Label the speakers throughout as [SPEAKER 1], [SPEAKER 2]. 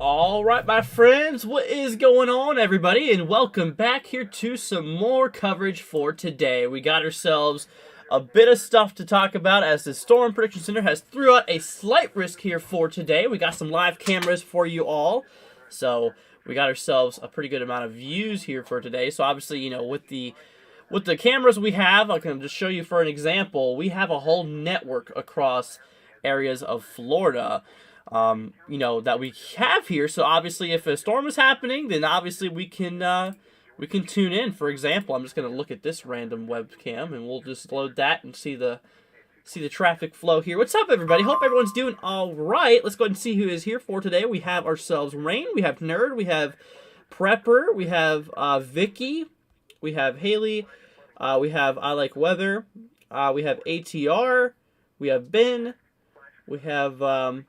[SPEAKER 1] All right, my friends, what is going on, everybody? And welcome back here to some more coverage for today. We got ourselves a bit of stuff to talk about as the Storm Prediction Center has threw out a slight risk here for today. We got some live cameras for you all. So we got ourselves a pretty good amount of views here for today. So obviously, you know, with the cameras we have, I can just show you for an example, we have a whole network across areas of Florida. You know, that we have here. So obviously if a storm is happening, then obviously we can tune in. For example, I'm just going to look at this random webcam and we'll just load that and see the traffic flow here. What's up, everybody? Hope everyone's doing all right. Let's go ahead and see who is here for today. We have ourselves Rain, we have Nerd, we have Prepper, we have Vicky, we have Haley, we have I Like Weather, we have ATR, we have Ben, we have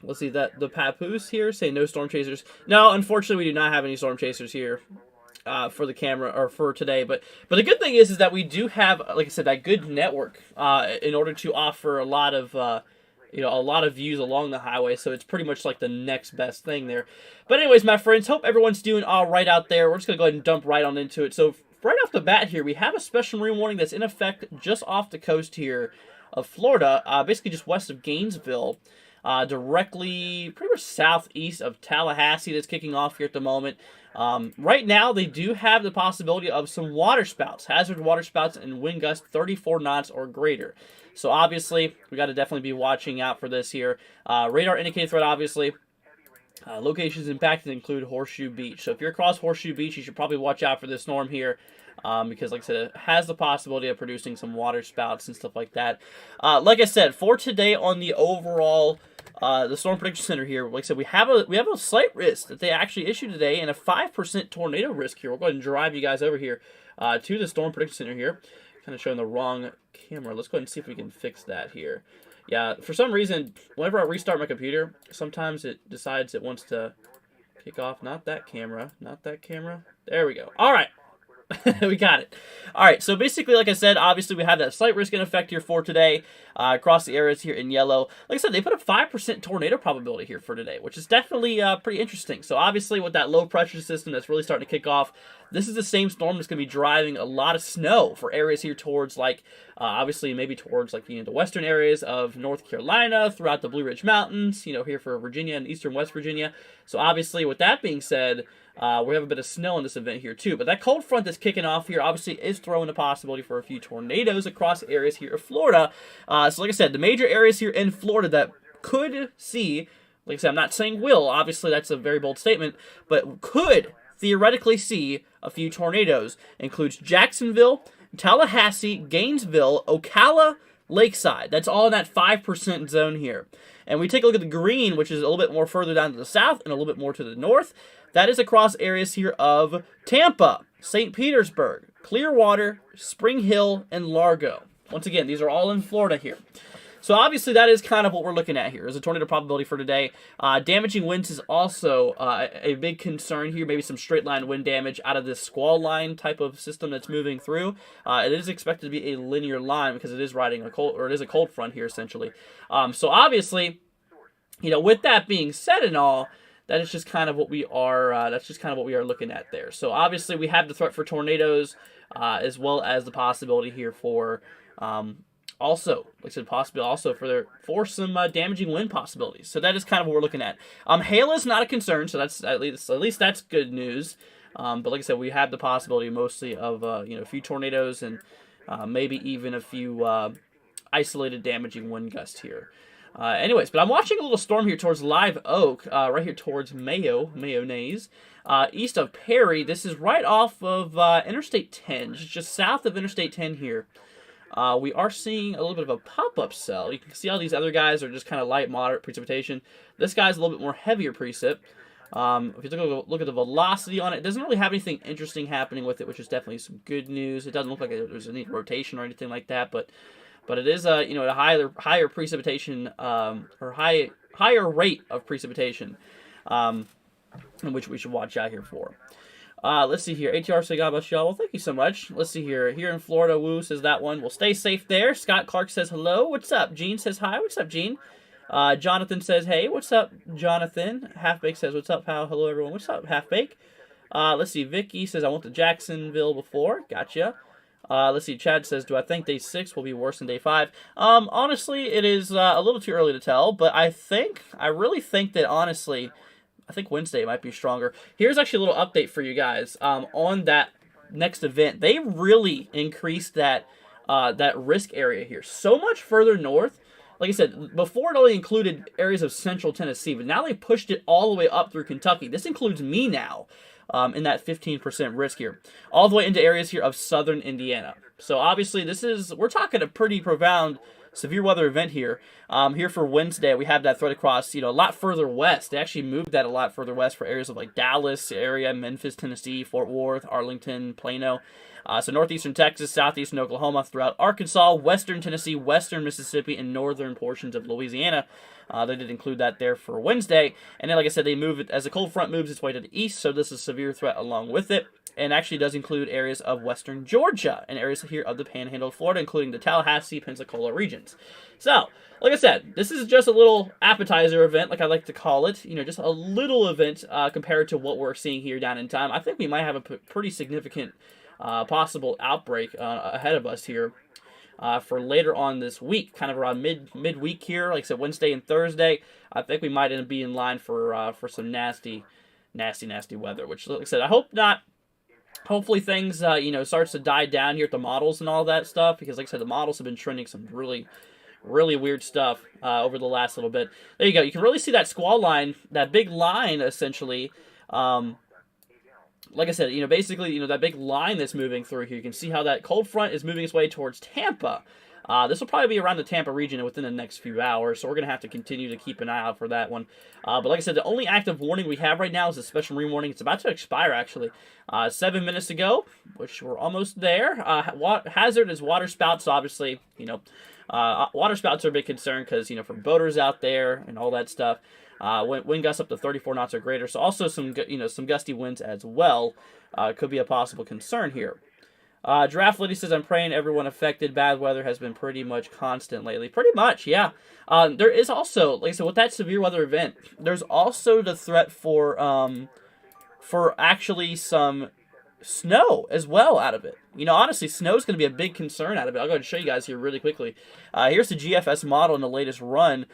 [SPEAKER 1] let's see, that the Papoose here say no storm chasers. No, unfortunately, we do not have any storm chasers here for the camera or for today. But the good thing is that we do have, like I said, that good network in order to offer a lot of views along the highway. So it's pretty much like the next best thing there. But anyways, my friends, hope everyone's doing all right out there. We're just gonna go ahead and dump right on into it. So right off the bat here, we have a special marine warning that's in effect just off the coast here of Florida, basically just west of Gainesville. Directly pretty much southeast of Tallahassee that's kicking off here at the moment. Right now, they do have the possibility of some waterspouts, hazard waterspouts and wind gusts 34 knots or greater. So obviously, we got to definitely be watching out for this here. Radar indicated threat, obviously. Locations impacted include Horseshoe Beach. So if you're across Horseshoe Beach, you should probably watch out for this storm here. Because, like I said, it has the possibility of producing some water spouts and stuff like that. Like I said, for today on the overall the Storm Prediction Center here, like I said, we have a slight risk that they actually issued today and a 5% tornado risk here. We'll go ahead and drive you guys over here to the Storm Prediction Center here. Kind of showing the wrong camera. Let's go ahead and see if we can fix that here. Yeah, for some reason, whenever I restart my computer, sometimes it decides it wants to kick off. Not that camera. Not that camera. There we go. All right. We got it. All right, so basically, like I said, obviously we have that slight risk in effect here for today across the areas here in yellow. Like I said, they put a 5% tornado probability here for today, which is definitely pretty interesting. So obviously with that low pressure system that's really starting to kick off, this is the same storm that's going to be driving a lot of snow for areas here towards, like, obviously maybe towards, like, the western areas of North Carolina, throughout the Blue Ridge Mountains, here for Virginia and eastern West Virginia. So obviously with that being said, we have a bit of snow in this event here too. But that cold front that's kicking off here obviously is throwing a possibility for a few tornadoes across areas here of Florida. So like I said, the major areas here in Florida that could see, like I said, I'm not saying will, obviously that's a very bold statement, but could theoretically see a few tornadoes includes Jacksonville, Tallahassee, Gainesville, Ocala, lakeside. That's all in that 5% zone here. And we take a look at the green, which is a little bit more further down to the south and a little bit more to the north. That is across areas here of Tampa, St. Petersburg, Clearwater, Spring Hill, and Largo. Once again, these are all in Florida here. So obviously that is kind of what we're looking at here is a tornado probability for today. Damaging winds is also a big concern here. Maybe some straight line wind damage out of this squall line type of system that's moving through. It is expected to be a linear line because it is riding a cold, or it is a cold front here essentially. So obviously, with that being said and all, that is just kind of what we are. That's just kind of what we are looking at there. So obviously we have the threat for tornadoes, as well as the possibility here for. Also, like I said, possibly also for some damaging wind possibilities. So that is kind of what we're looking at. Hail is not a concern, so that's at least that's good news. But like I said, we have the possibility mostly of a few tornadoes and maybe even a few isolated damaging wind gusts here. Anyways, but I'm watching a little storm here towards Live Oak, right here towards Mayonnaise, east of Perry. This is right off of Interstate 10, just south of Interstate 10 here. We are seeing a little bit of a pop-up cell. You can see all these other guys are just kind of light, moderate precipitation. This guy's a little bit more heavier precip. If you look at the velocity on it, it doesn't really have anything interesting happening with it, which is definitely some good news. It doesn't look like there's any rotation or anything like that, but it is a higher precipitation or higher rate of precipitation, which we should watch out here for. Let's see here. ATR say God bless y'all. Well, thank you so much. Let's see here. Here in Florida, Woo says that one. Well, stay safe there. Scott Clark says hello. What's up? Gene says hi. What's up, Gene? Jonathan says hey. What's up, Jonathan? Halfbake says what's up, pal? Hello, everyone. What's up, Halfbake? Let's see. Vicky says I went to Jacksonville before. Gotcha. Let's see. Chad says, do I think day 6 will be worse than day 5? Honestly, it is a little too early to tell, but I really think that honestly, I think Wednesday might be stronger. Here's actually a little update for you guys on that next event. They really increased that risk area here so much further north. Like I said, before it only included areas of central Tennessee, but now they pushed it all the way up through Kentucky. This includes me now in that 15% risk here, all the way into areas here of southern Indiana. So obviously we're talking a pretty profound severe weather event here. Here for Wednesday, we have that threat across, a lot further west. They actually moved that a lot further west for areas of like Dallas area, Memphis, Tennessee, Fort Worth, Arlington, Plano. So northeastern Texas, southeastern Oklahoma, throughout Arkansas, western Tennessee, western Mississippi, and northern portions of Louisiana. They did include that there for Wednesday. And then, like I said, they move it as the cold front moves its way to the east, so this is a severe threat along with it. And actually does include areas of western Georgia and areas here of the Panhandle of Florida, including the Tallahassee, Pensacola regions. So, like I said, this is just a little appetizer event, like I like to call it. Just a little event compared to what we're seeing here down in time. I think we might have a pretty significant possible outbreak ahead of us here for later on this week, kind of around midweek here. Like I said, Wednesday and Thursday, I think we might be in line for some nasty weather. Which, like I said, I hope not. Hopefully things, starts to die down here at the models and all that stuff, because like I said, the models have been trending some really, really weird stuff over the last little bit. There you go. You can really see that squall line, that big line, essentially. Like I said, basically, that big line that's moving through here. You can see how that cold front is moving its way towards Tampa. This will probably be around the Tampa region within the next few hours, so we're going to have to continue to keep an eye out for that one. But like I said, the only active warning we have right now is a special marine warning. It's about to expire, actually. 7 minutes ago, which we're almost there. Hazard is water spouts, so obviously, water spouts are a big concern because, for boaters out there and all that stuff. Wind gusts up to 34 knots or greater, so also some gusty winds as well could be a possible concern here. Giraffe Lady says, I'm praying everyone affected. Bad weather has been pretty much constant lately. Pretty much, yeah. There is also, like I said, with that severe weather event, there's also the threat for actually some snow as well out of it. Honestly, snow is going to be a big concern out of it. I'll go ahead and show you guys here really quickly. Here's the GFS model in the latest run.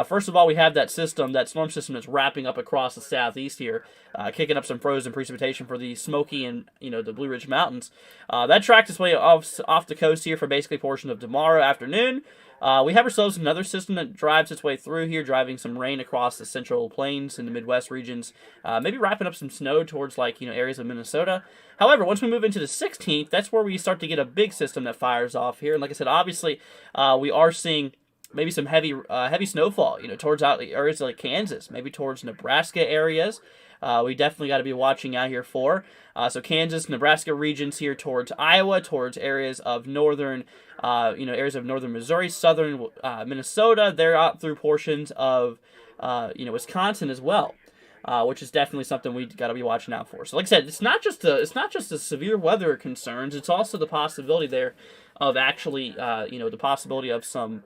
[SPEAKER 1] First of all, we have that storm system that's wrapping up across the southeast here, kicking up some frozen precipitation for the Smoky and, the Blue Ridge Mountains. That tracked its way off the coast here for basically a portion of tomorrow afternoon. We have ourselves another system that drives its way through here, driving some rain across the central plains and the Midwest regions, maybe wrapping up some snow towards areas of Minnesota. However, once we move into the 16th, that's where we start to get a big system that fires off here. And like I said, obviously, we are seeing maybe some heavy snowfall, towards out areas like Kansas, maybe towards Nebraska areas. We definitely got to be watching out here for. So Kansas, Nebraska regions here towards Iowa, towards areas of northern, areas of northern Missouri, southern Minnesota. They're out through portions of, Wisconsin as well, which is definitely something we got to be watching out for. So, like I said, it's not just the severe weather concerns. It's also the possibility there of actually, the possibility of some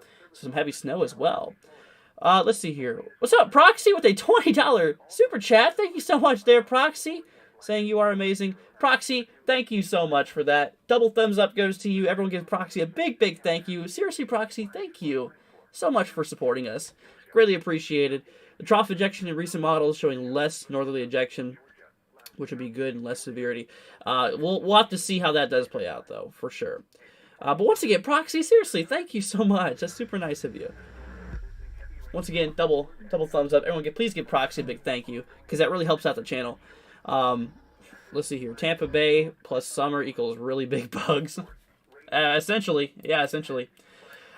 [SPEAKER 1] heavy snow as well. Let's see here. What's up, Proxy, with a $20 super chat? Thank you so much there, Proxy. Saying you are amazing. Proxy, thank you so much for that. Double thumbs up goes to you. Everyone gives Proxy a big, big thank you. Seriously, Proxy, thank you so much for supporting us. Greatly appreciated. The trough ejection in recent models showing less northerly ejection, which would be good and less severity. We'll have to see how that does play out, though, for sure. But once again, Proxy, seriously, thank you so much. That's super nice of you. Once again, double thumbs up. Everyone, please give Proxy a big thank you, because that really helps out the channel. Let's see here. Tampa Bay plus summer equals really big bugs. Essentially. Yeah, essentially.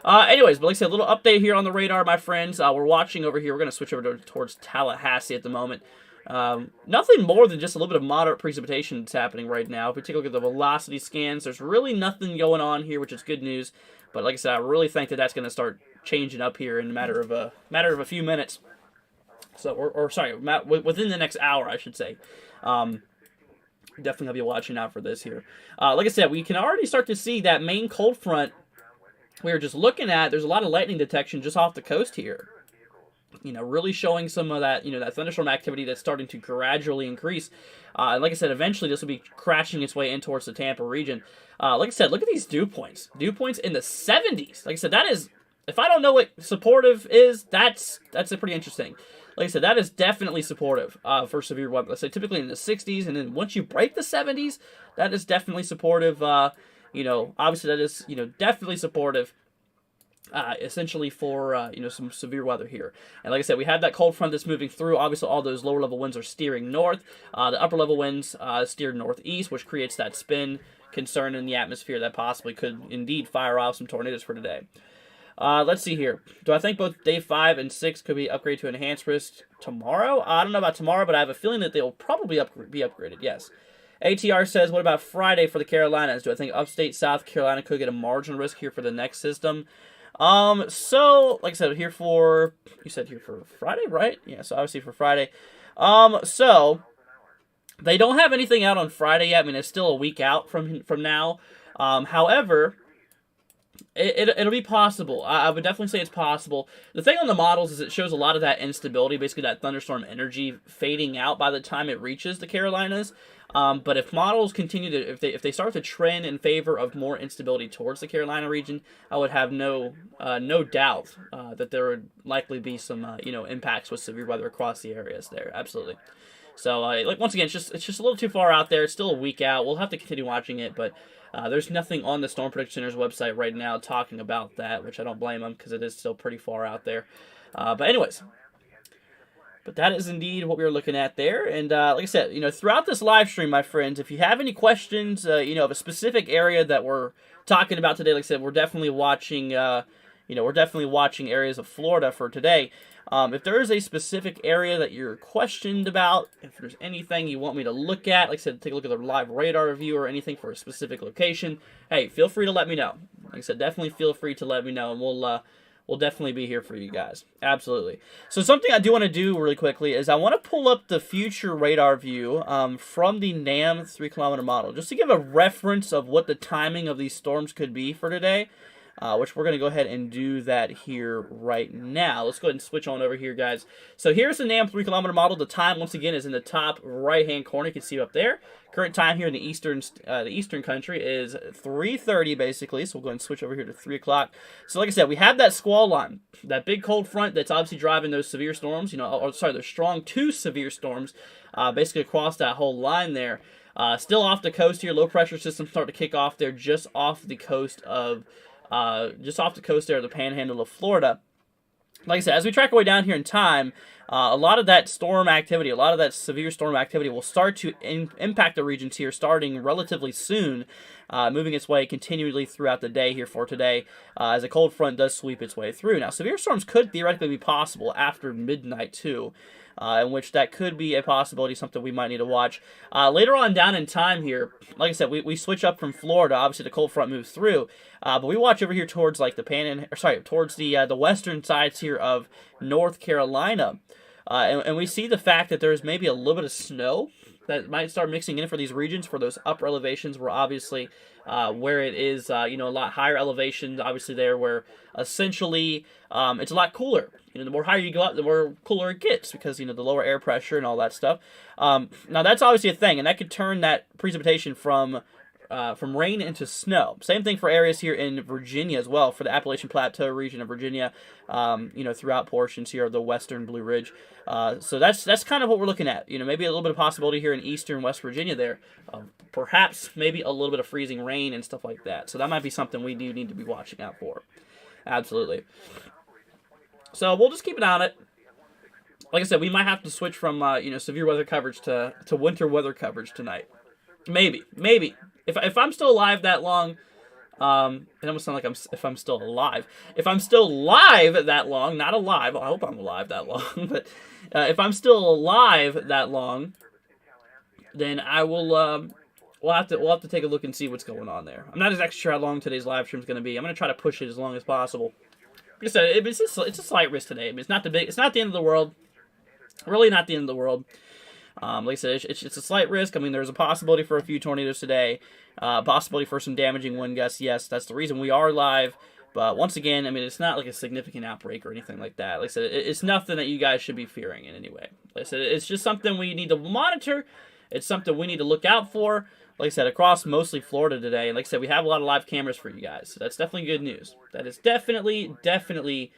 [SPEAKER 1] Anyways, but like I said, a little update here on the radar, my friends. We're watching over here. We're going to switch over towards Tallahassee at the moment. Nothing more than just a little bit of moderate precipitation that's happening right now. If we take a look at the velocity scans, there's really nothing going on here, which is good news. But like I said, I really think that that's going to start changing up here in a matter of a few minutes. So, or sorry, within the next hour, I should say. Definitely gonna be watching out for this here. Like I said, we can already start to see that main cold front we were just looking at. There's a lot of lightning detection just off the coast here. Really showing some of that, that thunderstorm activity that's starting to gradually increase. And like I said, eventually this will be crashing its way in towards the Tampa region. Like I said, look at these dew points. Dew points in the 70s. Like I said, that is, if I don't know what supportive is, that's pretty interesting. Like I said, that is definitely supportive for severe weather. Let's say typically in the 60s, and then once you break the 70s, that is definitely supportive. Obviously that is, definitely supportive. Essentially for, some severe weather here. And like I said, we have that cold front that's moving through. Obviously, all those lower level winds are steering north. The upper level winds steer northeast, which creates that spin concern in the atmosphere that possibly could indeed fire off some tornadoes for today. Let's see here. Do I think both day 5 and 6 could be upgraded to enhanced risk tomorrow? I don't know about tomorrow, but I have a feeling that they will probably be upgraded, yes. ATR says, what about Friday for the Carolinas? Do I think upstate South Carolina could get a marginal risk here for the next system? So, like I said, you said here for Friday, right? Yeah, so obviously for Friday. So, they don't have anything out on Friday yet. I mean, it's still a week out from now. However, it'll be possible. I would definitely say it's possible. The thing on the models is it shows a lot of that instability, basically that thunderstorm energy fading out by the time it reaches the Carolinas. But if models continue to, if they start to trend in favor of more instability towards the Carolina region, I would have no doubt that there would likely be some impacts with severe weather across the areas there. Absolutely. So once again, it's just a little too far out there. It's still a week out. We'll have to continue watching it, but there's nothing on the Storm Prediction Center's website right now talking about that, which I don't blame them because it is still pretty far out there. But anyways. But that is indeed what we were looking at there. And like I said, throughout this live stream, my friends, if you have any questions, of a specific area that we're talking about today, like I said, we're definitely watching, areas of Florida for today. If there is a specific area that you're questioned about, if there's anything you want me to look at, like I said, take a look at the live radar review or anything for a specific location, hey, feel free to let me know. Like I said, definitely feel free to let me know, and we'll definitely be here for you guys. Absolutely. So something I do want to do really quickly is I want to pull up the future radar view from the NAM 3-kilometer model, just to give a reference of what the timing of these storms could be for today, which we're going to go ahead and do that here right now. Let's go ahead and switch on over here, guys. So here's the NAM 3-kilometer model. The time, once again, is in the top right-hand corner. You can see up there. Current time here in the eastern country is 3:30 basically. So we'll go ahead and switch over here to 3 o'clock. So like I said, we have that squall line, that big cold front that's obviously driving those severe storms. Those strong to severe storms, basically across that whole line there. Still off the coast here. Low pressure systems start to kick off there, just off the coast of just off the coast there of the Panhandle of Florida. Like I said, as we track our way down here in time, a lot of that storm activity, a lot of that severe storm activity will start to impact the regions here starting relatively soon, moving its way continually throughout the day here for today as a cold front does sweep its way through. Now, severe storms could theoretically be possible after midnight too. In which that could be a possibility, something we might need to watch. Later on down in time here, like I said, we switch up from Florida. Obviously, the cold front moves through, but we watch over here towards like towards the western sides here of North Carolina, and we see the fact that there's maybe a little bit of snow that might start mixing in for these regions, for those upper elevations where obviously where it is, a lot higher elevations, obviously there where essentially it's a lot cooler. The more higher you go up, the more cooler it gets because, the lower air pressure and all that stuff. Now, that's obviously a thing, and that could turn that precipitation from rain into snow. Same thing for areas here in Virginia as well, for the Appalachian Plateau region of Virginia, throughout portions here of the western Blue Ridge. So that's kind of what we're looking at. Maybe a little bit of possibility here in eastern West Virginia there. Perhaps maybe a little bit of freezing rain and stuff like that. So that might be something we do need to be watching out for. Absolutely. So we'll just keep an eye on it. Like I said, we might have to switch from severe weather coverage to winter weather coverage tonight. Maybe. If I'm still alive that long, it almost sounds like if I'm still alive. If I'm still live that long, not alive. Well, I hope I'm alive that long. But if I'm still alive that long, then I will. We'll have to take a look and see what's going on there. I'm not exactly sure how long today's live stream is going to be. I'm going to try to push it as long as possible. Like I said, it's a slight risk today. It's not it's not the end of the world. Really, not the end of the world. Like I said, it's a slight risk. There's a possibility for a few tornadoes today. Possibility for some damaging wind gusts. Yes, that's the reason we are live. But once again, it's not like a significant outbreak or anything like that. Like I said, it's nothing that you guys should be fearing in any way. Like I said, it's just something we need to monitor. It's something we need to look out for. Like I said, across mostly Florida today. And like I said, we have a lot of live cameras for you guys. So that's definitely good news. That is definitely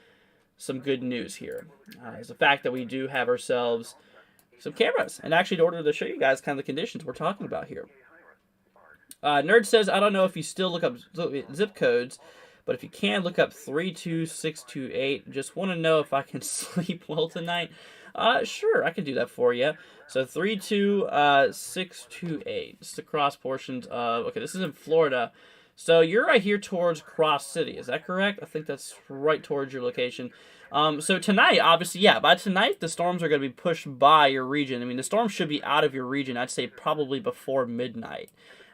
[SPEAKER 1] some good news here. Is the fact that we do have ourselves some cameras. And actually, in order to show you guys kind of the conditions we're talking about here. Nerd says, I don't know if you still look up zip codes, but if you can, look up 32628. Just want to know if I can sleep well tonight. Sure, I can do that for you. So 32628. It's the cross portions of. Okay, this is in Florida. So you're right here towards Cross City. Is that correct? I think that's right towards your location. So tonight, obviously, yeah, by tonight, the storms are going to be pushed by your region. The storms should be out of your region, I'd say probably before midnight.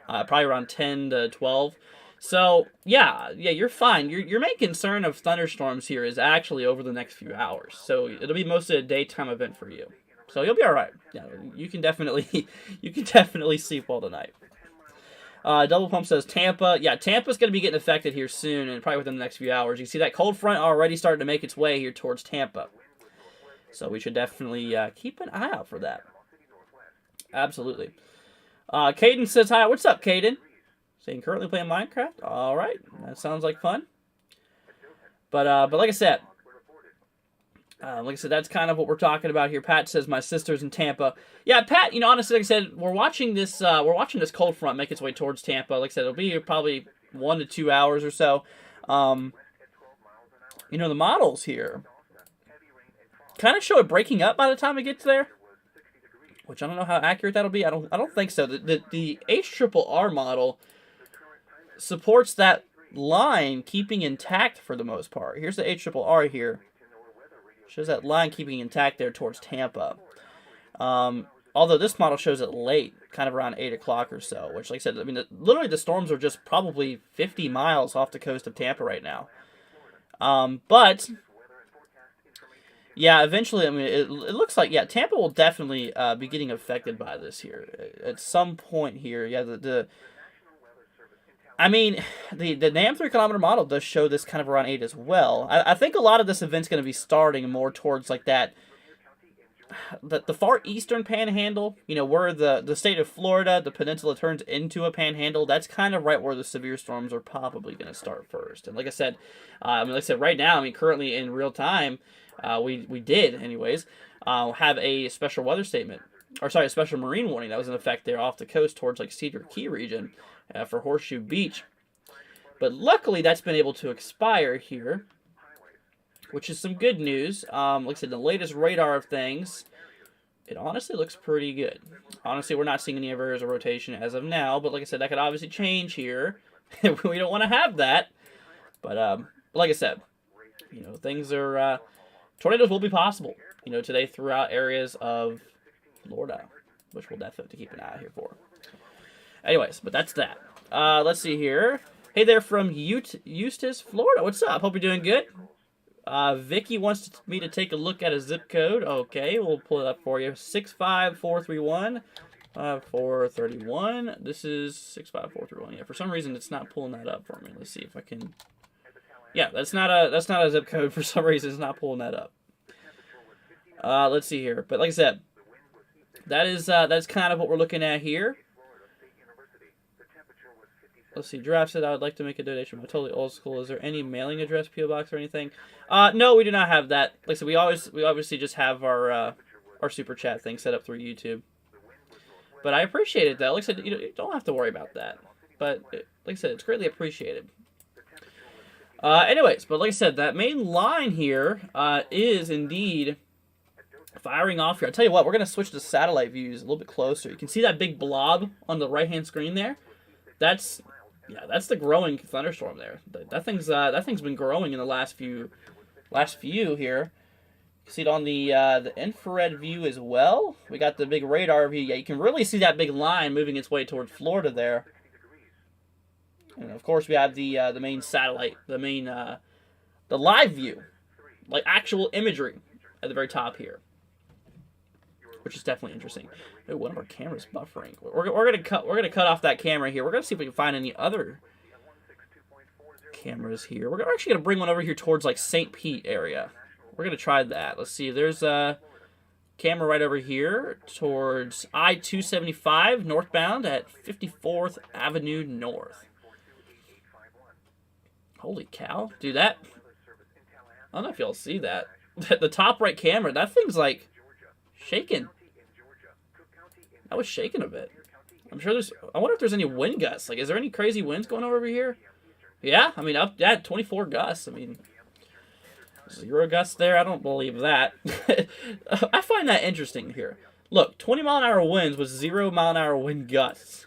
[SPEAKER 1] Probably around 10 to 12. So, yeah, you're fine. Your main concern of thunderstorms here is actually over the next few hours. So it'll be mostly a daytime event for you. So you'll be all right. Yeah, you can definitely sleep well tonight. Double Pump says Tampa. Yeah, Tampa's going to be getting affected here soon and probably within the next few hours. You see that cold front already starting to make its way here towards Tampa. So we should definitely keep an eye out for that. Absolutely. Caden says hi. What's up, Caden? Saying currently playing Minecraft. All right, that sounds like fun. But like I said, that's kind of what we're talking about here. Pat says my sister's in Tampa. Yeah, Pat. Honestly, like I said, we're watching this cold front make its way towards Tampa. Like I said, it'll be probably 1 to 2 hours or so. The models here kind of show it breaking up by the time it gets there, which I don't know how accurate that'll be. I don't think so. The HRRR model supports that line keeping intact for the most part. Here's the HRRR here. Shows that line keeping intact there towards Tampa. Although this model shows it late, kind of around 8 o'clock or so, which, like I said, literally the storms are just probably 50 miles off the coast of Tampa right now. But yeah, eventually, it looks like, yeah, Tampa will definitely be getting affected by this here at some point here. Yeah, the NAM 3-kilometer model does show this kind of around 8 as well. I think a lot of this event's going to be starting more towards like that, the far eastern panhandle, where the state of Florida, the peninsula turns into a panhandle. That's kind of right where the severe storms are probably going to start first. And like I said, right now, currently in real time, we did anyways have a special weather statement, a special marine warning that was in effect there off the coast towards like Cedar Key region for Horseshoe Beach. But luckily, that's been able to expire here, which is some good news. Like I said, the latest radar of things, it honestly looks pretty good. Honestly, we're not seeing any errors or rotation as of now, but like I said, that could obviously change here. We don't want to have that. But like I said, things are... tornadoes will be possible, today throughout areas of Florida, which we'll definitely keep an eye out here for. Anyways, but that's that. Let's see here. Hey there from Eustis, Florida. What's up? Hope you're doing good. Vicky wants me to take a look at a zip code. Okay, we'll pull it up for you. 65431. 431. This is 65431. Yeah, for some reason it's not pulling that up for me. Let's see if I can. Yeah, that's not a zip code. For some reason it's not pulling that up. Let's see here. But like I said, that's kind of what we're looking at here. Let's see. Giraffe said I would like to make a donation. I'm totally old school. Is there any mailing address, PO box, or anything? No, we do not have that. Like I said, we obviously just have our super chat thing set up through YouTube. But I appreciate it though. Like I said, you don't have to worry about that. But like I said, it's greatly appreciated. Anyways, but like I said, that main line here is indeed firing off here. I'll tell you what, we're going to switch to satellite views a little bit closer. You can see that big blob on the right-hand screen there? That's the growing thunderstorm there. That thing's been growing in the last few here. You see it on the infrared view as well. We got the big radar view. Yeah, you can really see that big line moving its way toward Florida there. And of course, we have the main satellite, the live view, like actual imagery at the very top here, which is definitely interesting. Ooh, one of our cameras buffering. We're gonna cut off that camera here. We're gonna see if we can find any other cameras here. We're actually gonna bring one over here towards like St. Pete area. We're gonna try that. Let's see. There's a camera right over here towards I-275 northbound at 54th Avenue North. Holy cow. Dude, that... I don't know if y'all see that. The top right camera, that thing's like shaking. That was shaking a bit. I'm sure there's... I wonder if there's any wind gusts. Like, is there any crazy winds going over here? Yeah, I mean, up at 24 gusts. I mean, 0 gusts there? I don't believe that. I find that interesting here. Look, 20-mile-an-hour winds with 0-mile-an-hour wind gusts.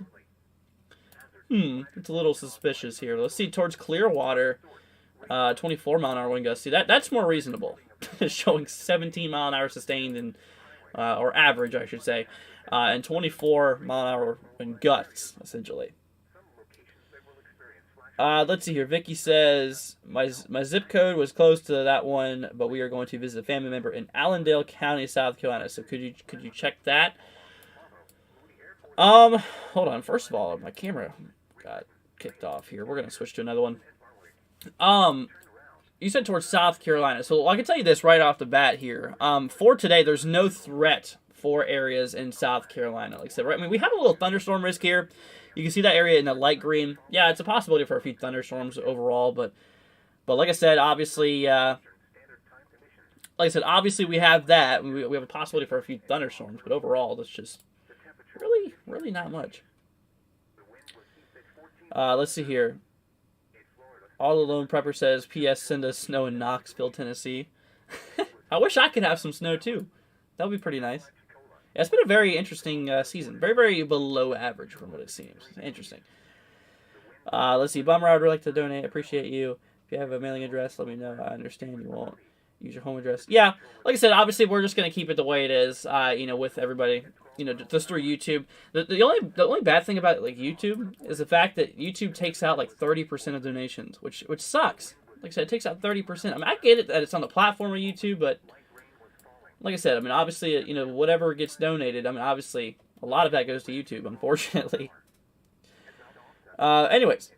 [SPEAKER 1] It's a little suspicious here. Let's see, towards Clearwater, 24-mile-an-hour wind gusts. See, that's more reasonable. Showing 17-mile-an-hour sustained, and or average, I should say, and 24-mile-an-hour wind gusts, essentially. Let's see here. Vicky says, my zip code was close to that one, but we are going to visit a family member in Allendale County, South Carolina. So could you check that? Hold on. First of all, my camera got kicked off here. We're going to switch to another one. You said towards South Carolina. So I can tell you this right off the bat here. For today, there's no threat for areas in South Carolina. Like I said, right? I mean, we have a little thunderstorm risk here. You can see that area in the light green. Yeah, it's a possibility for a few thunderstorms overall, but like I said, obviously, we have that. We have a possibility for a few thunderstorms, but overall, that's just really not much. Let's see here. All Alone Prepper says, P.S. send us snow in Knoxville, Tennessee. I wish I could have some snow too. That would be pretty nice. Yeah, it's been a very interesting season. Very, very below average from what it seems. Interesting. Let's see. Bummer, I would like to donate. Appreciate you. If you have a mailing address, let me know. I understand you won't use your home address. Yeah, like I said, obviously we're just going to keep it the way it is, with everybody, just through YouTube. The only bad thing about like YouTube is the fact that YouTube takes out like 30% of donations, which sucks. Like I said, it takes out 30%. I mean, I get it that it's on the platform of YouTube, but like I said, I mean, obviously, whatever gets donated, I mean, obviously, a lot of that goes to YouTube, unfortunately. Anyways,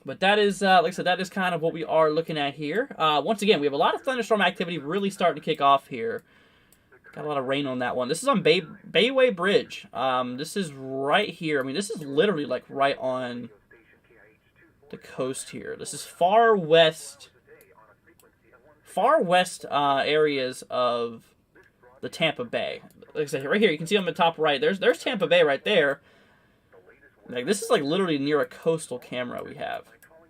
[SPEAKER 1] but that is, like I said, that is kind of what we are looking at here. Once again, we have a lot of thunderstorm activity really starting to kick off here. Got a lot of rain on that one. This is on Bayway Bridge. This is right here. I mean, this is literally like right on the coast here. This is far west areas of the Tampa Bay. Like I said, right here, you can see on the top right, there's Tampa Bay right there. Like, this is like literally near a coastal camera we have,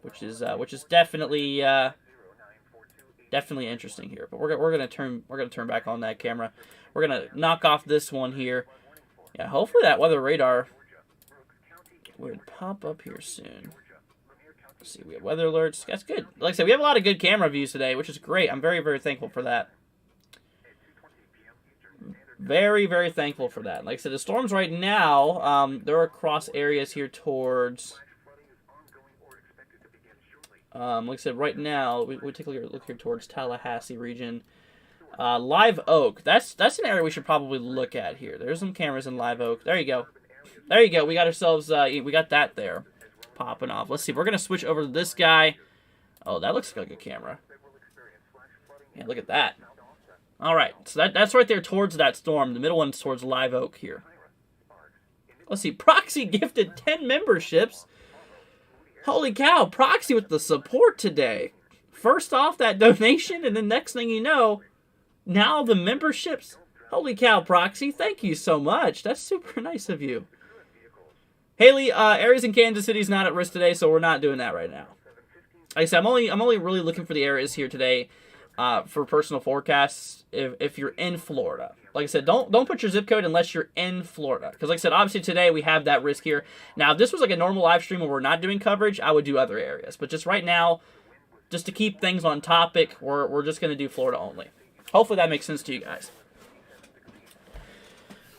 [SPEAKER 1] which is definitely definitely interesting here. But we're gonna turn back on that camera. We're gonna knock off this one here. Yeah, hopefully that weather radar would pop up here soon. Let's see, we have weather alerts. That's good. Like I said, we have a lot of good camera views today, which is great. I'm very, very thankful for that. Very, very thankful for that. Like I said, the storms right now, they're across areas here towards... like I said, right now, we take a look here towards Tallahassee region. Live Oak. That's an area we should probably look at here. There's some cameras in Live Oak. There you go. There you go. We got ourselves, we got that there popping off. Let's see. We're going to switch over to this guy. Oh, that looks like a camera. Yeah, look at that. All right. So that's right there towards that storm. The middle one's towards Live Oak here. Let's see. Proxy gifted 10 memberships. Holy cow. Proxy with the support today. First off, that donation, and then next thing you know, now the memberships. Holy cow, Proxy. Thank you so much. That's super nice of you. Haley, areas in Kansas City is not at risk today, so we're not doing that right now. Like I said, I'm only really looking for the areas here today for personal forecasts if you're in Florida. Like I said, don't put your zip code unless you're in Florida. Because like I said, obviously today we have that risk here. Now, if this was like a normal live stream where we're not doing coverage, I would do other areas. But just right now, just to keep things on topic, we're just going to do Florida only. Hopefully that makes sense to you guys.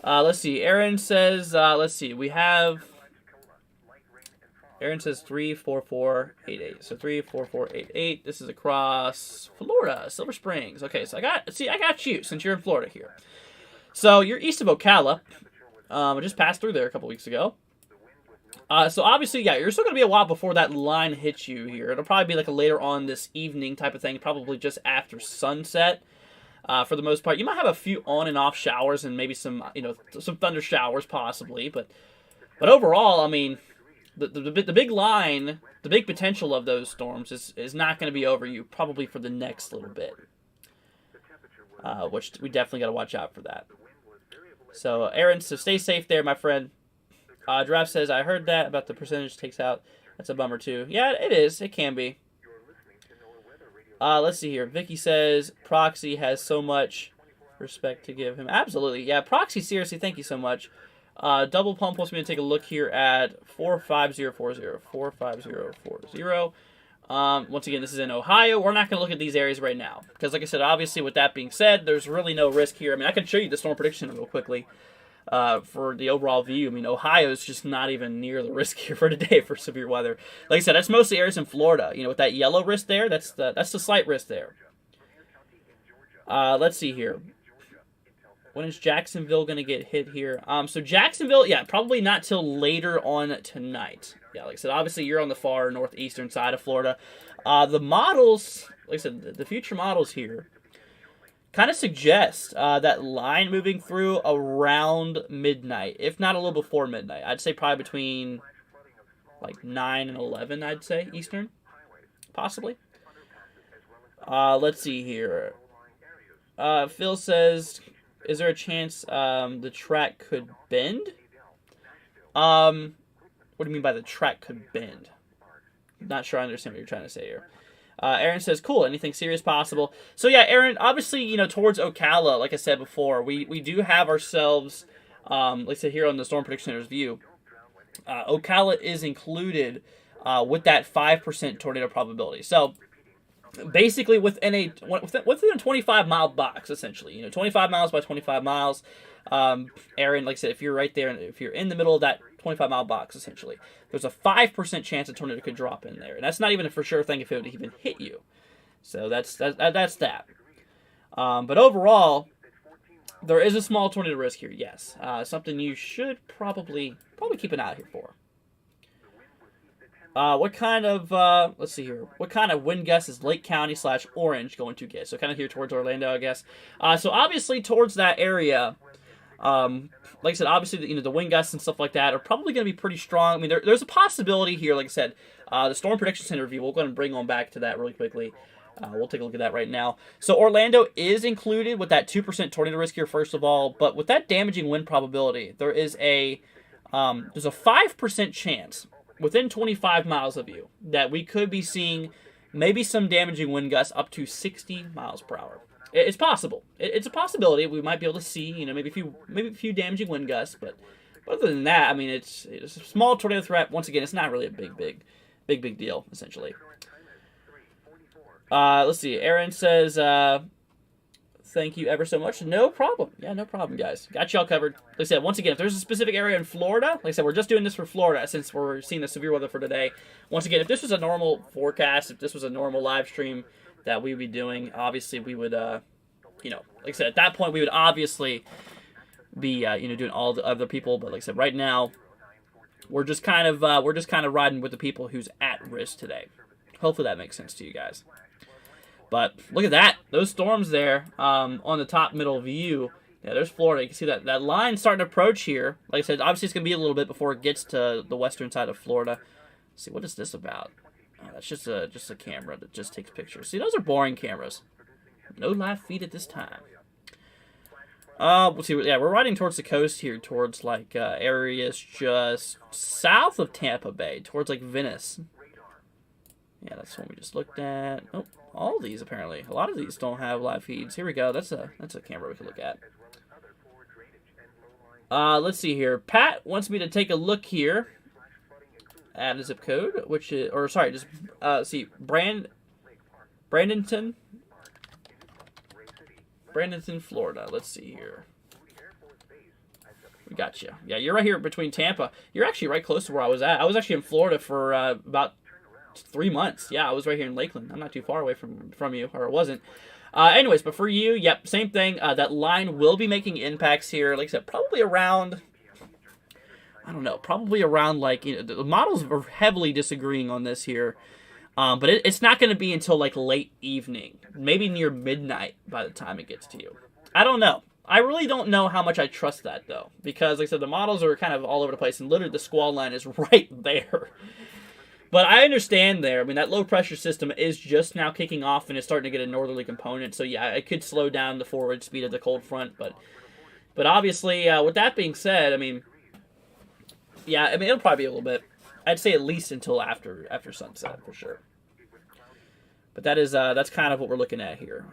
[SPEAKER 1] Let's see. Aaron says, let's see. We have... Aaron says 34488. So 34488. This is across Florida, Silver Springs. Okay, so I got you since you're in Florida here. So you're east of Ocala. I just passed through there a couple weeks ago. So obviously, yeah, you're still going to be a while before that line hits you here. It'll probably be like a later on this evening type of thing, probably just after sunset. For the most part, you might have a few on and off showers and maybe some, some thunder showers possibly, but overall, I mean, the big line, the big potential of those storms is not going to be over you probably for the next little bit, which we definitely got to watch out for that. So Aaron, so stay safe there, my friend. Giraffe says, I heard that about the percentage takes out. That's a bummer too. Yeah, it is. It can be. Let's see here. Vicky says, Proxy has so much respect to give him. Absolutely. Yeah, Proxy, seriously, thank you so much. Double Pump wants me to take a look here at 45040. 45040. Once again, this is in Ohio. We're not going to look at these areas right now. Because like I said, obviously with that being said, there's really no risk here. I mean, I can show you the storm prediction real quickly for the overall view. I mean, Ohio is just not even near the risk here for today for severe weather. Like I said, that's mostly areas in Florida. With that yellow risk there, that's the slight risk there. Let's see here. When is Jacksonville going to get hit here? So Jacksonville, yeah, probably not till later on tonight. Yeah, like I said, obviously you're on the far northeastern side of Florida. The models, like I said, the future models here kind of suggest that line moving through around midnight, if not a little before midnight. I'd say probably between like 9 and 11, I'd say, Eastern, possibly. Let's see here. Phil says... Is there a chance the track could bend? What do you mean by the track could bend? Not sure I understand what you're trying to say here. Aaron says, cool, anything serious possible. So yeah, Aaron, obviously, towards Ocala, like I said before, we do have ourselves, like I said here on the Storm Prediction Center's view, Ocala is included with that 5% tornado probability. So basically within a 25-mile box, essentially, 25 miles by 25 miles. Aaron, like I said, if you're right there, if you're in the middle of that 25-mile box, essentially, there's a 5% chance a tornado could drop in there, and that's not even a for sure thing if it would even hit you. So that's that. But overall, there is a small tornado risk here. Yes, something you should probably keep an eye out here for. What kind of, let's see here, what kind of wind gusts is Lake County / Orange going to get? So kind of here towards Orlando, I guess. So obviously towards that area, like I said, obviously, the wind gusts and stuff like that are probably going to be pretty strong. I mean, there's a possibility here, like I said, the Storm Prediction Center review, we'll go ahead and bring on back to that really quickly. We'll take a look at that right now. So Orlando is included with that 2% tornado risk here, first of all, but with that damaging wind probability, there's a 5% chance within 25 miles of you, that we could be seeing maybe some damaging wind gusts up to 60 miles per hour. It's possible. It's a possibility. We might be able to see, maybe a few damaging wind gusts, but other than that, I mean, it's a small tornado threat. Once again, it's not really a big deal, essentially. Let's see. Aaron says, thank you ever so much. No problem. Yeah, no problem, guys. Got y'all covered. Like I said, once again, if there's a specific area in Florida, like I said, we're just doing this for Florida since we're seeing the severe weather for today. Once again, if this was a normal forecast, if this was a normal live stream that we would be doing, obviously we would, like I said, at that point we would obviously be, doing all the other people. But like I said, right now we're just kind of riding with the people who's at risk today. Hopefully that makes sense to you guys. But look at that. Those storms there on the top middle view. Yeah, there's Florida. You can see that line starting to approach here. Like I said, obviously it's going to be a little bit before it gets to the western side of Florida. Let's see, what is this about? Oh, that's just a camera that just takes pictures. See, those are boring cameras. No live feed at this time. We'll see. Yeah, we're riding towards the coast here, towards like areas just south of Tampa Bay, towards like Venice. Yeah, that's the one we just looked at. Oh, all these apparently. A lot of these don't have live feeds. Here we go. That's a camera we can look at. Let's see here. Pat wants me to take a look here at a zip code, which is, or sorry, just see Bradenton, Florida. Let's see here. We got you. Yeah, you're right here between Tampa. You're actually right close to where I was at. I was actually in Florida for about 3 months. Yeah, I was right here in Lakeland. I'm not too far away from you, or it wasn't. Anyways, but for you, yep, same thing. That line will be making impacts here. Like I said, probably around, I don't know, probably around like, the models are heavily disagreeing on this here. But it's not going to be until like late evening, maybe near midnight by the time it gets to you. I don't know. I really don't know how much I trust that though, because like I said, the models are kind of all over the place, and literally the squall line is right there. But I understand there. I mean, that low pressure system is just now kicking off, and it's starting to get a northerly component. So yeah, it could slow down the forward speed of the cold front. But obviously, with that being said, I mean, yeah, I mean it'll probably be a little bit. I'd say at least until after sunset for sure. But that's kind of what we're looking at here.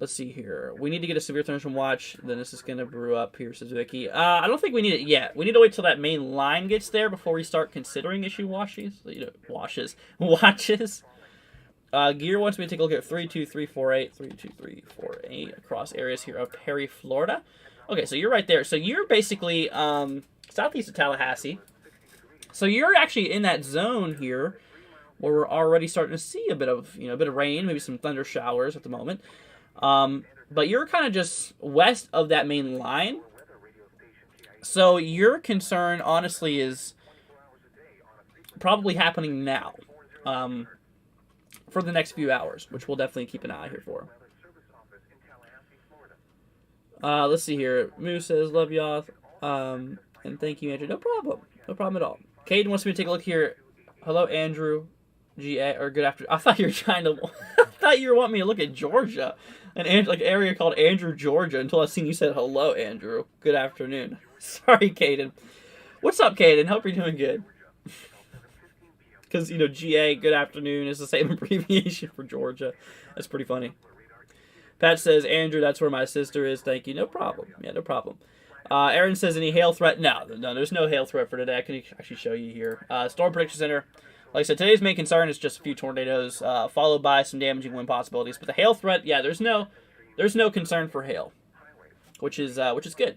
[SPEAKER 1] Let's see here. We need to get a severe thunderstorm watch. Then this is going to brew up here, says Vicky. I don't think we need it yet. We need to wait till that main line gets there before we start considering issue watches. Watches. Gear wants me to take a look at 32348, 32348 across areas here of Perry, Florida. Okay, so you're right there. So you're basically southeast of Tallahassee. So you're actually in that zone here where we're already starting to see a bit of rain, maybe some thunder showers at the moment. But you're kind of just west of that main line. So your concern, honestly, is probably happening now for the next few hours, which we'll definitely keep an eye out here for. Let's see here. Moo says, love y'all. And thank you, Andrew. No problem. No problem at all. Caden wants me to take a look here. Hello, Andrew. Or good afternoon. I thought you were trying to... I thought you were wanting me to look at Georgia. An area called Andrew, Georgia, until I seen you said, hello, Andrew. Good afternoon. Sorry, Caden. What's up, Caden? Hope you're doing good. Because, GA, good afternoon, is the same abbreviation for Georgia. That's pretty funny. Pat says, Andrew, that's where my sister is. Thank you. No problem. Yeah, no problem. Aaron says, any hail threat? No, there's no hail threat for today. I can actually show you here. Storm Prediction Center. Like I said, today's main concern is just a few tornadoes, followed by some damaging wind possibilities. But the hail threat, yeah, there's no concern for hail, which is good.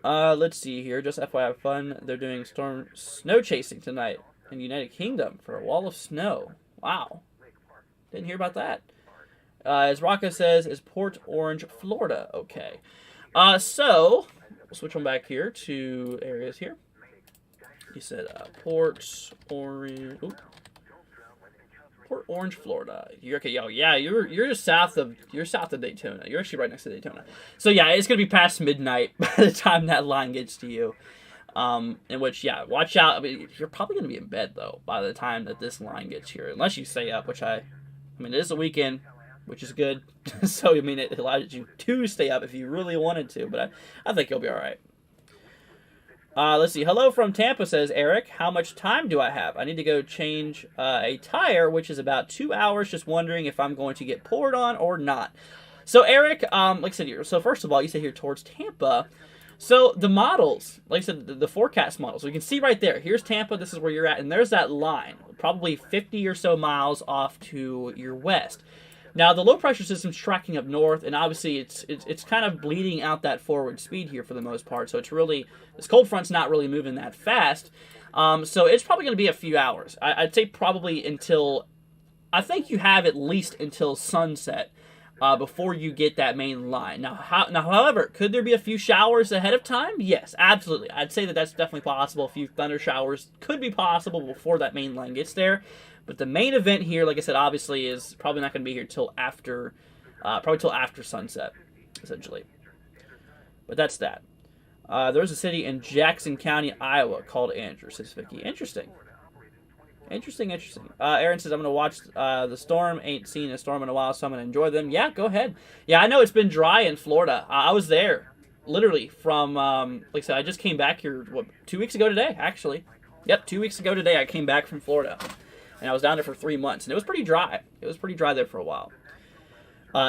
[SPEAKER 1] Let's see here. Just FYI fun, they're doing snow chasing tonight in the United Kingdom for a wall of snow. Wow, didn't hear about that. As Rocco says, is Port Orange, Florida okay? So we'll switch on back here to areas here. He said Port Orange, Florida. You're okay, you're just south of Daytona. You're actually right next to Daytona. So yeah, it's gonna be past midnight by the time that line gets to you. In which, yeah, watch out. I mean, you're probably gonna be in bed though by the time that this line gets here, unless you stay up, which I mean, it is a weekend. which is good. So, I mean, it allows you to stay up if you really wanted to, but I think you'll be all right. Let's see. Hello from Tampa, says Eric. How much time do I have? I need to go change a tire, which is about 2 hours. Just wondering if I'm going to get poured on or not. So, Eric, like I said, so first of all, you said here towards Tampa. So, the models, like I said, the forecast models, we can see right there. Here's Tampa. This is where you're at. And there's that line, probably 50 or so miles off to your west. Now, the low-pressure system's tracking up north, and obviously it's kind of bleeding out that forward speed here for the most part. So it's really, this cold front's not really moving that fast. So it's probably going to be a few hours. I'd say probably until, I think you have at least until sunset before you get that main line. Now, however, could there be a few showers ahead of time? Yes, absolutely. I'd say that that's definitely possible. A few thunder showers could be possible before that main line gets there. But the main event here, like I said, obviously is probably not going to be here till after, probably till after sunset, essentially. But that's that. There's a city in Jackson County, Iowa, called Andrew, says Vicky. Interesting. Interesting. Aaron says, I'm going to watch the storm. Ain't seen a storm in a while, so I'm going to enjoy them. Yeah, go ahead. Yeah, I know it's been dry in Florida. I was there, literally, from, like I said, I just came back here, 2 weeks ago today, actually. Yep, 2 weeks ago today I came back from Florida. And I was down there for 3 months, and it was pretty dry. It was pretty dry there for a while.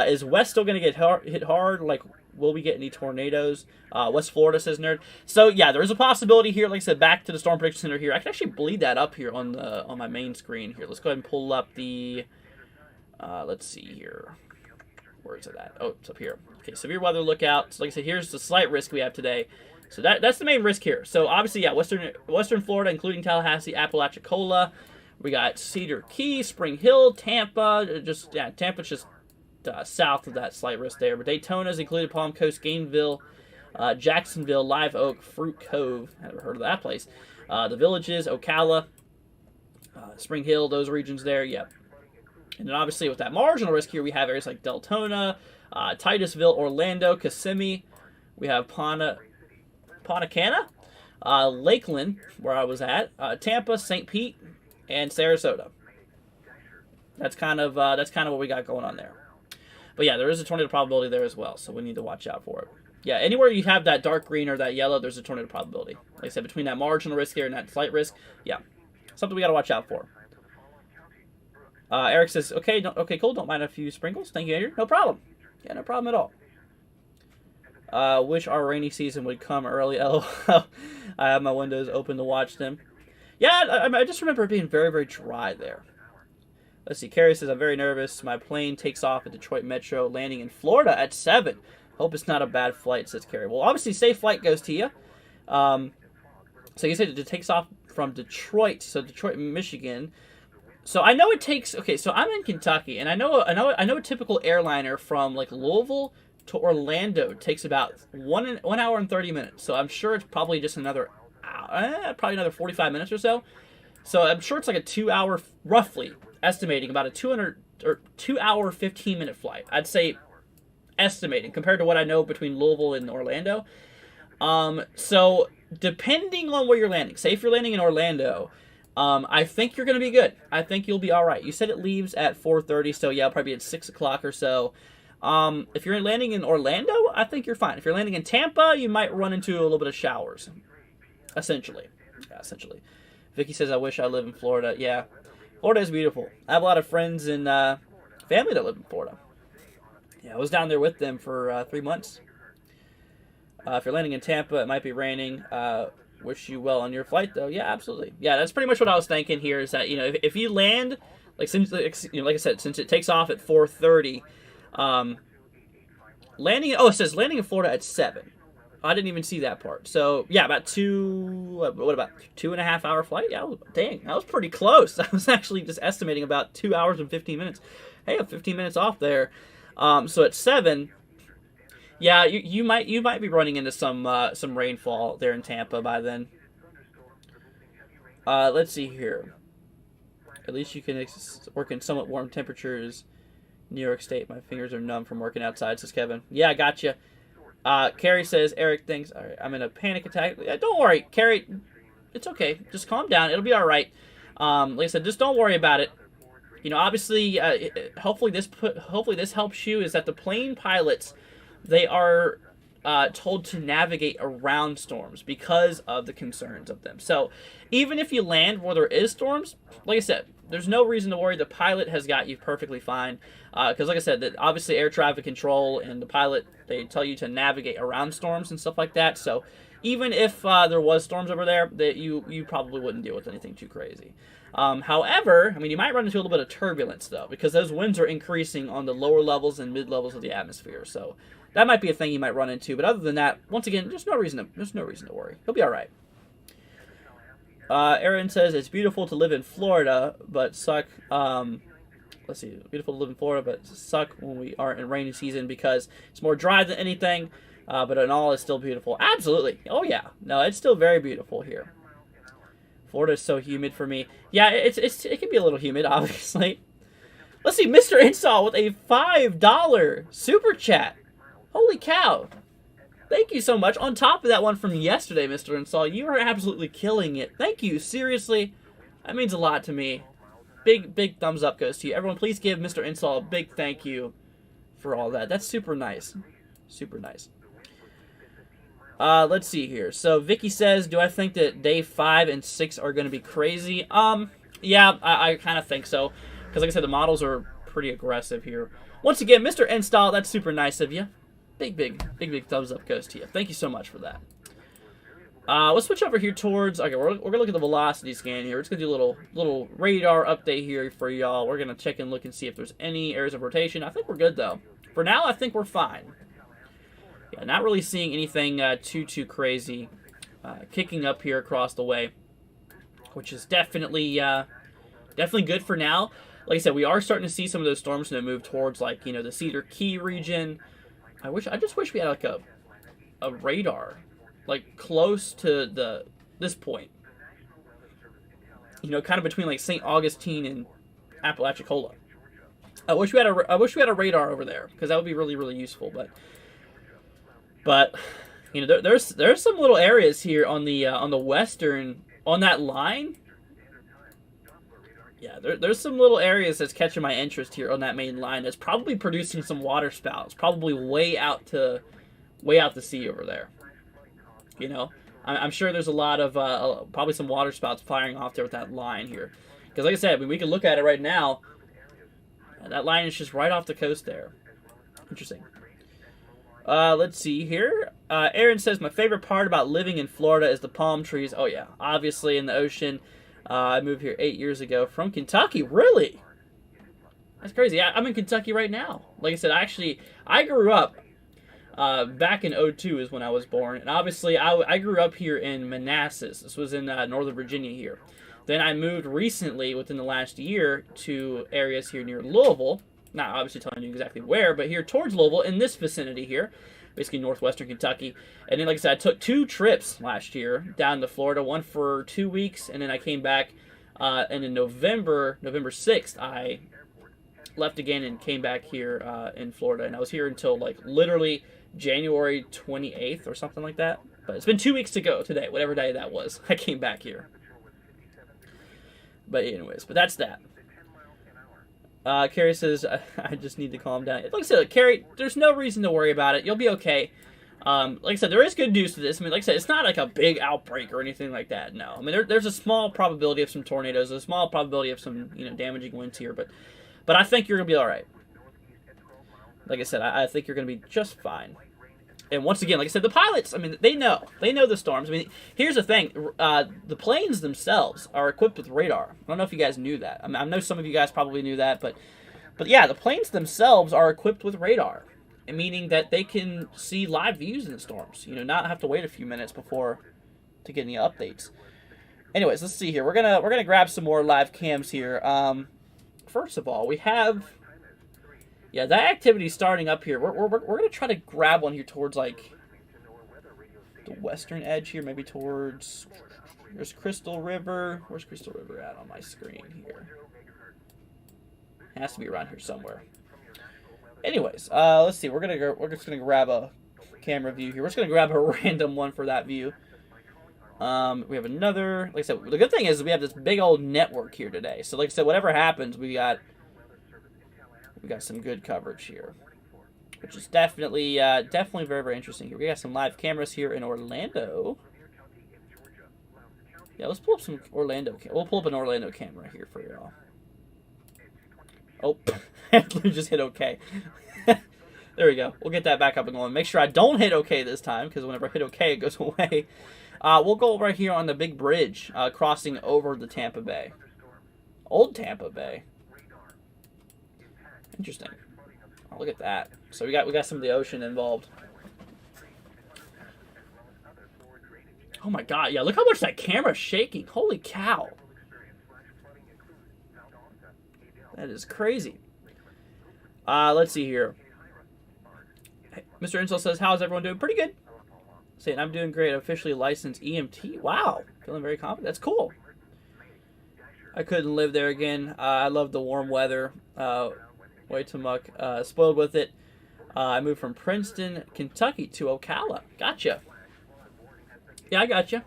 [SPEAKER 1] Is West still going to get hit hard? Like, will we get any tornadoes? West Florida, says Nerd. So, yeah, there is a possibility here. Like I said, back to the Storm Prediction Center here. I can actually bleed that up here on my main screen here. Let's go ahead and pull up the, let's see here. Where is it at? Oh, it's up here. Okay, severe weather lookout. So, like I said, here's the slight risk we have today. So, that's the main risk here. So, obviously, yeah, Western Florida, including Tallahassee, Apalachicola. We got Cedar Key, Spring Hill, Tampa. Tampa's just south of that slight risk there. But Daytona's included, Palm Coast, Gainesville, Jacksonville, Live Oak, Fruit Cove. Never heard of that place. The Villages, Ocala, Spring Hill, those regions there. Yep. And then obviously with that marginal risk here, we have areas like Deltona, Titusville, Orlando, Kissimmee. We have Punta Cana, Lakeland, where I was at, Tampa, St. Pete, and Sarasota. That's kind of what we got going on there. But yeah, there is a tornado probability there as well, so we need to watch out for it. Yeah, anywhere you have that dark green or that yellow, there's a tornado probability. Like I said, between that marginal risk here and that slight risk, yeah, something we got to watch out for. Eric says, okay, cool, don't mind a few sprinkles. Thank you, Andrew. No problem. Yeah, no problem at all. Wish our rainy season would come early. LOL. I have my windows open to watch them. Yeah, I just remember it being very, very dry there. Let's see. Carrie says, I'm very nervous. My plane takes off at Detroit Metro, landing in Florida at 7. Hope it's not a bad flight, says Carrie. Well, obviously, safe flight goes to you. So you said it takes off from Detroit, so Detroit, Michigan. So I know it takes, okay, so I'm in Kentucky, and I know a typical airliner from, like, Louisville to Orlando takes about 1 hour and 30 minutes. So I'm sure it's probably just another 45 minutes or so. So I'm sure it's like a 2 hour, roughly estimating about a 2 hour 15-minute flight. I'd say estimating compared to what I know between Louisville and Orlando. So depending on where you're landing, say if you're landing in Orlando, I think you're going to be good. I think you'll be all right. You said it leaves at 4:30, so yeah, probably at 6 o'clock or so. If you're landing in Orlando, I think you're fine. If you're landing in Tampa, you might run into a little bit of showers. Essentially. Yeah, essentially. Vicky says, I wish I lived in Florida. Yeah, Florida is beautiful. I have a lot of friends and family that live in Florida. Yeah, I was down there with them for 3 months. If you're landing in Tampa, it might be raining. Wish you well on your flight, though. Yeah, absolutely. Yeah, that's pretty much what I was thinking here is that, you know, if you land, like I said, since it takes off at 4:30, it says landing in Florida at 7. I didn't even see that part. So, yeah, about 2.5 hour flight? Yeah, dang, that was pretty close. I was actually just estimating about 2 hours and 15 minutes. Hey, 15 minutes off there. So at 7, yeah, you might be running into some rainfall there in Tampa by then. Let's see here. At least you can work in somewhat warm temperatures. New York State, my fingers are numb from working outside, says Kevin. Yeah, I gotcha. Carrie says, Eric thinks, all right, I'm in a panic attack. Yeah, don't worry, Carrie. It's okay. Just calm down. It'll be all right. Like I said, just don't worry about it. you know, obviously, hopefully this helps you. Is that the plane pilots, they are told to navigate around storms because of the concerns of them. So even if you land where there is storms, like I said, there's no reason to worry. The pilot has got you perfectly fine. Because like I said, that obviously air traffic control and the pilot, they tell you to navigate around storms and stuff like that. So even if there was storms over there, that you probably wouldn't deal with anything too crazy. However, I mean, you might run into a little bit of turbulence though, because those winds are increasing on the lower levels and mid levels of the atmosphere. So that might be a thing you might run into. But other than that, once again, there's no reason to worry. He'll be all right. Aaron says it's beautiful to live in Florida, but suck. Let's see, beautiful to live in Florida, but suck when we are in rainy season because it's more dry than anything. But in all, it's still beautiful. Absolutely. Oh yeah. No, it's still very beautiful here. Florida is so humid for me. Yeah, it can be a little humid, obviously. Let's see, Mr. Install with a $5 super chat. Holy cow. Thank you so much. On top of that one from yesterday, Mr. Install, you are absolutely killing it. Thank you. Seriously, that means a lot to me. Big thumbs up goes to you. Everyone, please give Mr. Install a big thank you for all that. That's super nice. Super nice. Let's see here. So Vicky says, do I think that day 5 and 6 are going to be crazy? Yeah, I kind of think so. Because like I said, the models are pretty aggressive here. Once again, Mr. Install, that's super nice of you. Big thumbs up goes to you. Thank you so much for that. Let's switch over here towards, okay, we're going to look at the velocity scan here. We're just going to do a little radar update here for y'all. We're going to check and look and see if there's any areas of rotation. I think we're good, though. For now, I think we're fine. Yeah, not really seeing anything too crazy kicking up here across the way, which is definitely good for now. Like I said, we are starting to see some of those storms that move towards, like, you know, the Cedar Key region. I just wish we had like a radar, like close to this point. You know, kind of between like St. Augustine and Apalachicola. I wish we had a radar over there because that would be really useful. But you know, there's some little areas here on the western on that line. Yeah, there's some little areas that's catching my interest here on that main line. That's probably producing some water spouts, probably way out to sea over there. You know, I'm sure there's a lot of probably some water spouts firing off there with that line here. Because like I said, I mean, we can look at it right now. That line is just right off the coast there. Interesting. Let's see here. Aaron says, my favorite part about living in Florida is the palm trees. Oh yeah, obviously in the ocean. I moved here 8 years ago from Kentucky. Really? That's crazy. I'm in Kentucky right now. Like I said, I grew up back in '02 is when I was born. And obviously, I grew up here in Manassas. This was in Northern Virginia here. Then I moved recently, within the last year, to areas here near Louisville. Not obviously telling you exactly where, but here towards Louisville, in this vicinity here. Basically northwestern Kentucky. And then, like I said, I took 2 trips last year down to Florida, one for 2 weeks, and then I came back, and in November 6th, I left again and came back here in Florida. And I was here until, like, literally January 28th or something like that. But it's been 2 weeks to go today, whatever day that was. I came back here. But anyways, that's that. Carrie says, I just need to calm down. Like I said, Carrie, there's no reason to worry about it. You'll be okay. Like I said, there is good news to this. I mean, like I said, it's not like a big outbreak or anything like that. No. I mean, there's a small probability of some tornadoes, a small probability of some, you know, damaging winds here. But I think you're going to be all right. Like I said, I think you're going to be just fine. And once again, like I said, the pilots, I mean, they know the storms. I mean, here's the thing. The planes themselves are equipped with radar. I don't know if you guys knew that. I mean, I know some of you guys probably knew that, but yeah, the planes themselves are equipped with radar, meaning that they can see live views in the storms. You know, not have to wait a few minutes before to get any updates. Anyways, let's see here. We're gonna grab some more live cams here. First of all, we have. Yeah, that activity's starting up here. We're going to try to grab one here towards, like, the western edge here. Maybe towards... There's Crystal River. Where's Crystal River at on my screen here? It has to be around here somewhere. Anyways, let's see. We're just going to grab a camera view here. We're just going to grab a random one for that view. We have another, like I said, the good thing is we have this big old network here today. So like I said, whatever happens, we got some good coverage here, which is definitely very, very interesting here. We got some live cameras here in Orlando. Yeah, let's pull up some Orlando. We'll pull up an Orlando camera here for y'all. Oh, I just hit OK. There we go. We'll get that back up and going. Make sure I don't hit OK this time, because whenever I hit OK, it goes away. We'll go right here on the big bridge, crossing over the Tampa Bay. Old Tampa Bay. Interesting. Oh, look at that. So we got some of the ocean involved. Oh my God! Yeah, look how much that camera's shaking. Holy cow! That is crazy. Let's see here. Mr. Insel says, "How's everyone doing?" Pretty good. Saying, "I'm doing great. Officially licensed EMT." Wow, feeling very confident. That's cool. I couldn't live there again. I love the warm weather. Way too much. Spoiled with it. I moved from Princeton, Kentucky to Ocala. Gotcha. Yeah, I gotcha.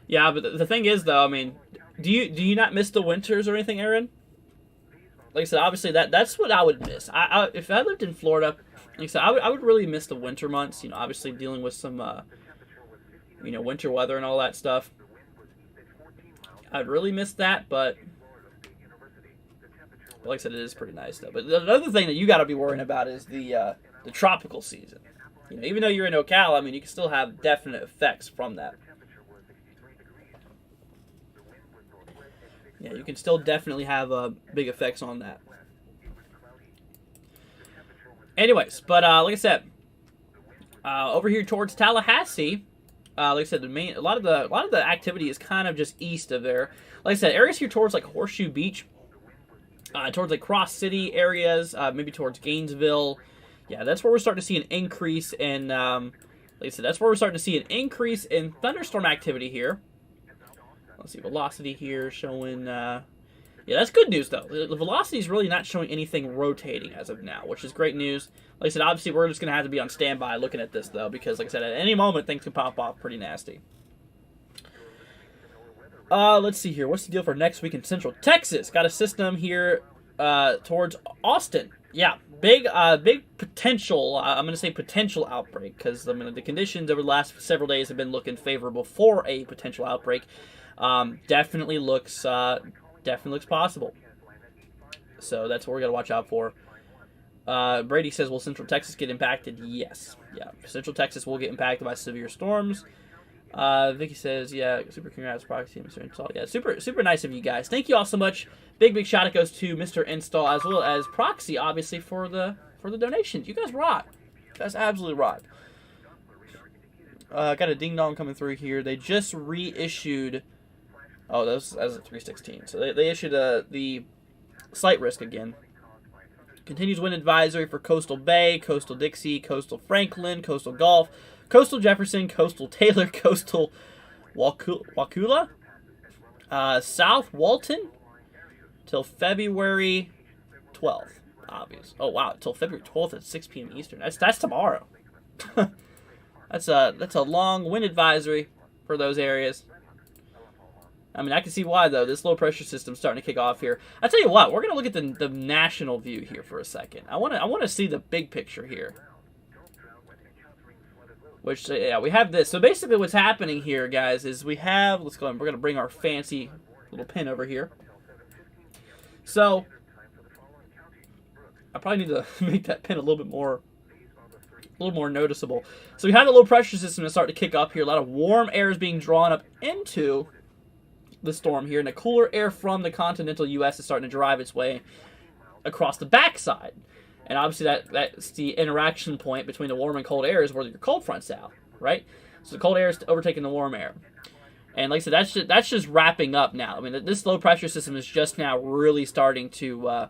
[SPEAKER 1] Yeah, but the thing is, though, I mean, do you not miss the winters or anything, Aaron? Like I said, obviously that's what I would miss. If I lived in Florida, like I said, I would really miss the winter months. You know, obviously dealing with some winter weather and all that stuff. I'd really miss that, but like I said, it is pretty nice though. But another thing that you got to be worrying about is the tropical season. You know, even though you're in Ocala, I mean, you can still have definite effects from that. Yeah, you can still definitely have big effects on that. Anyways, but like I said, over here towards Tallahassee, like I said, a lot of the activity is kind of just east of there. Like I said, areas here towards like Horseshoe Beach, towards like Cross City areas, maybe towards Gainesville. Yeah, that's where we're starting to see an increase in. Like I said, that's where we're starting to see an increase in thunderstorm activity here. Let's see, velocity here showing. Yeah, that's good news though. The velocity is really not showing anything rotating as of now, which is great news. Like I said, obviously we're just going to have to be on standby looking at this though, because like I said, at any moment things can pop off pretty nasty. Let's see here. What's the deal for next week in Central Texas? Got a system here towards Austin. Yeah, big potential. I'm going to say potential outbreak because I mean the conditions over the last several days have been looking favorable for a potential outbreak. Definitely looks possible. So that's what we're gonna watch out for. Brady says, "Will Central Texas get impacted?" Yes. Yeah, Central Texas will get impacted by severe storms. Vicky says, "Yeah, super congrats, Proxy, Mr. Install." Yeah, super nice of you guys. Thank you all so much. Big shout out goes to Mr. Install as well as Proxy, obviously for the donations. You guys rock. You guys absolutely rock. Got a ding dong coming through here. They just reissued. Oh, that was as of 3/16. So they issued the slight risk again. Continues wind advisory for Coastal Bay, Coastal Dixie, Coastal Franklin, Coastal Gulf, Coastal Jefferson, Coastal Taylor, Coastal Wakulla, South Walton, till February 12th. Obvious. Oh wow, till February 12th at 6 p.m. Eastern. That's tomorrow. That's a long wind advisory for those areas. I mean, I can see why, though. This low-pressure system's starting to kick off here. I tell you what, we're going to look at the national view here for a second. I want to see the big picture here. Which, yeah, we have this. So basically what's happening here, guys, is we have... Let's go ahead. We're going to bring our fancy little pin over here. So, I probably need to make that pin a little more noticeable. So we have the low-pressure system that's starting to kick up here. A lot of warm air is being drawn up into the storm here, and the cooler air from the continental U.S. is starting to drive its way across the backside. And obviously that's the interaction point between the warm and cold air is where your cold front's out, right? So the cold air is overtaking the warm air. And like I said, that's just wrapping up now. I mean, this low pressure system is just now really starting to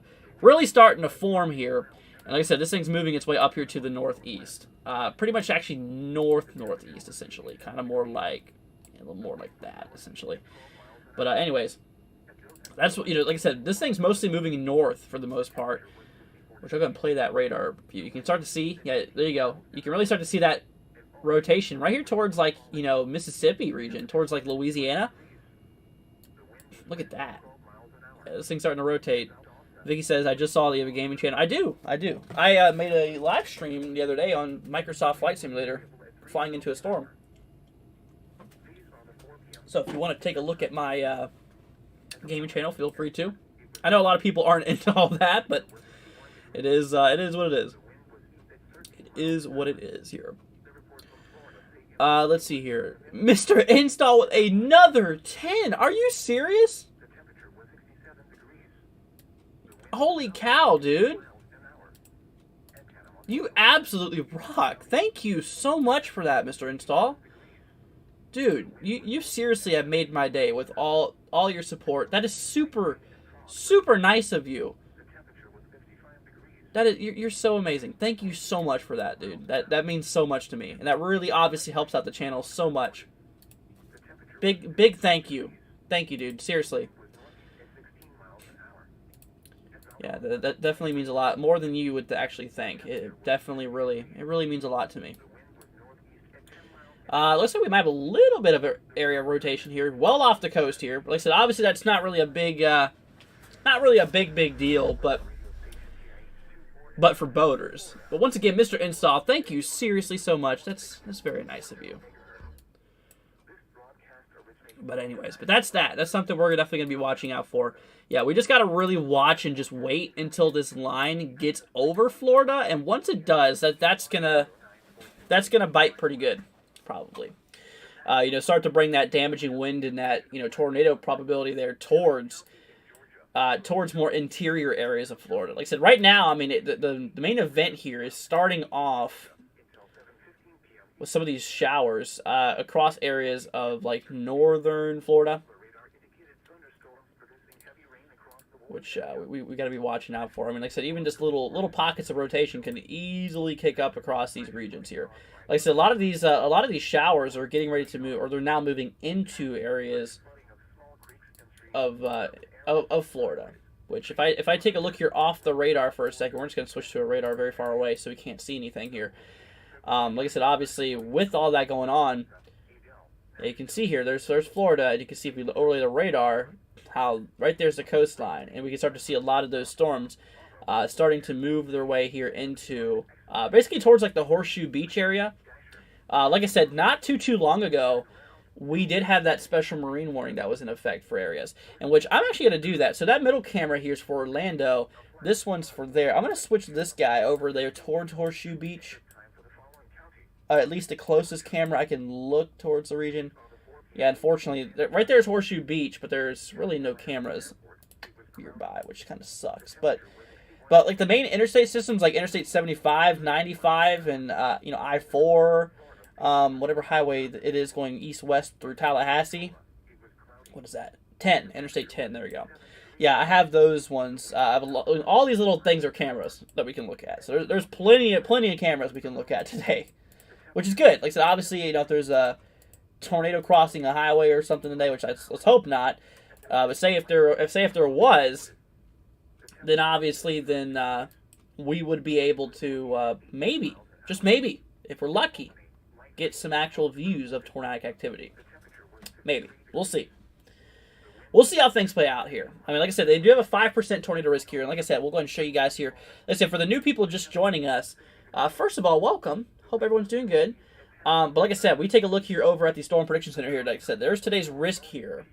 [SPEAKER 1] form here. And like I said, this thing's moving its way up here to the northeast. Pretty much actually northeast, essentially. Kind of more like, a little more like that, essentially. But anyways, that's what, like I said, this thing's mostly moving north for the most part. Which I'm going to play that radar view. You can start to see, yeah, there you go. You can really start to see that rotation right here towards, like, you know, Mississippi region, towards, like, Louisiana. Look at that. Yeah, this thing's starting to rotate. Vicky says, I just saw the gaming channel. I do. I made a live stream the other day on Microsoft Flight Simulator, flying into a storm. So if you want to take a look at my gaming channel, feel free to. I know a lot of people aren't into all that, but it is what it is. It is what it is here. Let's see here. Mr. Install with another 10. Are you serious? Holy cow, dude. You absolutely rock. Thank you so much for that, Mr. Install. Dude, you seriously have made my day with all your support. That is super, super nice of you. You're so amazing. Thank you so much for that, dude. That means so much to me. And that really obviously helps out the channel so much. Big thank you. Thank you, dude. Seriously. Yeah, that definitely means a lot. More than you would actually think. It really means a lot to me. Looks like we might have a little bit of an area of rotation here. Well off the coast here. Like I said, obviously that's not really a big, big deal, but for boaters. But once again, Mr. Install, thank you seriously so much. That's very nice of you. But anyways, that's that. That's something we're definitely going to be watching out for. Yeah, we just got to really watch and just wait until this line gets over Florida. And once it does, that's gonna bite pretty good, probably. You know, start to bring that damaging wind and that, you know, tornado probability there towards more interior areas of Florida. Like I said, right now, I mean, the main event here is starting off with some of these showers across areas of, like, northern Florida, which we got to be watching out for. I mean, like I said, even just little pockets of rotation can easily kick up across these regions here. Like I said, a lot of these showers are getting ready to move, or they're now moving into areas of Florida. Which, if I take a look here off the radar for a second, we're just going to switch to a radar very far away so we can't see anything here. Like I said, obviously, with all that going on, you can see here, there's Florida, and you can see if we overlay the radar, how right there's the coastline, and we can start to see a lot of those storms starting to move their way here into, basically towards, like, the Horseshoe Beach area. Like I said, not too long ago, we did have that special marine warning that was in effect for areas, in which I'm actually going to do that. So that middle camera here is for Orlando. This one's for there. I'm going to switch this guy over there towards Horseshoe Beach. At least the closest camera I can look towards the region. Yeah, unfortunately, right there's Horseshoe Beach, but there's really no cameras nearby, which kind of sucks. But like the main interstate systems, like Interstate 75, 95, and you know, I-4, whatever highway it is going east-west through Tallahassee. What is that? 10, Interstate 10. There we go. Yeah, I have those ones. All these little things are cameras that we can look at. So there's plenty of cameras we can look at today, which is good. Like I said, obviously, you know, if there's a tornado crossing a highway or something today, which let's hope not. But say if there was, then obviously we would be able to maybe, just maybe, if we're lucky, get some actual views of tornadic activity. Maybe. We'll see. We'll see how things play out here. I mean, like I said, they do have a 5% tornado risk here. And like I said, we'll go ahead and show you guys here. Like I said, for the new people just joining us, first of all, welcome. Hope everyone's doing good. But like I said, we take a look here over at the Storm Prediction Center here. Like I said, there's today's risk here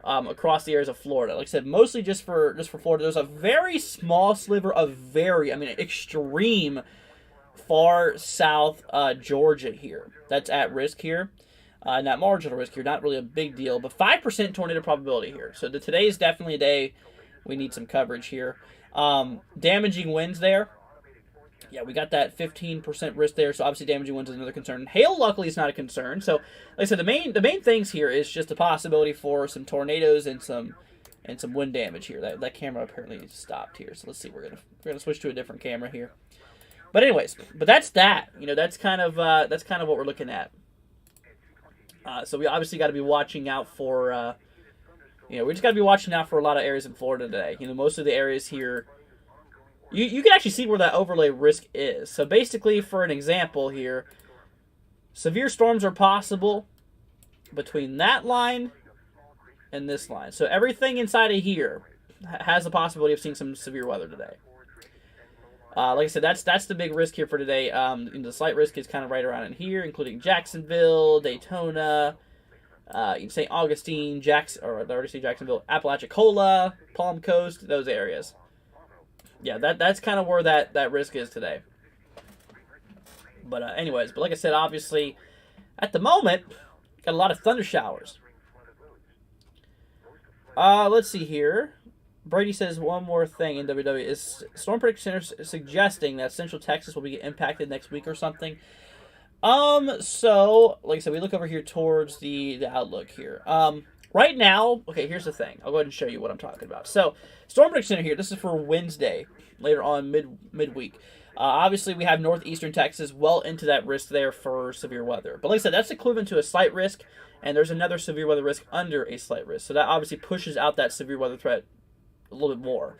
[SPEAKER 1] across the areas of Florida. Like I said, mostly just for Florida. There's a very small sliver of extreme far south Georgia here. That's at risk here. Not marginal risk here. Not really a big deal. But 5% tornado probability here. So today is definitely a day we need some coverage here. Damaging winds there. Yeah, we got that 15% risk there, so obviously damaging winds is another concern. Hail, luckily, is not a concern. So, like I said, the main things here is just the possibility for some tornadoes and some wind damage here. That camera apparently stopped here, so let's see. We're gonna switch to a different camera here. But anyways, that's that. You know, that's kind of what we're looking at. So we obviously got to be watching out for. We just got to be watching out for a lot of areas in Florida today. You know, most of the areas here. You can actually see where that overlay risk is. So basically, for an example here, Severe storms are possible between that line and this line. So everything inside of here has the possibility of seeing some severe weather today. Like I said, that's the big risk here for today. The slight risk is kind of right around in here, including Jacksonville, Daytona, St. Augustine, Jacksonville, Apalachicola, Palm Coast, those areas. Yeah, that's kind of where that risk is today. But anyways, but like I said, obviously, at the moment, got a lot of thunder showers. Let's see here. Brady says one more thing in WW. Is Storm Prediction Center suggesting that Central Texas will be impacted next week or something? So, like I said, we look over here towards the outlook here. Right now, okay, here's the thing. I'll go ahead and show you what I'm talking about. So, Storm Prediction Center here, this is for Wednesday, later on midweek. Obviously, we have northeastern Texas well into that risk there for severe weather. But like I said, that's equivalent to a slight risk, and there's another severe weather risk under a slight risk. So that obviously pushes out that severe weather threat a little bit more,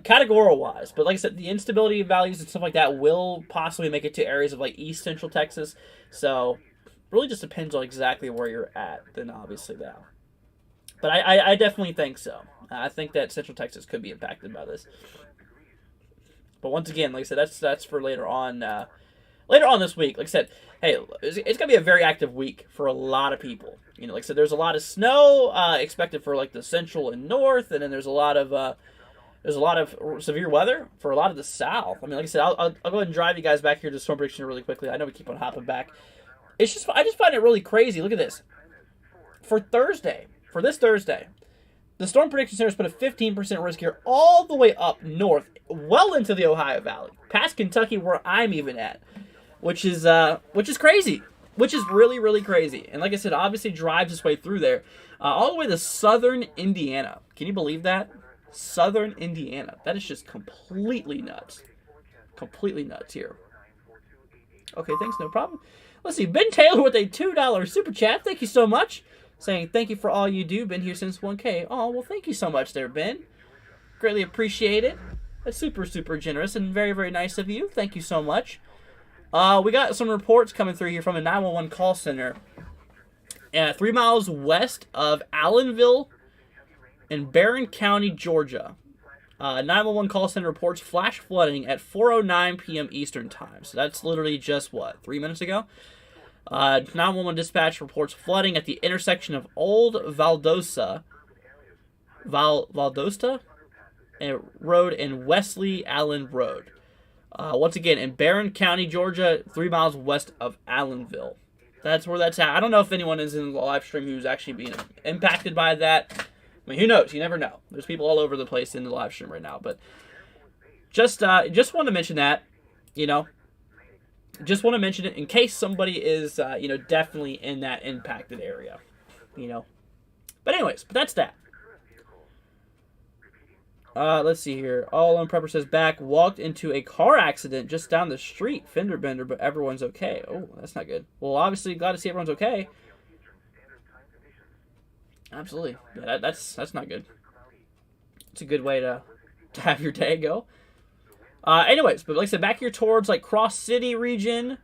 [SPEAKER 1] categorical-wise. But like I said, the instability values and stuff like that will possibly make it to areas of like east central Texas. So really just depends on exactly where you're at, then obviously that. But I definitely think so. I think that central Texas could be impacted by this. But once again, like I said, that's for later on this week. Like I said, hey, it's gonna be a very active week for a lot of people. You know, like I said, there's a lot of snow expected for like the central and north, and then there's a lot of severe weather for a lot of the south. I mean, like I said, I'll go ahead and drive you guys back here to Storm Prediction really quickly. I know we keep on hopping back. I just find it really crazy. Look at this. For this Thursday, the Storm Prediction Center has put a 15% risk here all the way up north, well into the Ohio Valley, past Kentucky where I'm even at, which is crazy, which is really, really crazy. And like I said, obviously drives its way through there, all the way to southern Indiana. Can you believe that? Southern Indiana. That is just completely nuts. Completely nuts here. Okay, thanks, no problem. Let's see, Ben Taylor with a $2 super chat. Thank you so much. Saying, thank you for all you do. Been here since 1K. Oh, well, thank you so much there, Ben. Greatly appreciate it. That's super, super generous and very, very nice of you. Thank you so much. We got some reports coming through here from a 911 call center. 3 miles west of Allenville in Barron County, Georgia. 911 call center reports flash flooding at 4:09 p.m. Eastern Time. So that's literally just, 3 minutes ago? 911 dispatch reports flooding at the intersection of Old Valdosta Road and Wesley Allen Road. Once again, in Barron County, Georgia, 3 miles west of Allenville. That's where that's at. I don't know if anyone is in the live stream who's actually being impacted by that. I mean, who knows? You never know. There's people all over the place in the live stream right now. But just want to mention that, just want to mention it in case somebody is, definitely in that impacted area, But anyways, that's that. Let's see here. All on Prepper says back, walked into a car accident just down the street. Fender bender, but everyone's okay. Oh, that's not good. Well, obviously, glad to see everyone's okay. Absolutely. Yeah, that's not good. It's a good way to have your day go. Anyways, but like I said, back here towards like Cross City region.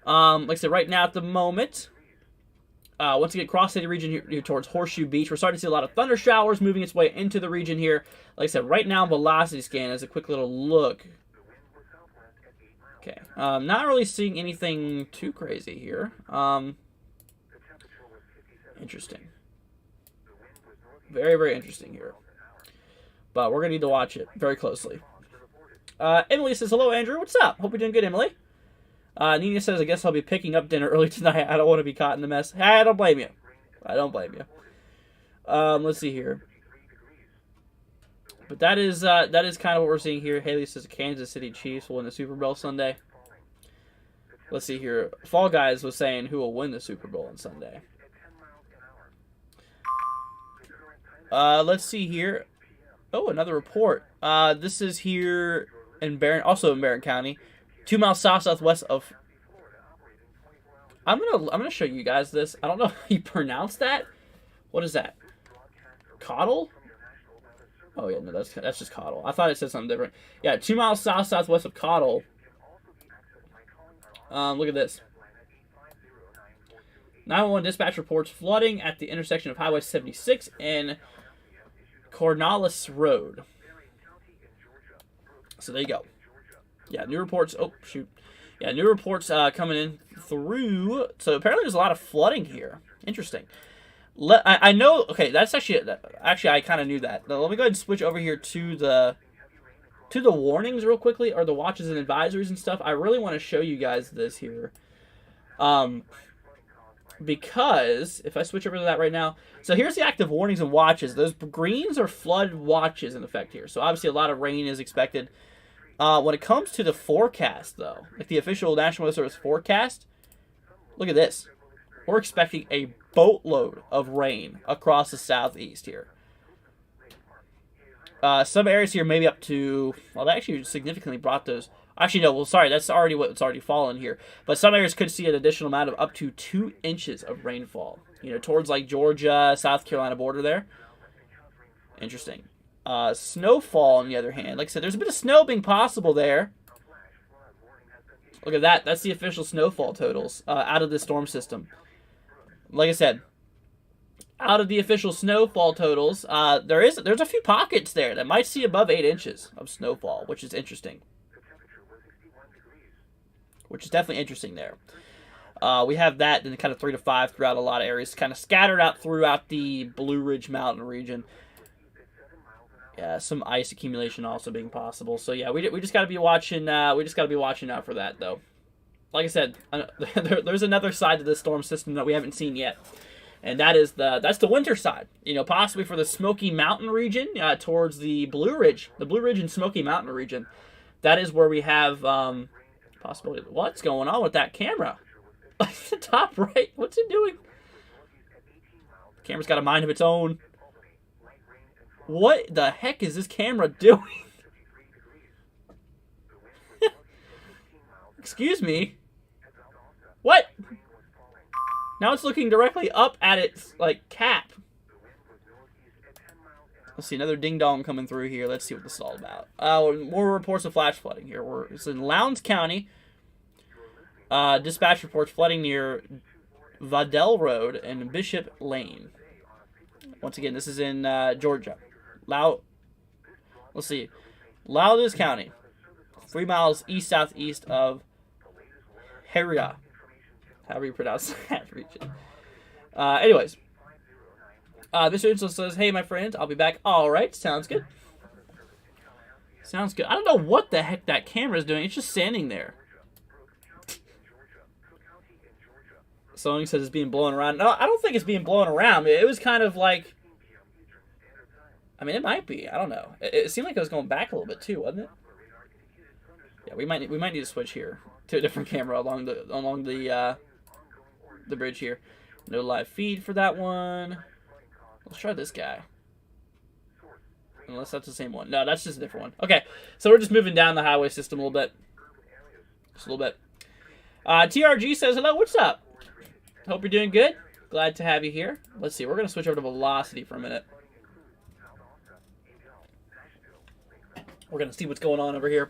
[SPEAKER 1] Like I said, right now at the moment, once again, Cross City region here towards Horseshoe Beach. We're starting to see a lot of thunder showers moving its way into the region here. Like I said, right now, velocity scan as a quick little look. Okay, not really seeing anything too crazy here. Interesting. Very, very interesting here. But we're going to need to watch it very closely. Emily says, hello, Andrew. What's up? Hope you're doing good, Emily. Nina says, I guess I'll be picking up dinner early tonight. I don't want to be caught in the mess. Hey, I don't blame you. Let's see here. But that is kind of what we're seeing here. Haley says, Kansas City Chiefs will win the Super Bowl Sunday. Let's see here. Fall Guys was saying who will win the Super Bowl on Sunday. Let's see here. Oh, another report. This is here in Barron County, 2 miles southwest of. I'm gonna show you guys this. I don't know how you pronounce that. What is that? Cottle? Oh yeah, no, that's just Cottle. I thought it said something different. Yeah, 2 miles southwest of Cottle. Look at this. 911 dispatch reports flooding at the intersection of Highway 76 and Cornwallis Road. So there you go. Yeah, new reports. Oh, shoot. Yeah, new reports coming in through. So apparently there's a lot of flooding here. Interesting. I know. Okay, that's actually I kind of knew that. Now, let me go ahead and switch over here to the warnings real quickly, or the watches and advisories and stuff. I really want to show you guys this here. Because if I switch over to that right now, so here's the active warnings and watches. Those greens are flood watches in effect here. So obviously a lot of rain is expected. When it comes to the forecast, though, like the official National Weather Service forecast, look at this. We're expecting a boatload of rain across the southeast here. Some areas here maybe up to, well, they actually significantly brought those. Actually, no, well, sorry, that's already what's already fallen here. But some areas could see an additional amount of up to 2 inches of rainfall. You know, towards like Georgia, South Carolina border there. Interesting. Snowfall, on the other hand, like I said, there's a bit of snow being possible there. Look at that. That's the official snowfall totals out of the storm system. Like I said, out of the official snowfall totals, there's a few pockets there that might see above 8 inches of snowfall, which is interesting. Which is definitely interesting there. We have that in kind of 3 to 5 throughout a lot of areas, kind of scattered out throughout the Blue Ridge Mountain region. Yeah, some ice accumulation also being possible. So yeah, we just got to be watching. We just got to be watching out for that, though. Like I said, there's another side to this storm system that we haven't seen yet, and that's the winter side. You know, possibly for the Smoky Mountain region, towards the Blue Ridge and Smoky Mountain region. That is where we have possibility. What's going on with that camera? The top right. What's it doing? The camera's got a mind of its own. What the heck is this camera doing? Excuse me. What? Now it's looking directly up at its, like, cap. Let's see, another ding-dong coming through here. Let's see what this is all about. More reports of flash flooding here. It's in Lowndes County. Dispatch reports flooding near Vadell Road and Bishop Lane. Once again, this is in Georgia. Let's see. Lowndes County. 3 miles east-southeast of Heria. However you pronounce that region. Anyways. This also says, hey, my friends, I'll be back. All right, sounds good. Sounds good. I don't know what the heck that camera is doing. It's just standing there. Someone says it's being blown around. No, I don't think it's being blown around. It was kind of like, I mean, it might be. I don't know. It seemed like it was going back a little bit too, wasn't it? Yeah, we might need to switch here to a different camera along the bridge here. No live feed for that one. Let's try this guy. Unless that's the same one. No, that's just a different one. Okay, so we're just moving down the highway system a little bit. Just a little bit. TRG says, hello, what's up? Hope you're doing good. Glad to have you here. Let's see, we're going to switch over to velocity for a minute. We're going to see what's going on over here.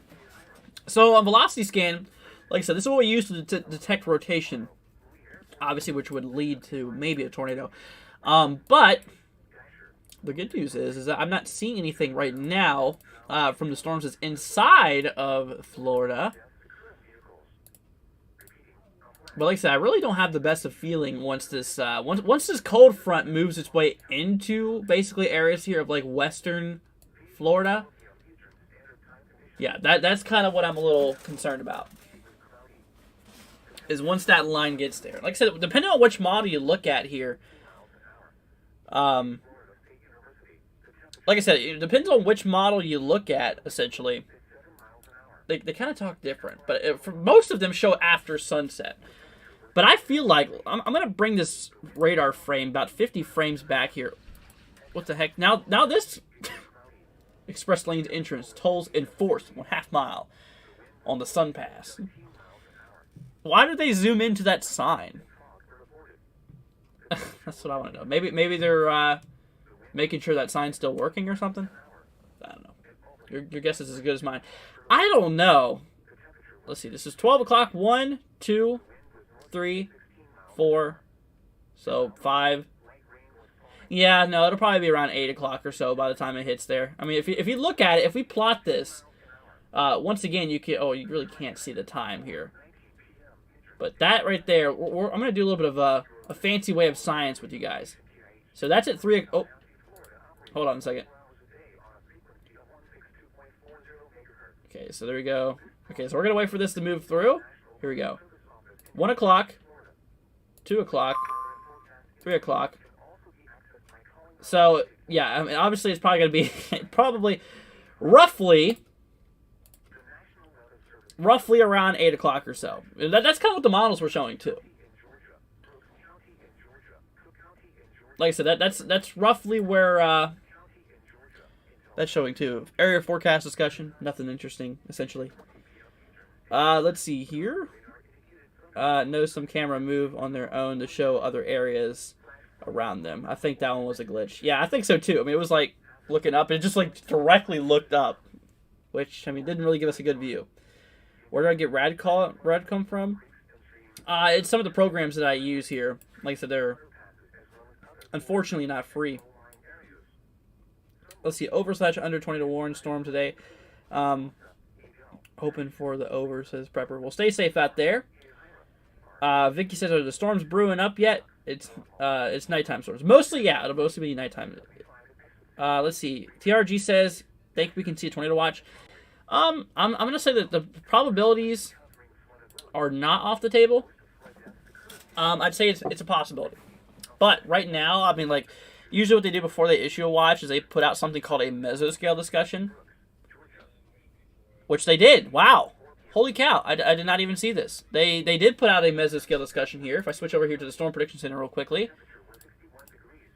[SPEAKER 1] So on velocity scan, like I said, this is what we use to detect rotation. Obviously, which would lead to maybe a tornado. But the good news is that I'm not seeing anything right now from the storms that's inside of Florida. But like I said, I really don't have the best of feeling once this once this cold front moves its way into basically areas here of like western Florida. Yeah, that's kind of what I'm a little concerned about. Is once that line gets there. Like I said, depending on which model you look at here. Like I said, it depends on which model you look at, essentially. They kind of talk different. But for most of them show after sunset. But I feel like, I'm going to bring this radar frame about 50 frames back here. What the heck? Now this express lane's entrance tolls enforced 1/2 mile on the Sun Pass. Why did they zoom into that sign? That's what I want to know. Maybe they're making sure that sign's still working or something? I don't know. Your guess is as good as mine. I don't know. Let's see. This is 12 o'clock. 1, 2, 3, 4, So 5. Yeah, no, it'll probably be around 8 o'clock or so by the time it hits there. I mean, if you look at it, if we plot this, once again, you can. Oh, you really can't see the time here. But that right there, I'm going to do a little bit of a fancy way of science with you guys. So that's at 3. Oh, hold on a second. Okay, so there we go. Okay, so we're going to wait for this to move through. Here we go. 1 o'clock, 2 o'clock, 3 o'clock. So, yeah, I mean, obviously it's probably going to be probably roughly around 8 o'clock or so. That's kind of what the models were showing, too. Like I said, that's roughly where that's showing, too. Area forecast discussion. Nothing interesting, essentially. Let's see here. Notice some camera move on their own to show other areas around them. I think that one was a glitch. Yeah, I think so, too. I mean, it was like looking up. It just like directly looked up, which, I mean, didn't really give us a good view. Where did I get rad come from? It's some of the programs that I use here. Like I said, they're unfortunately not free. Let's see, over/under 20 to warn storm today. Hoping for the over, says Prepper. Well, stay safe out there. Vicky says, are the storms brewing up yet? It's nighttime storms. Mostly, yeah, it'll mostly be nighttime. Let's see. TRG says, think we can see a tornado watch. I'm gonna say that the probabilities are not off the table. I'd say it's a possibility, but right now, I mean, like usually what they do before they issue a watch is they put out something called a mesoscale discussion, which they did. Wow, holy cow! I did not even see this. They did put out a mesoscale discussion here. If I switch over here to the Storm Prediction Center real quickly,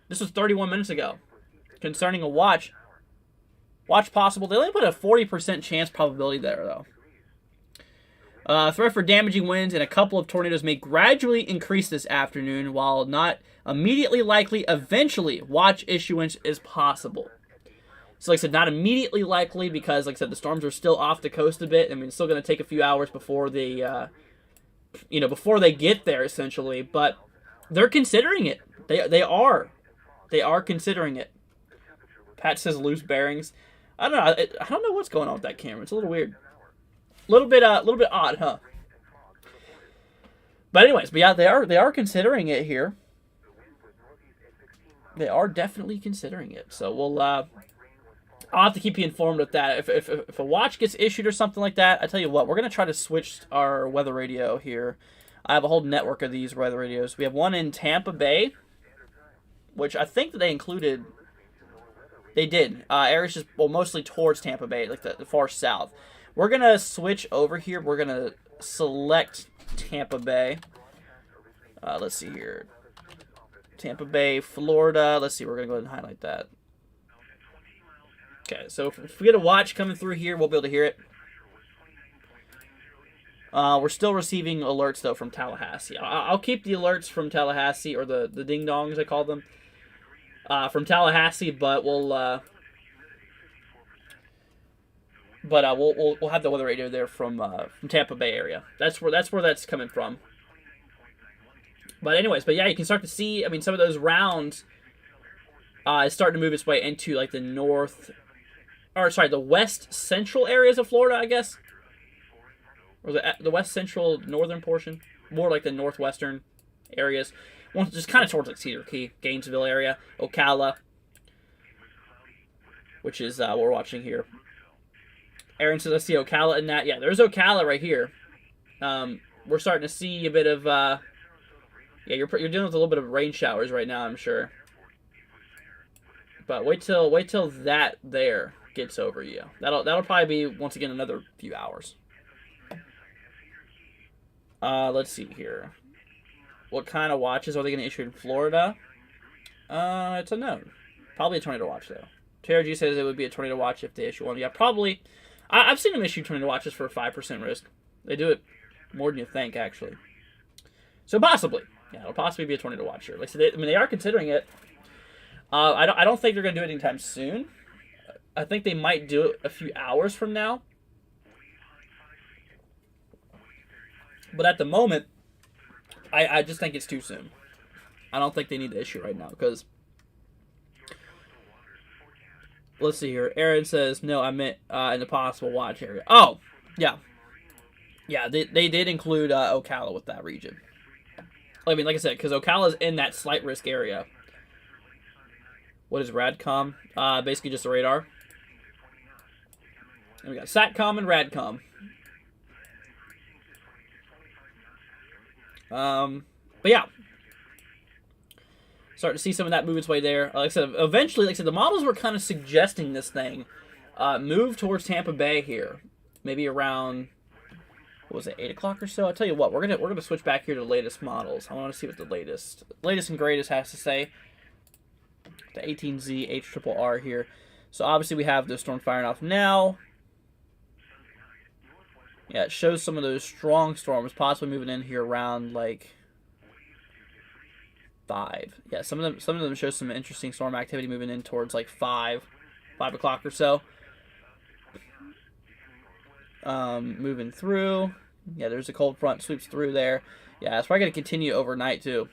[SPEAKER 1] this was 31 minutes ago concerning a watch. Watch possible. They only put a 40% chance probability there, though. Threat for damaging winds and a couple of tornadoes may gradually increase this afternoon, while not immediately likely. Eventually, watch issuance is possible. So, like I said, not immediately likely because, like I said, the storms are still off the coast a bit. I mean, it's still going to take a few hours before they, before they get there, essentially. But they're considering it. They are considering it. Pat says loose bearings. I don't know. I don't know what's going on with that camera. It's a little weird. A little bit odd, huh? But anyways, but yeah, they are considering it here. They are definitely considering it. So I'll have to keep you informed of that. If a watch gets issued or something like that, I tell you what, we're gonna try to switch our weather radio here. I have a whole network of these weather radios. We have one in Tampa Bay, which I think that they included. They did. Areas just, well, mostly towards Tampa Bay, like the far south. We're going to switch over here. We're going to select Tampa Bay. Let's see here. Tampa Bay, Florida. Let's see. We're going to go ahead and highlight that. Okay, so if we get a watch coming through here, we'll be able to hear it. We're still receiving alerts, though, from Tallahassee. I'll keep the alerts from Tallahassee, or the ding-dongs, I call them. From Tallahassee, but we'll have the weather radio there from Tampa Bay area. That's where that's coming from. But anyways, yeah, you can start to see. I mean, some of those rounds is starting to move its way into like the the west central areas of Florida, I guess, or the west central northern portion, more like the northwestern areas. Just kind of towards like Cedar Key, Gainesville area, Ocala, which is what we're watching here. Aaron says, I see Ocala in that. Yeah, there's Ocala right here. We're starting to see a bit of, you're dealing with a little bit of rain showers right now, I'm sure. But wait till that there gets over you. That'll probably be, once again, another few hours. Let's see here. What kind of watches are they going to issue in Florida? It's unknown. Probably a tornado watch, though. TRG says it would be a tornado watch if they issue one. Yeah, probably. I've seen them issue tornado watches for 5% risk. They do it more than you think, actually. So possibly. Yeah, it'll possibly be a tornado watch here. Like I said, they are considering it. I don't think they're going to do it anytime soon. I think they might do it a few hours from now. But at the moment, I just think it's too soon. I don't think they need to issue right now because, let's see here. Aaron says, no, I meant in the possible watch area. Oh, yeah. Yeah, they did include Ocala with that region. I mean, like I said, because Ocala's in that slight risk area. What is RADCOM? Basically just a radar. And we got SATCOM and RADCOM. But yeah. Starting to see some of that move its way there. Like I said, eventually, like I said, the models were kind of suggesting this thing move towards Tampa Bay here. Maybe around, what was it, 8 o'clock or so? I'll tell you what, we're gonna switch back here to the latest models. I want to see what the latest and greatest has to say. The 18Z HRRR here. So obviously we have the storm firing off now. Yeah, it shows some of those strong storms possibly moving in here around like 5. Yeah, some of them show some interesting storm activity moving in towards like 5 o'clock or so. Moving through. Yeah, there's a cold front sweeps through there. Yeah, it's probably going to continue overnight too.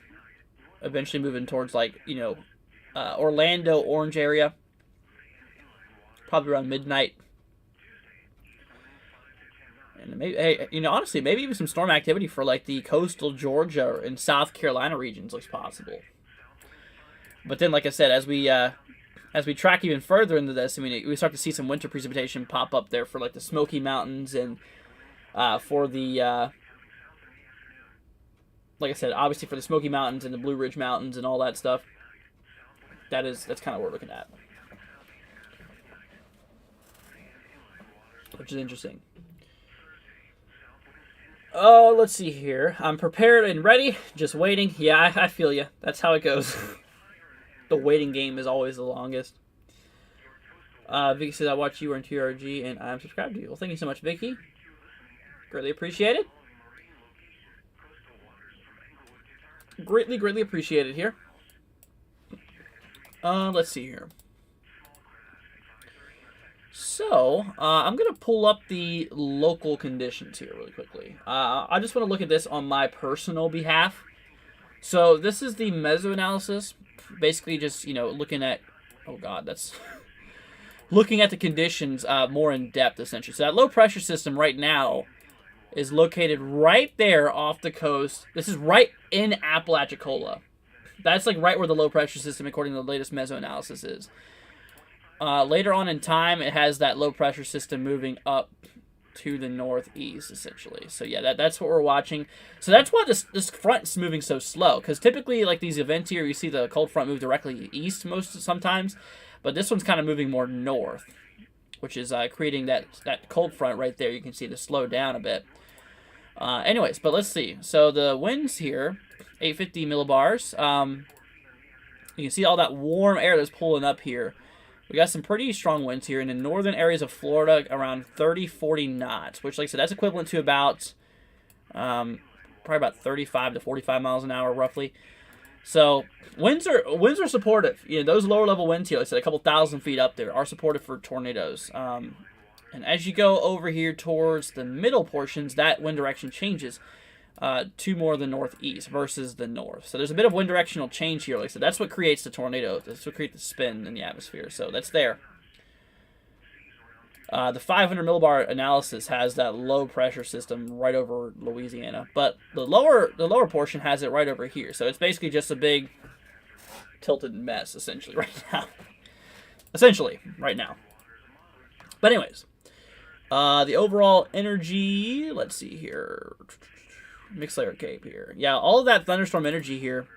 [SPEAKER 1] Eventually moving towards like, you know, Orlando, Orange area. Probably around midnight. And maybe, hey, you know, honestly, maybe even some storm activity for like the coastal Georgia and South Carolina regions looks possible. But then, like I said, as we track even further into this, I mean, we start to see some winter precipitation pop up there for like the Smoky Mountains and for the, like I said, obviously for the Smoky Mountains and the Blue Ridge Mountains and all that stuff. That's kind of what we're looking at, which is interesting. Oh, let's see here. I'm prepared and ready, just waiting. Yeah, I feel you. That's how it goes. The waiting game is always the longest. Vicky says, I watch you on TRG and I'm subscribed to you. Well, thank you so much, Vicky. Greatly appreciated. Greatly appreciated here. Let's see here. So, I'm going to pull up the local conditions here really quickly. I just want to look at this on my personal behalf. So, this is the meso-analysis. Basically just, you know, looking at... Oh, God, that's... looking at the conditions more in depth, essentially. So, that low-pressure system right now is located right there off the coast. This is right in Apalachicola. That's, like, right where the low-pressure system, according to the latest meso-analysis, is. Later on in time, it has that low pressure system moving up to the northeast, essentially. So yeah, that's what we're watching. So that's why this front's moving so slow, because typically, like these events here, you see the cold front move directly east sometimes, but this one's kind of moving more north, which is creating that cold front right there. You can see to slow down a bit. Anyways, but let's see. So the winds here, 850 millibars. You can see all that warm air that's pulling up here. We got some pretty strong winds here in the northern areas of Florida, around 30-40 knots, which, like I said, that's equivalent to about, probably about 35 to 45 miles an hour, roughly. So winds are supportive. You know, those lower level winds here, like I said, a couple thousand feet up there, are supportive for tornadoes. And as you go over here towards the middle portions, that wind direction changes to more the northeast versus the north. So there's a bit of wind directional change here. Like I said, that's what creates the tornado. That's what creates the spin in the atmosphere. So that's there. The 500 millibar analysis has that low pressure system right over Louisiana, but the lower portion has it right over here. So it's basically just a big tilted mess essentially right now. But anyways, the overall energy. Let's see here. Mixed layer cape here. Yeah, all of that thunderstorm energy here.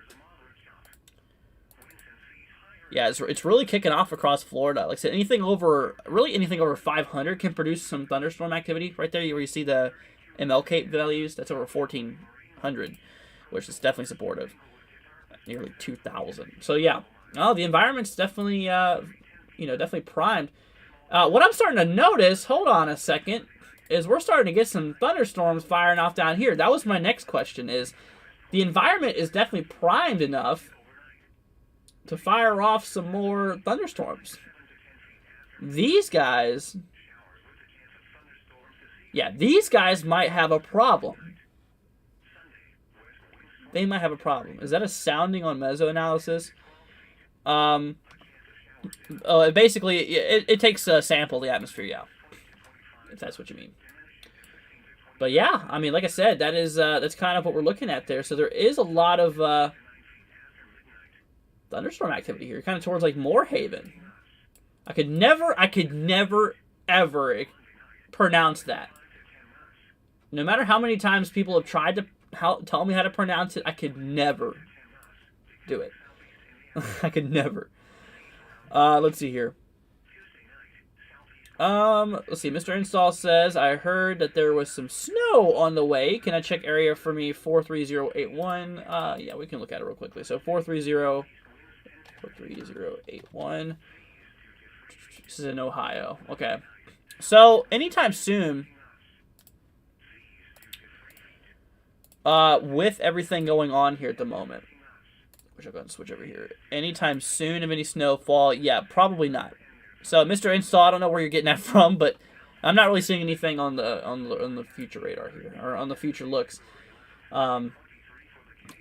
[SPEAKER 1] Yeah, it's really kicking off across Florida. Like I said, anything over 500 can produce some thunderstorm activity. Right there where you see the ML cape values, that's over 1,400, which is definitely supportive. Nearly 2,000. So yeah, the environment's definitely, definitely primed. What I'm starting to notice, hold on a second, is we're starting to get some thunderstorms firing off down here. That was my next question, is the environment is definitely primed enough to fire off some more thunderstorms. These guys might have a problem. they might have a problem. Is that a sounding on mesoanalysis? Basically, it takes a sample of the atmosphere, yeah. If that's what you mean. But yeah, I mean, like I said, that's kind of what we're looking at there. So there is a lot of thunderstorm activity here, kind of towards like Moorhaven. I could never, ever pronounce that. No matter how many times people have tried to tell me how to pronounce it, I could never do it. I could never. Let's see here. Let's see. Mr. Install says, I heard that there was some snow on the way. Can I check area for me? 43081. Yeah, we can look at it real quickly. So 43081. This is in Ohio. Okay. So anytime soon, with everything going on here at the moment, which I'm going to switch over here. Anytime soon of any snowfall, yeah, probably not. So, Mr. Install, I don't know where you're getting that from, but I'm not really seeing anything on the future radar here, or on the future looks, with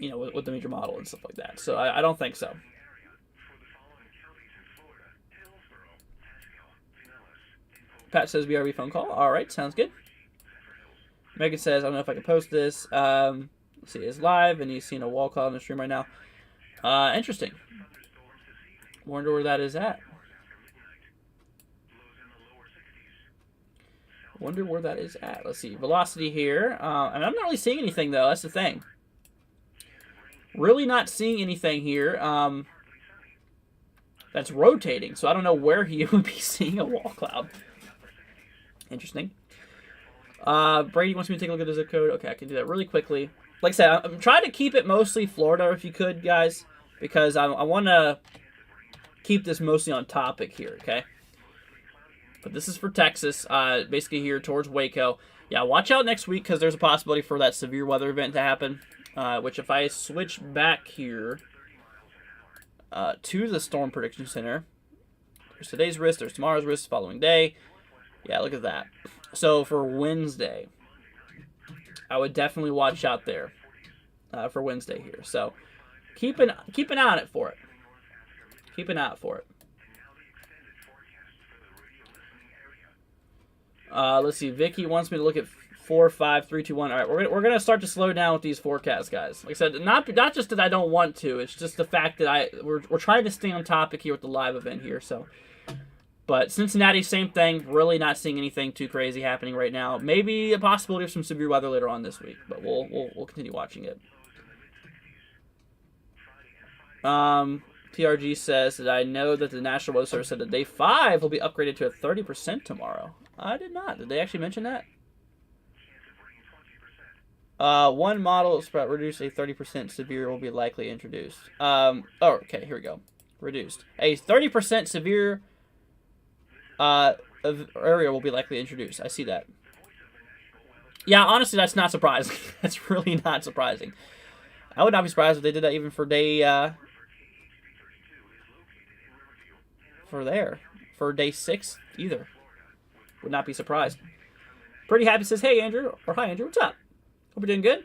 [SPEAKER 1] the major model and stuff like that. So, I don't think so. Pat says BRB phone call. All right, sounds good. Megan says, I don't know if I can post this. Let's see, it's live, and he's seeing a wall cloud on the stream right now. Interesting. Wonder where that is at. Wonder where that is at. Let's see. Velocity here. And I'm not really seeing anything, though. That's the thing. Really not seeing anything here. That's rotating. So I don't know where he would be seeing a wall cloud. Interesting. Brady wants me to take a look at the zip code. Okay, I can do that really quickly. Like I said, I'm trying to keep it mostly Florida, if you could, guys. Because I want to keep this mostly on topic here, okay? But this is for Texas, basically here towards Waco. Yeah, watch out next week because there's a possibility for that severe weather event to happen. Which if I switch back here to the Storm Prediction Center, there's today's risk, there's tomorrow's risk, following day. Yeah, look at that. So for Wednesday, I would definitely watch out there for Wednesday here. So keep an eye on it for it. Keep an eye out for it. Let's see. Vicky wants me to look at 4, 5, 3, 2, 1. All right, we're gonna start to slow down with these forecasts, guys. Like I said, not just that I don't want to. It's just the fact that we're trying to stay on topic here with the live event here. So, but Cincinnati, same thing. Really not seeing anything too crazy happening right now. Maybe a possibility of some severe weather later on this week, but we'll continue watching it. TRG says that I know that the National Weather Service said that day 5 will be upgraded to a 30% tomorrow. I did not. Did they actually mention that? One model sprout reduced, a 30% severe will be likely introduced. Okay, here we go. Reduced. A 30% severe area will be likely introduced. I see that. Yeah, honestly, that's not surprising. That's really not surprising. I would not be surprised if they did that even for day, for day 6 either. Would not be surprised. Pretty Happy says, hey, Andrew, or hi, Andrew, what's up? Hope you're doing good.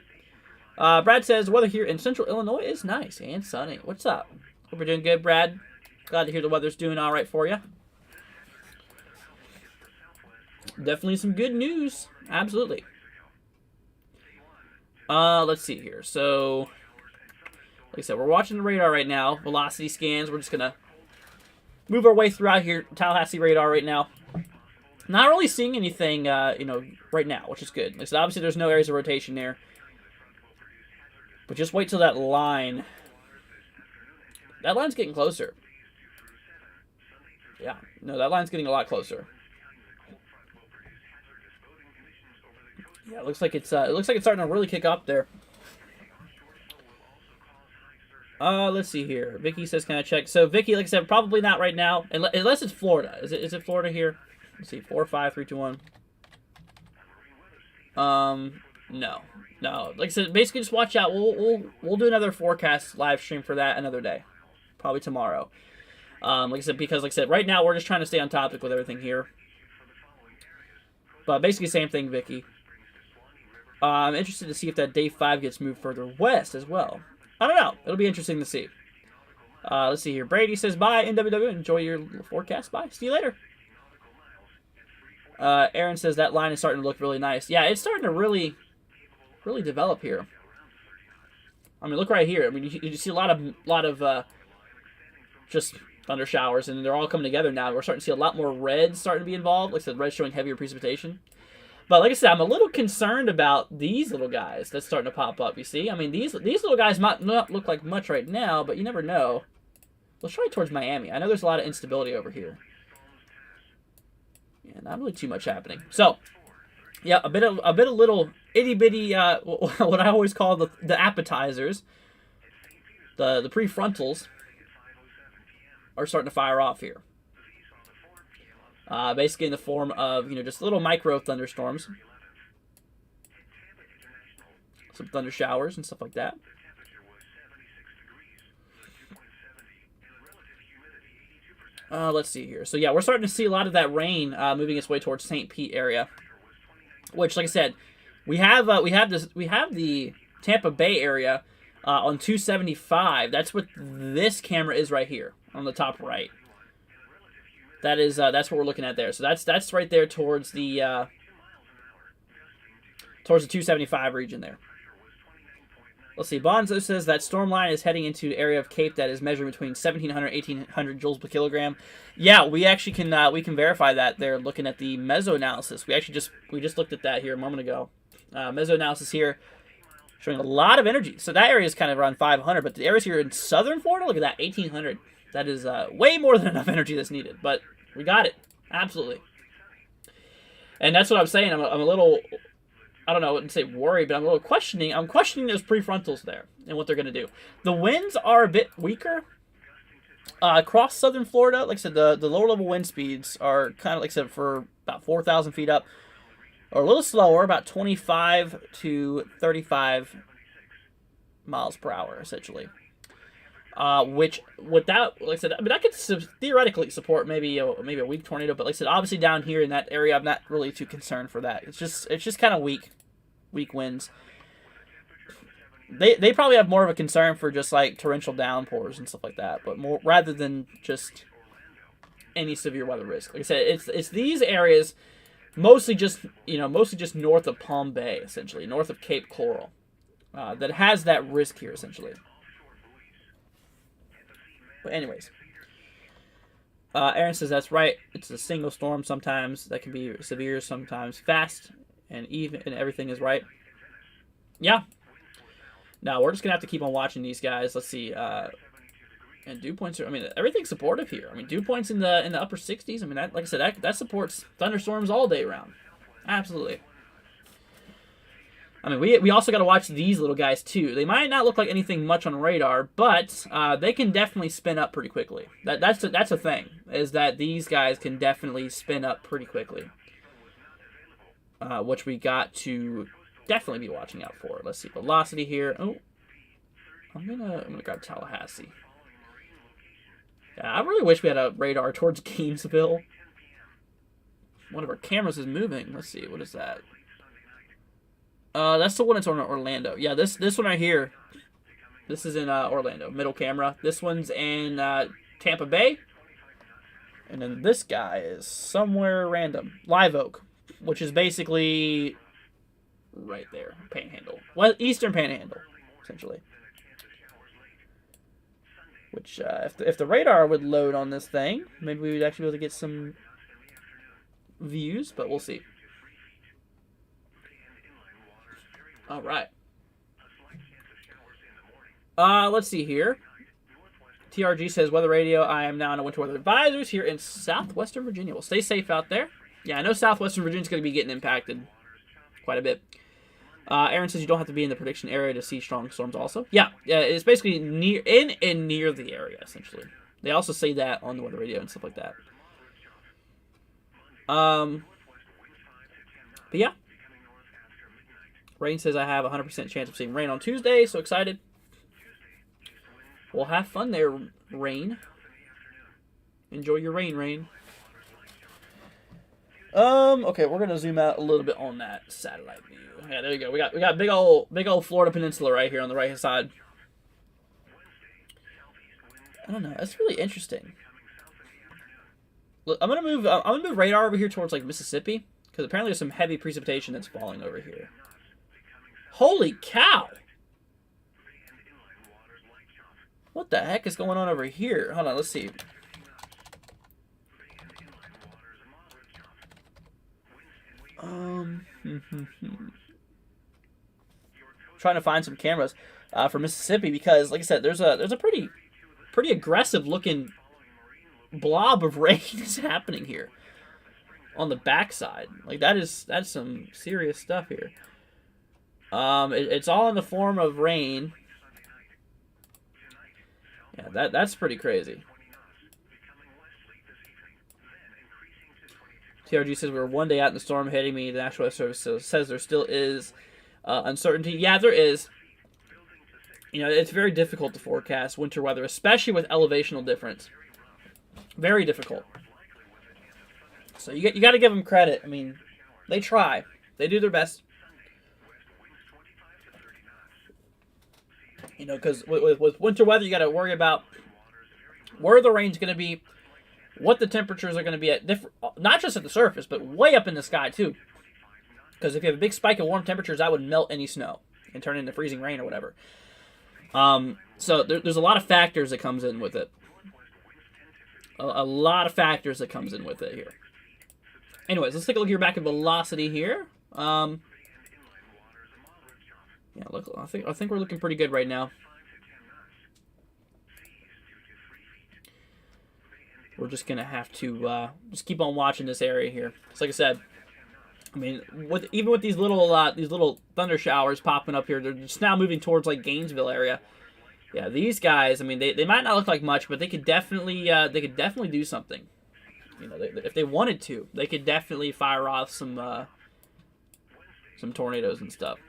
[SPEAKER 1] Brad says, the weather here in central Illinois is nice and sunny. What's up? Hope you're doing good, Brad. Glad to hear the weather's doing all right for you. Definitely some good news. Absolutely. Let's see here. So, like I said, we're watching the radar right now. Velocity scans. We're just going to move our way throughout here. Tallahassee radar right now. Not really seeing anything, right now, which is good. Like I said, obviously, there's no areas of rotation there. But just wait till that line. That line's getting closer. Yeah, no, that line's getting a lot closer. Yeah, it looks like it's starting to really kick up there. Let's see here. Vicky says, can I check? So, Vicky, like I said, probably not right now, unless it's Florida. Is it Florida here? Let's see, 4, 5, 3, 2, 1. No. Like I said, basically just watch out. We'll do another forecast live stream for that another day, probably tomorrow. Like I said, right now we're just trying to stay on topic with everything here. But basically, same thing, Vicky. I'm interested to see if that day 5 gets moved further west as well. I don't know. It'll be interesting to see. Let's see here. Brady says, bye, NWW. Enjoy your forecast. Bye. See you later. Aaron says that line is starting to look really nice. Yeah, it's starting to really develop here. I mean, look right here. I mean, you see a lot of just thunder showers, and they're all coming together now. We're starting to see a lot more red starting to be involved. Like I said, red showing heavier precipitation. But like I said, I'm a little concerned about these little guys that's starting to pop up, you see? I mean, these little guys might not look like much right now, but you never know. Let's try towards Miami. I know there's a lot of instability over here. Yeah, not really too much happening. So, yeah, a bit of little itty-bitty, what I always call the appetizers, the prefrontals, are starting to fire off here. Basically in the form of, just little micro thunderstorms. Some thunder showers and stuff like that. Let's see here. So yeah, we're starting to see a lot of that rain moving its way towards St. Pete area. Which, like I said, we have the Tampa Bay area on 275. That's what this camera is right here on the top right. That's what we're looking at there. So that's right there towards the 275 region there. Let's see. Bonzo says that storm line is heading into the area of Cape that is measuring between 1,700 and 1,800 joules per kilogram. Yeah, we actually can verify that there looking at the meso analysis. We just looked at that here a moment ago. Meso analysis here showing a lot of energy. So that area is kind of around 500, but the areas here in southern Florida, look at that, 1,800. That is way more than enough energy that's needed, but we got it. Absolutely. And that's what I'm saying. I'm a little, I don't know, I wouldn't say worried, but I'm a little questioning. I'm questioning those prefrontals there and what they're going to do. The winds are a bit weaker across southern Florida. Like I said, the lower level wind speeds are kind of, like I said, for about 4,000 feet up, or a little slower, about 25 to 35 miles per hour, essentially. Which, without, like I said, I mean, I could theoretically support maybe a weak tornado, but like I said, obviously down here in that area, I'm not really too concerned for that. It's just kind of weak winds. They probably have more of a concern for just like torrential downpours and stuff like that, but more rather than just any severe weather risk. Like I said, it's these areas, mostly just north of Palm Bay, essentially north of Cape Coral, that has that risk here essentially. But anyways, Aaron says that's right. It's a single storm sometimes that can be severe, sometimes fast, and even, and everything is right. Yeah. Now we're just gonna have to keep on watching these guys. Let's see. And dew points are, I mean, everything's supportive here. I mean, dew points in the upper 60s. I mean, that, like I said, that supports thunderstorms all day round. Absolutely. I mean, we also got to watch these little guys, too. They might not look like anything much on radar, but they can definitely spin up pretty quickly. That's a thing, is that these guys can definitely spin up pretty quickly. Which we got to definitely be watching out for. Let's see, velocity here. Oh, I'm gonna grab Tallahassee. Yeah, I really wish we had a radar towards Gainesville. One of our cameras is moving. Let's see, what is that? That's the one that's on Orlando. Yeah, this one right here. This is in Orlando. Middle camera. This one's in Tampa Bay. And then this guy is somewhere random. Live Oak, which is basically right there. Panhandle. Well, Eastern Panhandle, essentially. Which, if the radar would load on this thing, maybe we would actually be able to get some views, but we'll see. All right. Let's see here. TRG says, weather radio, I am now on a winter weather advisories here in southwestern Virginia. Well, stay safe out there. Yeah, I know southwestern Virginia's going to be getting impacted quite a bit. Aaron says you don't have to be in the prediction area to see strong storms also. Yeah, it's basically near the area, essentially. They also say that on the weather radio and stuff like that. But yeah. Rain says I have a 100% chance of seeing rain on Tuesday, so excited. We'll have fun there, Rain. Enjoy your rain, Rain. Okay, we're gonna zoom out a little bit on that satellite view. Yeah, there you go. We got big old Florida Peninsula right here on the right hand side. I don't know. That's really interesting. Look, I'm gonna move radar over here towards like Mississippi because apparently there's some heavy precipitation that's falling over here. Holy cow! What the heck is going on over here? Hold on, let's see. Trying to find some cameras for Mississippi because, like I said, there's a pretty aggressive looking blob of rain is happening here on the backside. Like that's some serious stuff here. It's all in the form of rain. Yeah, that's pretty crazy. TRG says we're one day out in the storm hitting me. The National Weather Service says there still is uncertainty. Yeah, there is. You know, it's very difficult to forecast winter weather, especially with elevational difference. Very difficult. So you got to give them credit. I mean, they try. They do their best. You know, because with winter weather, you got to worry about where the rain's going to be, what the temperatures are going to be at, not just at the surface, but way up in the sky too. Because if you have a big spike of warm temperatures, that would melt any snow and turn it into freezing rain or whatever. So there's a lot of factors that comes in with it. A lot of factors that comes in with it here. Anyways, let's take a look here back at velocity here. Yeah, look, I think we're looking pretty good right now. We're just gonna have to just keep on watching this area here. It's like I said. I mean, even with these little thunder showers popping up here, they're just now moving towards like Gainesville area. Yeah, these guys. I mean, they might not look like much, but they could definitely do something. You know, if they wanted to, they could definitely fire off some tornadoes and stuff.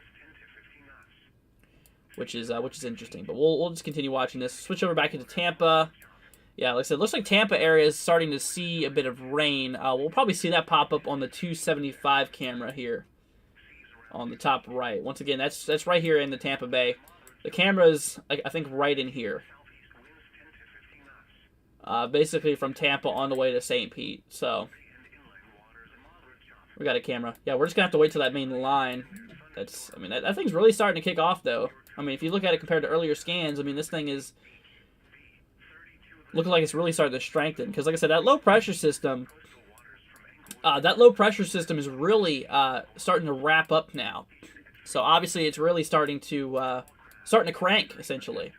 [SPEAKER 1] Which is interesting. But we'll just continue watching this. Switch over back into Tampa. Yeah, like I said, it looks like Tampa area is starting to see a bit of rain. We'll probably see that pop up on the 275 camera here on the top right. Once again, that's right here in the Tampa Bay. The camera's, I think, right in here. Basically from Tampa on the way to St. Pete. So we got a camera. Yeah, we're just going to have to wait till that main line. I mean, that thing's really starting to kick off, though. I mean, if you look at it compared to earlier scans, I mean, this thing is looking like it's really starting to strengthen. Because, like I said, that low pressure system is really starting to wrap up now. So obviously, it's really starting to crank essentially.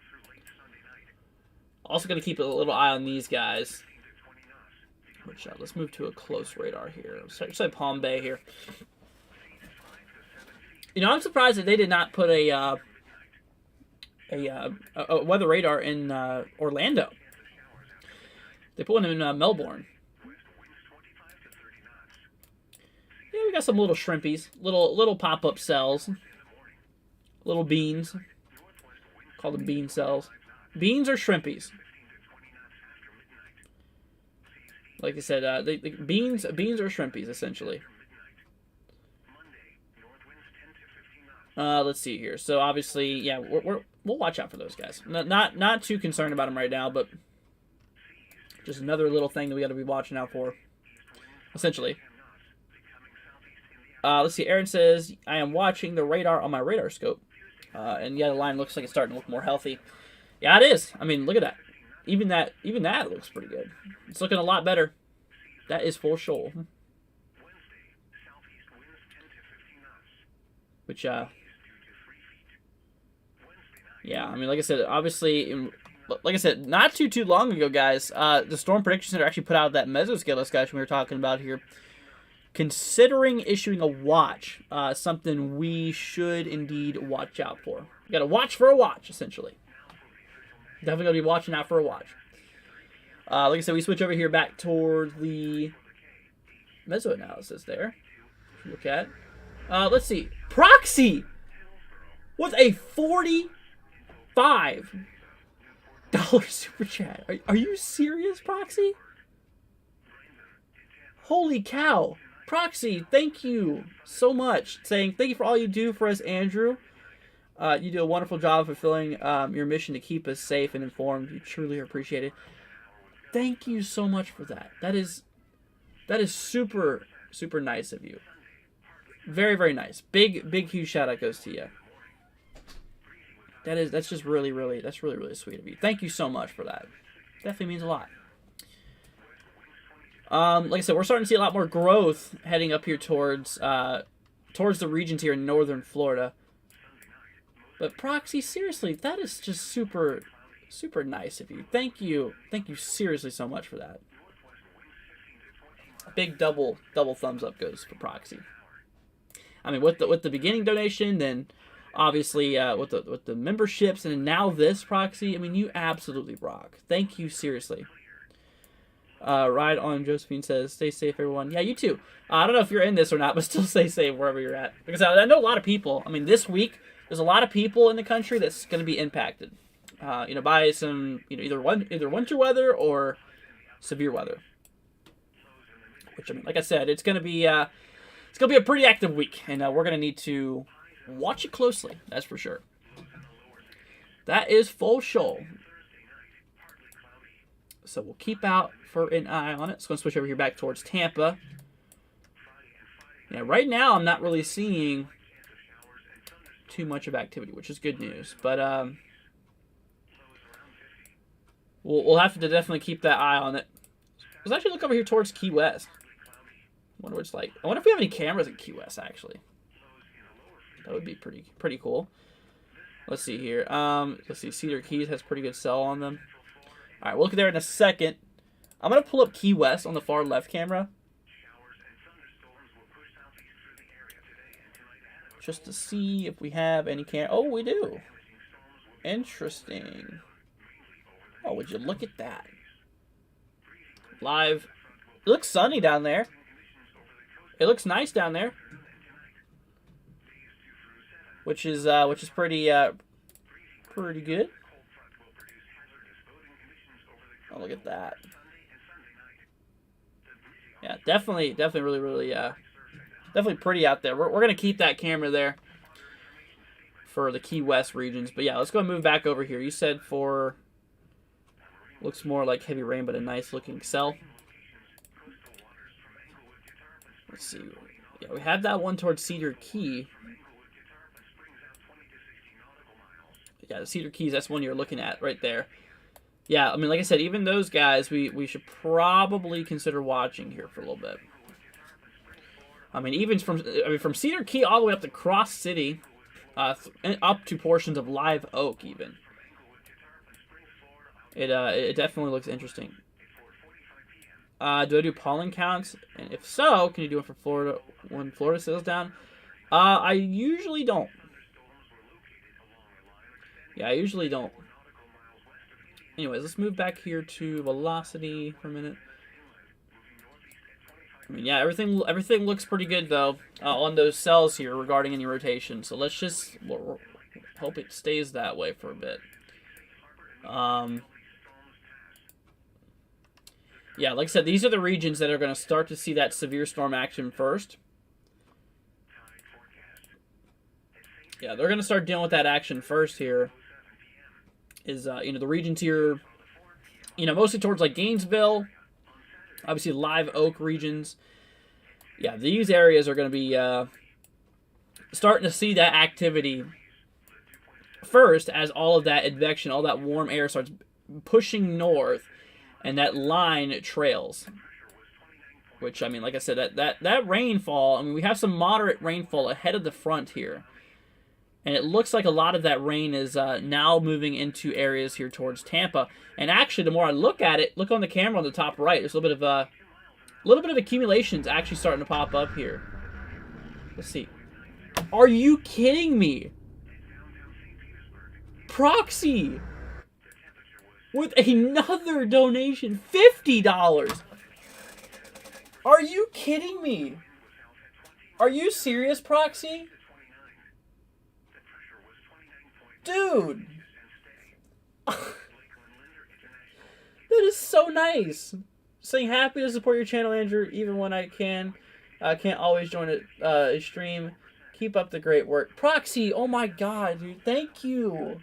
[SPEAKER 1] Also, going to keep a little eye on these guys. Which let's move to a close radar here. Let's say Palm Bay here. You know, I'm surprised that they did not put a weather radar in Orlando. They put one in Melbourne. Yeah, we got some little shrimpies, little pop-up cells, little beans. Call them bean cells. Beans or shrimpies. Like I said, beans or shrimpies essentially. Let's see here. So obviously, yeah, we'll watch out for those guys. Not too concerned about them right now, but just another little thing that we got to be watching out for. Essentially. Let's see. Aaron says I am watching the radar on my radar scope, and yeah, the line looks like it's starting to look more healthy. Yeah, it is. I mean, look at that. Even that looks pretty good. It's looking a lot better. That is for sure. Which yeah, I mean, like I said, obviously, like I said, not too long ago, guys, the Storm Prediction Center actually put out that mesoscale discussion we were talking about here, considering issuing a watch, something we should indeed watch out for. You got to watch for a watch, essentially. Definitely going to be watching out for a watch. Like I said, we switch over here back toward the meso analysis there. Look at. Let's see. Proxy with a $45 super chat. Are you serious, Proxy? Holy cow. Proxy, thank you so much. Saying thank you for all you do for us, Andrew. You do a wonderful job of fulfilling your mission to keep us safe and informed. You truly appreciate it. Thank you so much for that. That is super, super nice of you. Very, very nice. Big, huge shout out goes to you. That's just really, really sweet of you. Thank you so much for that. Definitely means a lot. Like I said, we're starting to see a lot more growth heading up here towards the regions here in northern Florida. But Proxy, seriously, that is just super, super nice of you. Thank you seriously so much for that. Big double thumbs up goes for Proxy. I mean, with the beginning donation, then obviously with the memberships, and now this, Proxy. I mean, you absolutely rock. Thank you seriously. Ride on Josephine says, stay safe, everyone. Yeah, you too. I don't know if you're in this or not, but still stay safe wherever you're at. Because I know a lot of people. I mean, this week, there's a lot of people in the country that's going to be impacted, by some, either winter weather or severe weather. Which, I mean, like I said, it's going to be a pretty active week, and we're going to need to watch it closely. That's for sure. That is full show. So we'll keep out for an eye on it. It's going to switch over here back towards Tampa. Yeah, right now I'm not really seeing too much of activity, which is good news. But we'll have to definitely keep that eye on it. Let's actually look over here towards Key West. I wonder what it's like. I wonder if we have any cameras in Key West, actually. That would be pretty cool. Let's see here. Let's see. Cedar Keys has pretty good cell on them. All right, we'll look there in a second. I'm going to pull up Key West on the far left camera, just to see if we have any Oh, we do. Interesting. Oh, would you look at that? Live. It looks sunny down there. It looks nice down there. Which is pretty good. Oh, look at that. Yeah, definitely really definitely pretty out there. We're going to keep that camera there for the Key West regions. But yeah, let's go and move back over here. You said for, looks more like heavy rain, but a nice looking cell. Let's see. Yeah, we had that one towards Cedar Key. Yeah, the Cedar Keys, that's one you're looking at right there. Yeah, I mean, like I said, even those guys, we should probably consider watching here for a little bit. I mean, even from Cedar Key all the way up to Cross City, up to portions of Live Oak, even. It definitely looks interesting. Do I do pollen counts? And if so, can you do it for Florida when Florida settles down? I usually don't. Yeah, I usually don't. Anyways, let's move back here to velocity for a minute. I mean, yeah, everything looks pretty good, though, on those cells here regarding any rotation. So let's just hope it stays that way for a bit. Yeah, like I said, these are the regions that are going to start to see that severe storm action first. Yeah, they're going to start dealing with that action first here. Is, the regions here, mostly towards, like, Gainesville, obviously Live Oak regions. Yeah, these areas are going to be starting to see that activity first as all of that advection, all that warm air starts pushing north, and that line trails. Which, I mean, like I said, that rainfall, I mean, we have some moderate rainfall ahead of the front here. And it looks like a lot of that rain is now moving into areas here towards Tampa. And actually, the more I look at it, look on the camera on the top right, there's a little bit of accumulations actually starting to pop up here. Let's see. Are you kidding me? Proxy with another donation, $50. Are you kidding me? Are you serious, Proxy? Dude, that is so nice. Saying happy to support your channel, Andrew, even when I can. Can't always join a stream. Keep up the great work. Proxy, oh my god, dude. Thank you.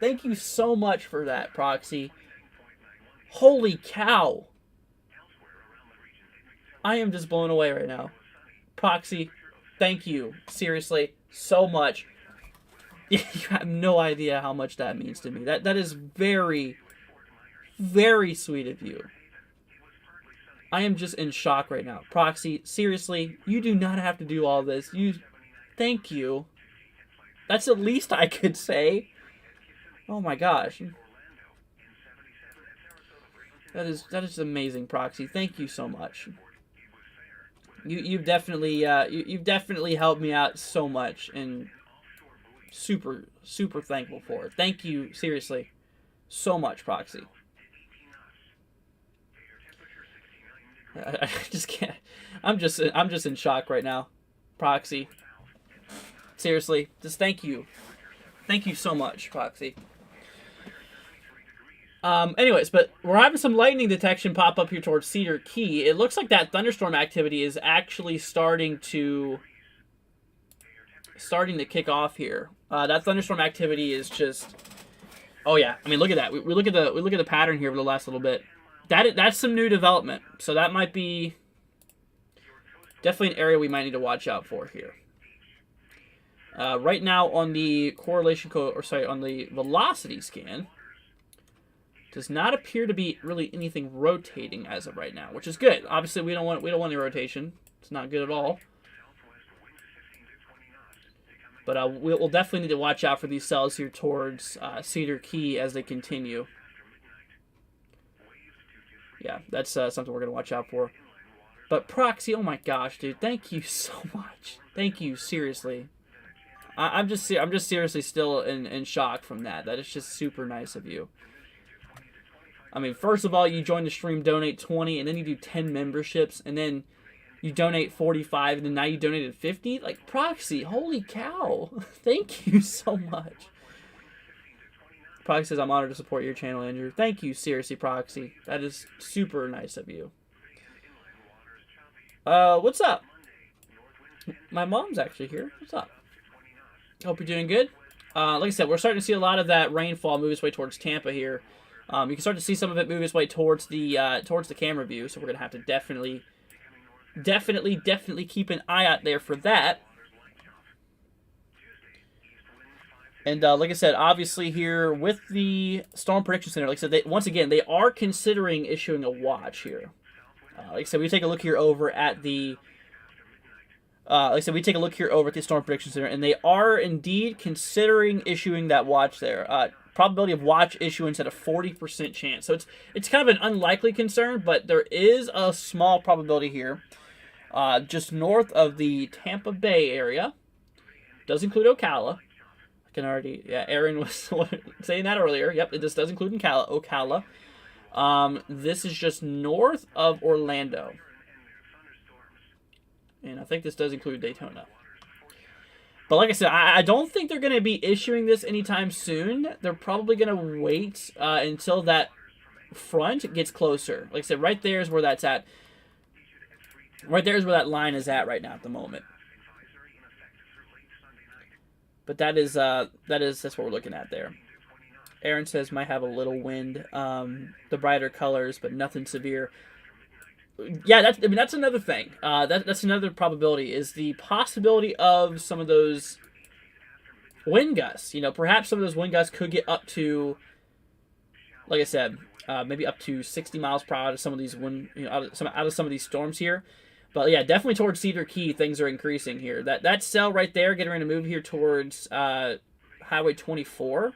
[SPEAKER 1] Thank you so much for that, Proxy. Holy cow. I am just blown away right now. Proxy, thank you. Seriously, so much. You have no idea how much that means to me. That is very, very sweet of you. I am just in shock right now. Proxy, seriously, you do not have to do all this. Thank you. That's the least I could say. Oh my gosh. That is amazing, Proxy. Thank you so much. You've definitely helped me out so much, and super thankful for it. Thank you, seriously, so much, Proxy. I just can't. I'm just in shock right now, Proxy. Seriously, just thank you so much, Proxy. Anyways, but we're having some lightning detection pop up here towards Cedar Key. It looks like that thunderstorm activity is actually starting to kick off here. That thunderstorm activity is just, oh yeah. I mean, look at that. We look at the pattern here for the last little bit. That's some new development. So that might be definitely an area we might need to watch out for here. Right now on the correlation on the velocity scan, does not appear to be really anything rotating as of right now, which is good. Obviously, we don't want any rotation. It's not good at all. But we'll definitely need to watch out for these cells here towards Cedar Key as they continue. Yeah, that's something we're gonna watch out for. But Proxy, oh my gosh, dude, thank you so much. Thank you, seriously. I'm just seriously still in shock from that. That is just super nice of you. I mean, first of all, you join the stream, donate 20, and then you do 10 memberships, and then you donate 45, and then now you donated 50? Like, Proxy, holy cow. Thank you so much. Proxy says, I'm honored to support your channel, Andrew. Thank you, seriously, Proxy. That is super nice of you. What's up? My mom's actually here. What's up? Hope you're doing good. Like I said, we're starting to see a lot of that rainfall move its way towards Tampa here. You can start to see some of it move its way towards the camera view, so we're gonna have to definitely keep an eye out there for that. And like I said, obviously here with the Storm Prediction Center, like I said, once again they are considering issuing a watch here. Like I said, we take a look here over at the. Like I said, we take a look here over at the Storm Prediction Center, and they are indeed considering issuing that watch there. Probability of watch issuance at a 40% chance. So it's kind of an unlikely concern, but there is a small probability here. Just north of the Tampa Bay area. Does include Ocala. I can already, yeah, Aaron was saying that earlier. Yep, this does include Ocala. This is just north of Orlando. And I think this does include Daytona. But like I said, I don't think they're going to be issuing this anytime soon. They're probably going to wait until that front gets closer. Like I said, right there is where that's at. Right there is where that line is at right now at the moment. But that's what we're looking at there. Aaron says might have a little wind, the brighter colors, but nothing severe. Yeah, that's another thing. That's another probability, is the possibility of some of those wind gusts. You know, perhaps some of those wind gusts could get up to, like I said, maybe up to 60 miles per hour out of some of these out of some of these storms here. But yeah, definitely towards Cedar Key, things are increasing here. That cell right there, getting ready to move here towards Highway 24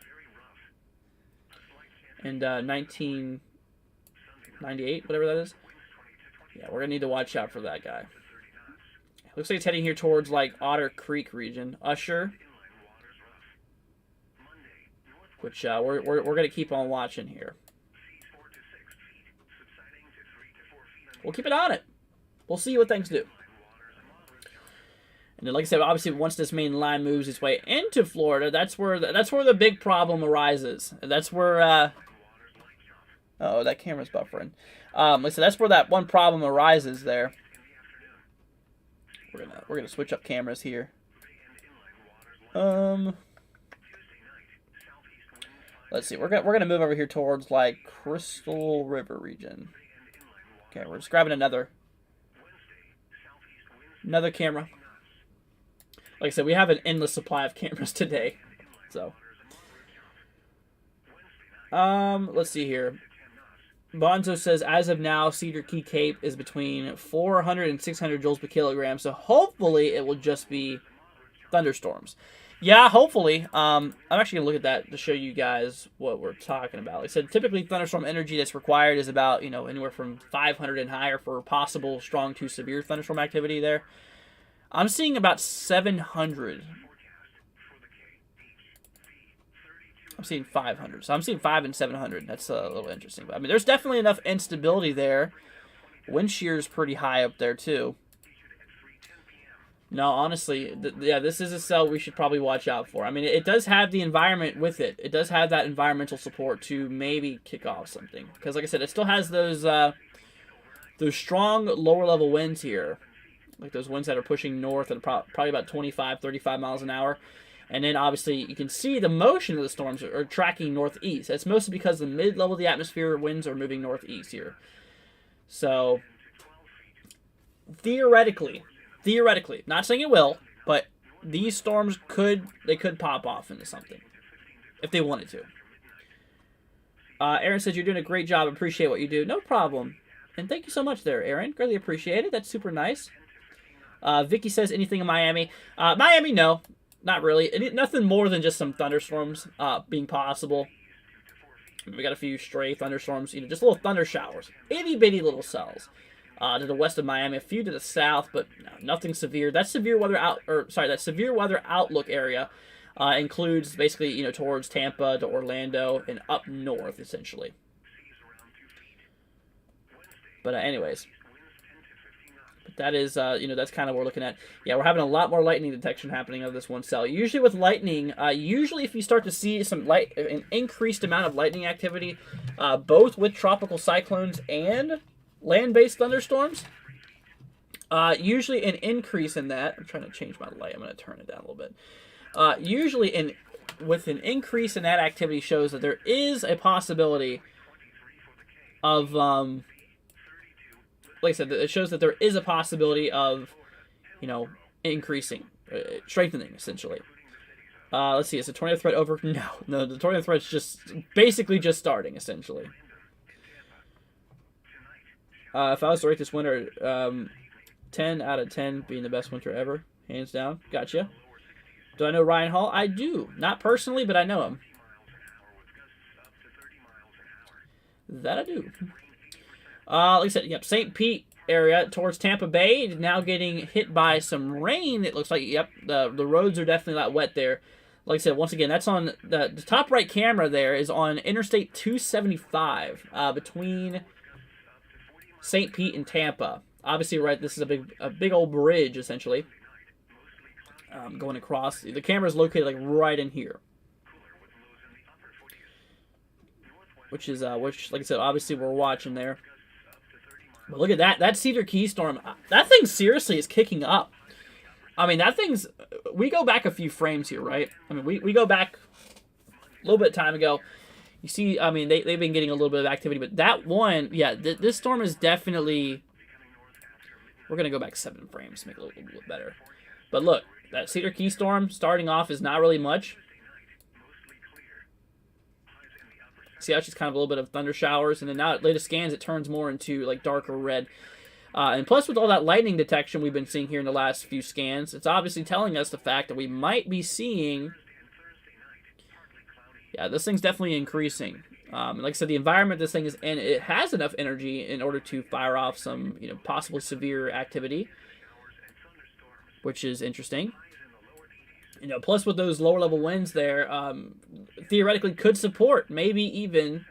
[SPEAKER 1] and 1998, whatever that is. Yeah, we're gonna need to watch out for that guy. Looks like it's heading here towards like Otter Creek region, Usher, which we're gonna keep on watching here. We'll keep it on it. We'll see what things do. And then, like I said, obviously, once this main line moves its way into Florida, that's where the big problem arises. That's where oh, that camera's buffering. So that's where that one problem arises there. We're gonna switch up cameras here. Let's see. We're gonna move over here towards like Crystal River region. Okay, we're just grabbing another camera. Like I said, we have an endless supply of cameras today. So, let's see here. Bonzo says, as of now, Cedar Key Cape is between 400 and 600 joules per kilogram. So hopefully it will just be thunderstorms. Yeah, hopefully. I'm actually going to look at that to show you guys what we're talking about. Like I said, typically thunderstorm energy that's required is about, anywhere from 500 and higher for possible strong to severe thunderstorm activity there. I'm seeing about 700. I'm seeing 500. So I'm seeing 5 and 700. That's a little interesting. But I mean, there's definitely enough instability there. Wind shear is pretty high up there, too. No, honestly, yeah, this is a cell we should probably watch out for. I mean, it does have the environment with it. It does have that environmental support to maybe kick off something. Because, like I said, it still has those strong lower-level winds here. Like those winds that are pushing north at probably about 25, 35 miles an hour. And then, obviously, you can see the motion of the storms are tracking northeast. That's mostly because the mid-level of the atmosphere winds are moving northeast here. So, theoretically, not saying it will, but these storms could pop off into something if they wanted to. Aaron says, you're doing a great job. Appreciate what you do. No problem. And thank you so much there, Aaron. Greatly appreciate it. That's super nice. Vicky says, anything in Miami? Miami, no. Not really. Nothing more than just some thunderstorms being possible. We got a few stray thunderstorms, just little thunder showers. Itty-bitty little cells. To the west of Miami, a few to the south, but no, nothing severe. That severe weather outlook area includes basically, towards Tampa to Orlando and up north, essentially. But anyways. That is, that's kind of what we're looking at. Yeah, we're having a lot more lightning detection happening of this one cell. Usually with lightning, if you start to see an increased amount of lightning activity, both with tropical cyclones and land-based thunderstorms, usually an increase in that. I'm trying to change my light. I'm going to turn it down a little bit. With an increase in that activity shows that there is a possibility of, like I said, it shows that there is a possibility of, increasing, strengthening, essentially. Let's see, is the tornado threat over? No, the tornado threat's just basically just starting, essentially. If I was to rate this winter, 10 out of 10 being the best winter ever, hands down. Gotcha. Do I know Ryan Hall? I do. Not personally, but I know him. That I do. Like I said, yep, St. Pete area towards Tampa Bay now getting hit by some rain. It looks like, yep, the roads are definitely not wet there. Like I said, once again, that's on the top right camera there is on Interstate 275 between St. Pete and Tampa. Obviously, right, this is a big old bridge, essentially, going across. The camera is located, like, right in here. Which, like I said, obviously we're watching there. But look at that. That Cedar Key storm. That thing seriously is kicking up. I mean, that thing's... We go back a few frames here, right? I mean, we go back a little bit of time ago. You see, I mean, they've been getting a little bit of activity. But that one, yeah, this storm is definitely... We're going to go back 7 frames to make it a little bit better. But look, that Cedar Key storm starting off is not really much. See how it's just kind of a little bit of thunder showers, and then now at latest scans it turns more into like darker red. And plus with all that lightning detection we've been seeing here in the last few scans, it's obviously telling us the fact that we might be seeing... Yeah, this thing's definitely increasing. And like I said, the environment this thing is in, it has enough energy in order to fire off some, possibly severe activity, which is interesting. Plus with those lower level winds there, theoretically could support, maybe even,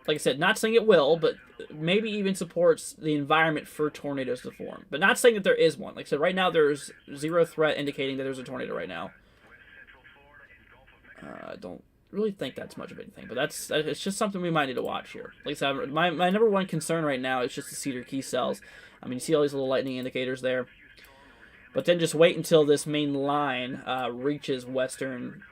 [SPEAKER 1] like I said, not saying it will, but maybe even supports the environment for tornadoes to form. But not saying that there is one. Like I said, right now there's zero threat indicating that there's a tornado right now. really think that's much of anything, but it's just something we might need to watch here. Like I said, my number one concern right now is just the Cedar Key cells. I mean, you see all these little lightning indicators there. But then just wait until this main line reaches western.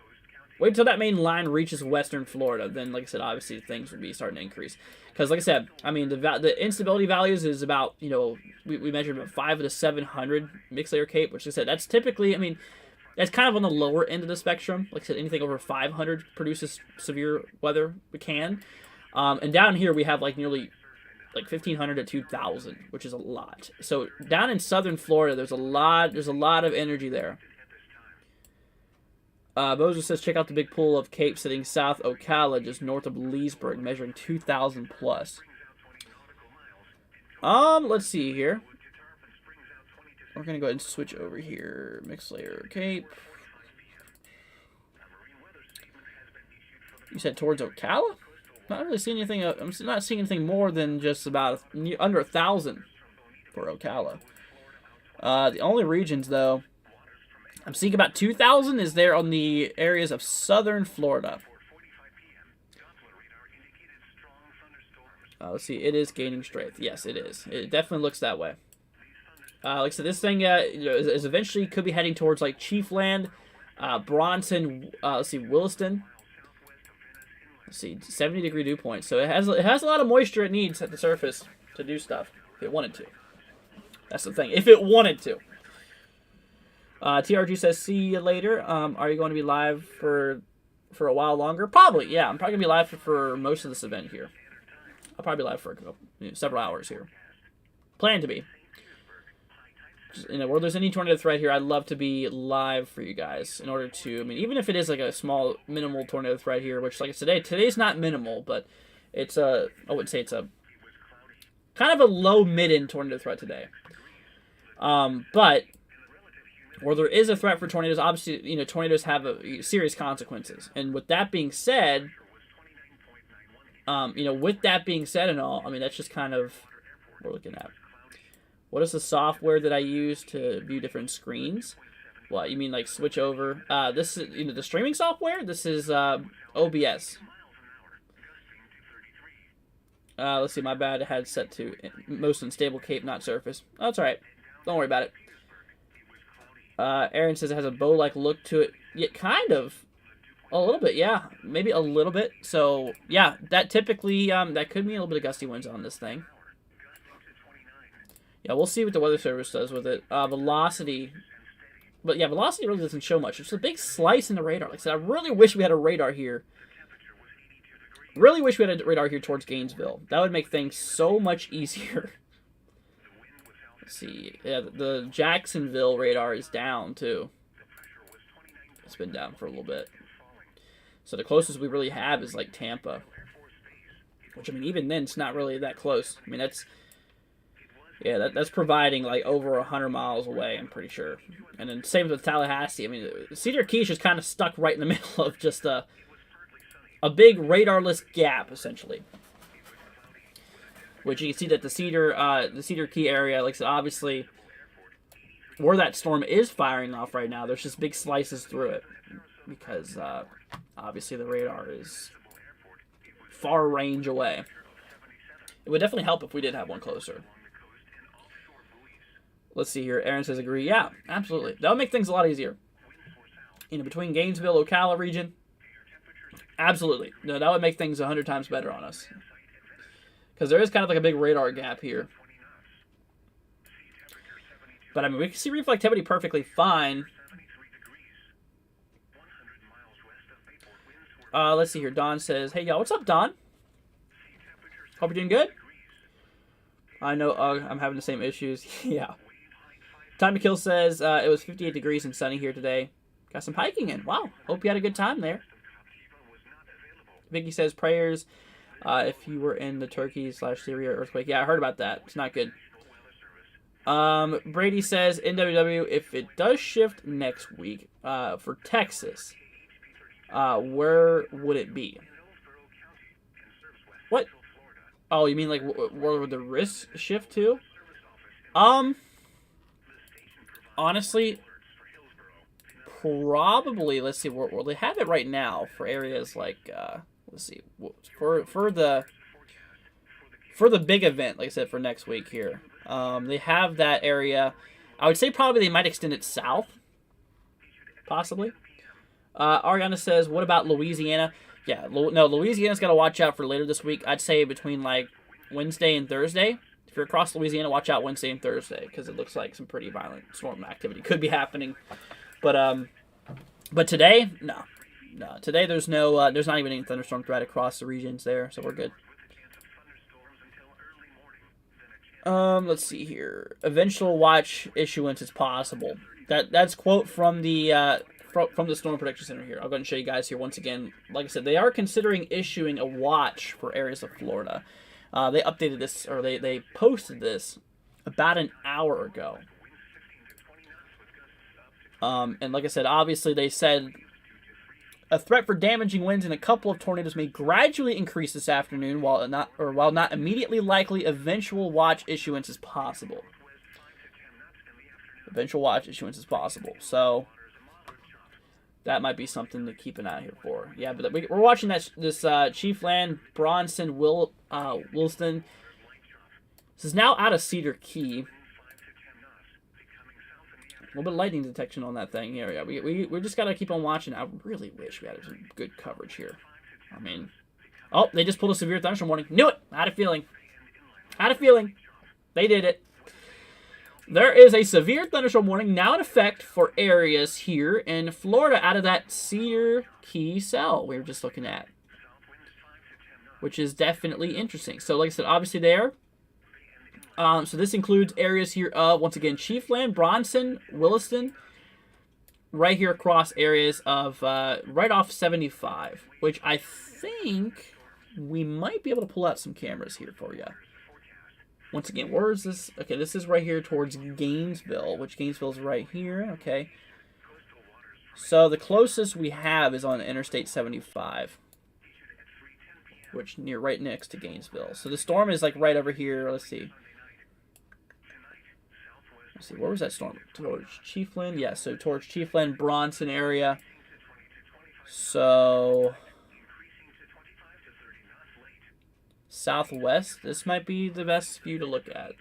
[SPEAKER 1] Wait until that main line reaches western Florida. Then, like I said, obviously things will be starting to increase. Because, like I said, I mean the instability values is about, you know, we measured about 5 to 700 mixed layer CAPE, which I said that's typically, I mean, that's kind of on the lower end of the spectrum. Like I said, anything over 500 produces severe weather. We can, and down here we have like nearly like 1,500 to 2,000, which is a lot. So down in southern Florida, there's a lot of energy there. Bozo says, check out the big pool of Cape sitting south Ocala, just north of Leesburg, measuring 2,000 plus. Let's see here. We're gonna go ahead and switch over here. Mixed layer Cape. You said towards Ocala? Not really seeing anything. I'm not seeing anything more than just about under 1,000 for Ocala. The only regions, though, I'm seeing about 2,000 is there on the areas of southern Florida. Let's see. It is gaining strength. Yes, it is. It definitely looks that way. Like I said, this thing is eventually could be heading towards like Chiefland, Bronson. Let's see, Williston. Let's see, 70-degree dew point. So it has a lot of moisture it needs at the surface to do stuff if it wanted to. That's the thing. If it wanted to. TRG says, see you later. Are you going to be live for a while longer? Probably, yeah. I'm probably going to be live for most of this event here. I'll probably be live for several hours here. Plan to be. You know, where there's any tornado threat here, I'd love to be live for you guys in order to, I mean, even if it is like a small, minimal tornado threat here, which, like I said, today's not minimal, but it's I wouldn't say it's a kind of a low mid-end tornado threat today. But where there is a threat for tornadoes, obviously, you know, tornadoes have serious consequences. And with that being said, you know, with that being said and all, I mean, that's just kind of what we're looking at. What is the software that I use to view different screens? What, you mean like switch over? This is, you know, the streaming software? This is OBS. Let's see, my bad. I had set to most unstable CAPE, not surface. Oh, that's alright. Don't worry about it. Aaron says it has a bow-like look to it. Yeah, kind of. A little bit, yeah. Maybe a little bit. So, yeah, that typically, that could mean a little bit of gusty winds on this thing. Yeah, we'll see what the Weather Service does with it. Velocity. But yeah, velocity really doesn't show much. It's a big slice in the radar. Like I said, I really wish we had a radar here. Really wish we had a radar here towards Gainesville. That would make things so much easier. Let's see. Yeah, the Jacksonville radar is down, too. It's been down for a little bit. So the closest we really have is like Tampa. Which, I mean, even then, it's not really that close. I mean, that's... Yeah, that's providing like over 100 miles away, I'm pretty sure. And then same with Tallahassee. I mean, Cedar Key is just kind of stuck right in the middle of just a big radarless gap, essentially. Which you can see that the Cedar Key area, like I said, obviously, where that storm is firing off right now, there's just big slices through it. Because, obviously, the radar is far range away. It would definitely help if we did have one closer. Let's see here. Aaron says agree. Yeah, absolutely. That would make things a lot easier. You know, between Gainesville, Ocala region. Absolutely. No, that would make things 100 times better on us. Because there is kind of like a big radar gap here. But I mean, we can see reflectivity perfectly fine. Let's see here. Don says, hey, y'all. What's up, Don? Hope you're doing good. I know I'm having the same issues. Yeah. Time to Kill says, it was 58 degrees and sunny here today. Got some hiking in. Wow. Hope you had a good time there. Vicky says, prayers if you were in the Turkey/Syria earthquake. Yeah, I heard about that. It's not good. Brady says, NWW, if it does shift next week for Texas, where would it be? What? Oh, you mean like where would the risk shift to? Honestly, probably, let's see, well, they have it right now for areas like, let's see, for the big event, like I said, for next week here. They have that area. I would say probably they might extend it south, possibly. Ariana says, what about Louisiana? Yeah, no, Louisiana's got to watch out for later this week. I'd say between, like, Wednesday and Thursday. If you're across Louisiana, watch out Wednesday and Thursday, because it looks like some pretty violent storm activity could be happening. But today, no. Today there's no, there's not even any thunderstorm threat across the regions there, so we're good. Let's see here. Eventual watch issuance is possible. That's quote from the Storm Prediction Center here. I'll go ahead and show you guys here once again. Like I said, they are considering issuing a watch for areas of Florida. They updated this, or they posted this about an hour ago. And like I said, obviously they said a threat for damaging winds and a couple of tornadoes may gradually increase this afternoon, while not immediately likely, eventual watch issuance is possible. Eventual watch issuance is possible. So that might be something to keep an eye here for. Yeah, but we're watching this Chiefland, Bronson, Williston. This is now out of Cedar Key. A little bit of lightning detection on that thing here. Yeah, we just got to keep on watching. I really wish we had some good coverage here. I mean, oh, they just pulled a severe thunderstorm warning. Knew it. I had a feeling. They did it. There is a severe thunderstorm warning now in effect for areas here in Florida out of that Cedar Key cell we were just looking at, which is definitely interesting. So like I said, obviously there. So this includes areas here of, once again, Chiefland, Bronson, Williston, right here across areas of right off 75, which I think we might be able to pull out some cameras here for you. Once again, where is this? Okay, this is right here towards Gainesville, which Gainesville is right here. Okay. So the closest we have is on Interstate 75, which right next to Gainesville. So the storm is like right over here. Let's see. Where was that storm? Towards Chiefland? Yeah, so towards Chiefland, Bronson area. So southwest, this might be the best view to look at.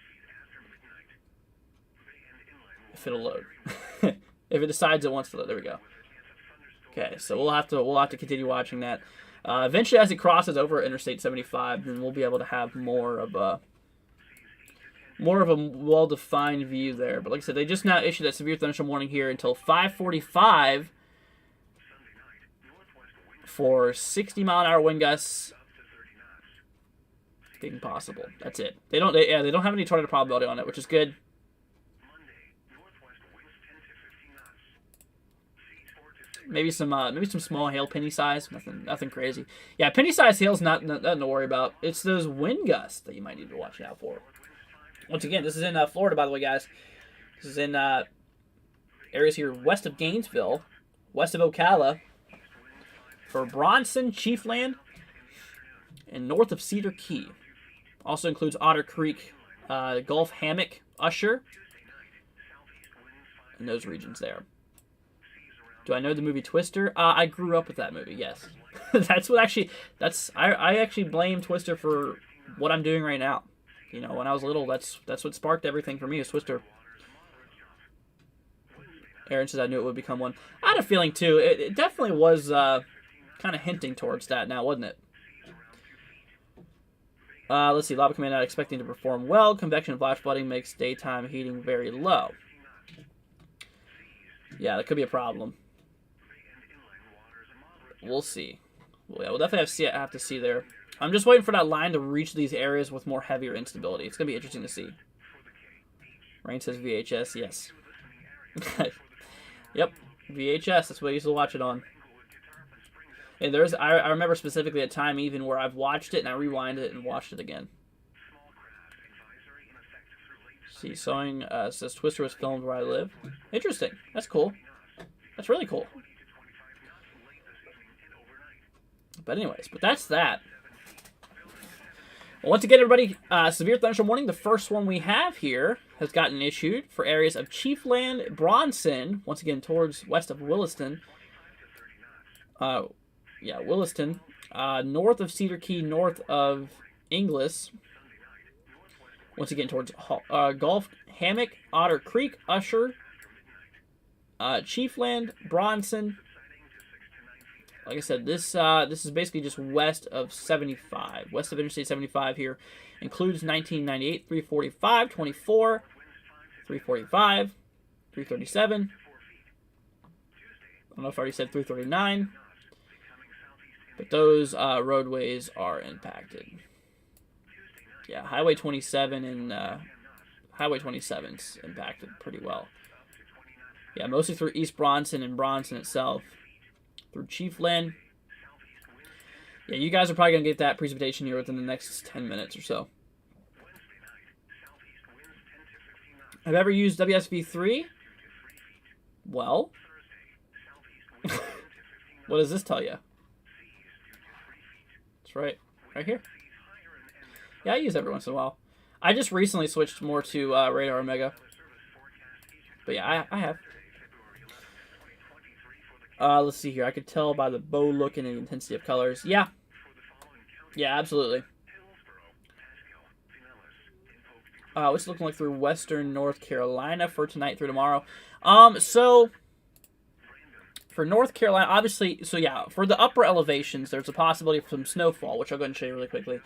[SPEAKER 1] If it'll load. If it decides it wants to load, there we go. Okay, so we'll have to continue watching that. Eventually, as it crosses over Interstate 75, then we'll be able to have more of a well-defined view there. But like I said, they just now issued that severe thunderstorm warning here until 5:45 for 60-mile-an-hour wind gusts being possible. That's it. They don't have any tornado probability on it, which is good. Maybe some small hail, penny size, nothing crazy. Yeah, penny size hail's nothing to worry about. It's those wind gusts that you might need to watch out for. Once again, this is in Florida, by the way, guys. This is in areas here west of Gainesville, west of Ocala, for Bronson, Chiefland, and north of Cedar Key. Also includes Otter Creek, Gulf Hammock, Usher, and those regions there. Do I know the movie Twister? I grew up with that movie, yes. I actually blame Twister for what I'm doing right now. You know, when I was little, that's what sparked everything for me, is Twister. Aaron says I knew it would become one. I had a feeling, too. It definitely was kind of hinting towards that now, wasn't it? Let's see. Lava Command not expecting to perform well. Convection and flash flooding makes daytime heating very low. Yeah, that could be a problem. We'll see. Well, yeah, we'll definitely have to see there. I'm just waiting for that line to reach these areas with more heavier instability. It's going to be interesting to see. Rain says VHS, yes. Yep, VHS, that's what I used to watch it on. And I remember specifically a time even where I've watched it and I rewind it and watched it again. See, Sewing says Twister was filmed where I live. Interesting. That's cool. That's really cool. But anyways, that's that. Well, once again, everybody, severe thunderstorm warning. The first one we have here has gotten issued for areas of Chiefland, Bronson, once again towards west of Williston. Williston, north of Cedar Key, north of Inglis. Once again towards Gulf, Hammock, Otter Creek, Usher, Chiefland, Bronson. Like I said, this is basically just west of 75, west of Interstate 75 here. Includes 1998, 345, 24, 345, 337. I don't know if I already said 339. But those roadways are impacted. Yeah, Highway 27 and Highway 27's impacted pretty well. Yeah, mostly through East Bronson and Bronson itself. Through Chiefland. Yeah, you guys are probably going to get that precipitation here within the next 10 minutes or so. Have you ever used WSV3? Well, what does this tell you? It's right here. Yeah, I use it every once in a while. I just recently switched more to Radar Omega. But yeah, I have. Let's see here. I could tell by the bow look and the intensity of colors. Yeah. Yeah, absolutely. What's it looking like through western North Carolina for tonight through tomorrow? So for North Carolina, obviously, so yeah, for the upper elevations, there's a possibility of some snowfall, which I'll go ahead and show you really quickly.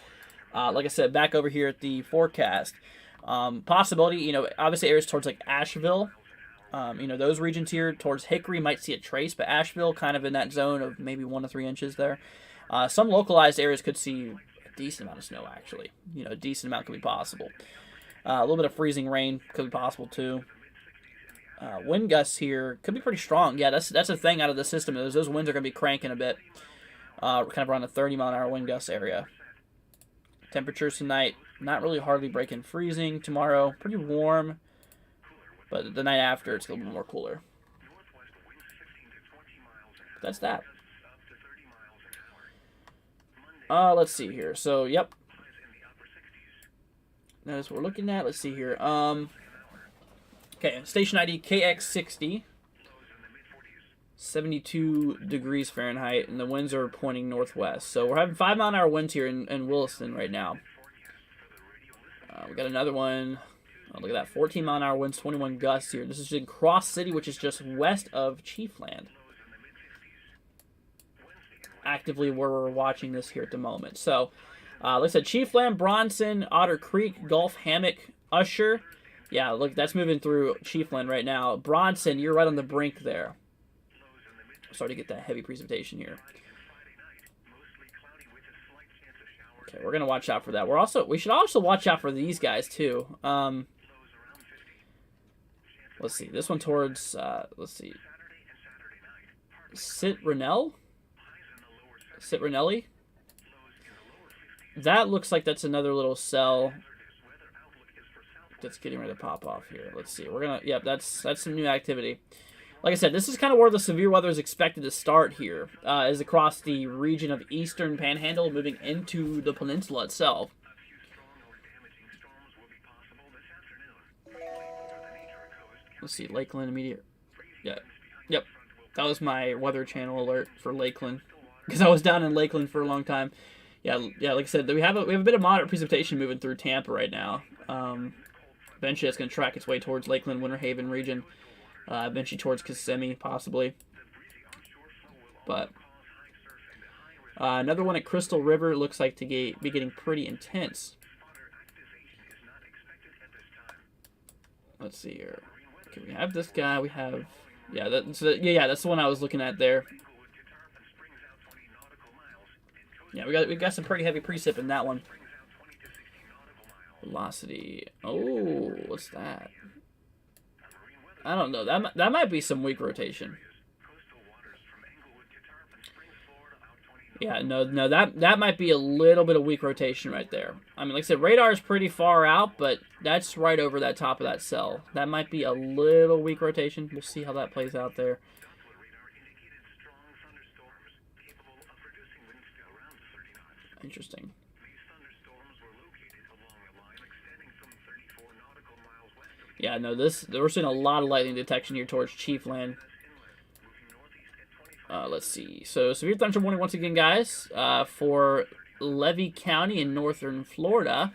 [SPEAKER 1] Like I said, back over here at the forecast, possibility, obviously areas towards like Asheville. Those regions here towards Hickory might see a trace, but Asheville kind of in that zone of maybe 1 to 3 inches there. Some localized areas could see a decent amount of snow, actually. A decent amount could be possible. A little bit of freezing rain could be possible, too. Wind gusts here could be pretty strong. Yeah, that's a thing out of the system. Those winds are going to be cranking a bit. Kind of around the 30-mile-an-hour wind gust area. Temperatures tonight, not really hardly breaking freezing. Tomorrow, pretty warm. But the night after, it's a little bit more cooler. That's that. Let's see here. So, yep. That's what we're looking at. Let's see here. Okay, station ID KX60. 72 degrees Fahrenheit, and the winds are pointing northwest. So we're having 5-mile-an-hour winds here in Williston right now. We got another one. Oh, look at that, 14-mile-an-hour winds, 21 gusts here. This is in Cross City, which is just west of Chiefland. Actively where we're watching this here at the moment. So, like I said, Chiefland, Bronson, Otter Creek, Gulf, Hammock, Usher. Yeah, look, that's moving through Chiefland right now. Bronson, you're right on the brink there. Starting to get that heavy precipitation here. Okay, we're going to watch out for that. We should also watch out for these guys, too. Let's see. This one towards, let's see. Citronelli? That looks like that's another little cell that's getting ready to pop off here. Let's see. We're going to, yep, that's some new activity. Like I said, this is kind of where the severe weather is expected to start here, is across the region of Eastern Panhandle, moving into the peninsula itself. Let's see, Lakeland immediate. Yeah, yep. That was my Weather Channel alert for Lakeland, because I was down in Lakeland for a long time. Yeah. Like I said, we have a bit of moderate precipitation moving through Tampa right now. Eventually, it's going to track its way towards Lakeland, Winter Haven region. Eventually towards Kissimmee, possibly. But another one at Crystal River looks like to be getting pretty intense. Let's see here. Okay, we have this guy. We have, yeah, that's the one I was looking at there. Yeah, we got some pretty heavy precip in that one. Velocity. Oh, what's that? I don't know. That might be some weak rotation. Yeah, no, that might be a little bit of weak rotation right there. I mean, like I said, radar is pretty far out, but that's right over that top of that cell. That might be a little weak rotation. We'll see how that plays out there. Interesting. Yeah, no, we're seeing a lot of lightning detection here towards Chiefland. Let's see. So severe thunderstorm warning once again, guys, for Levy County in northern Florida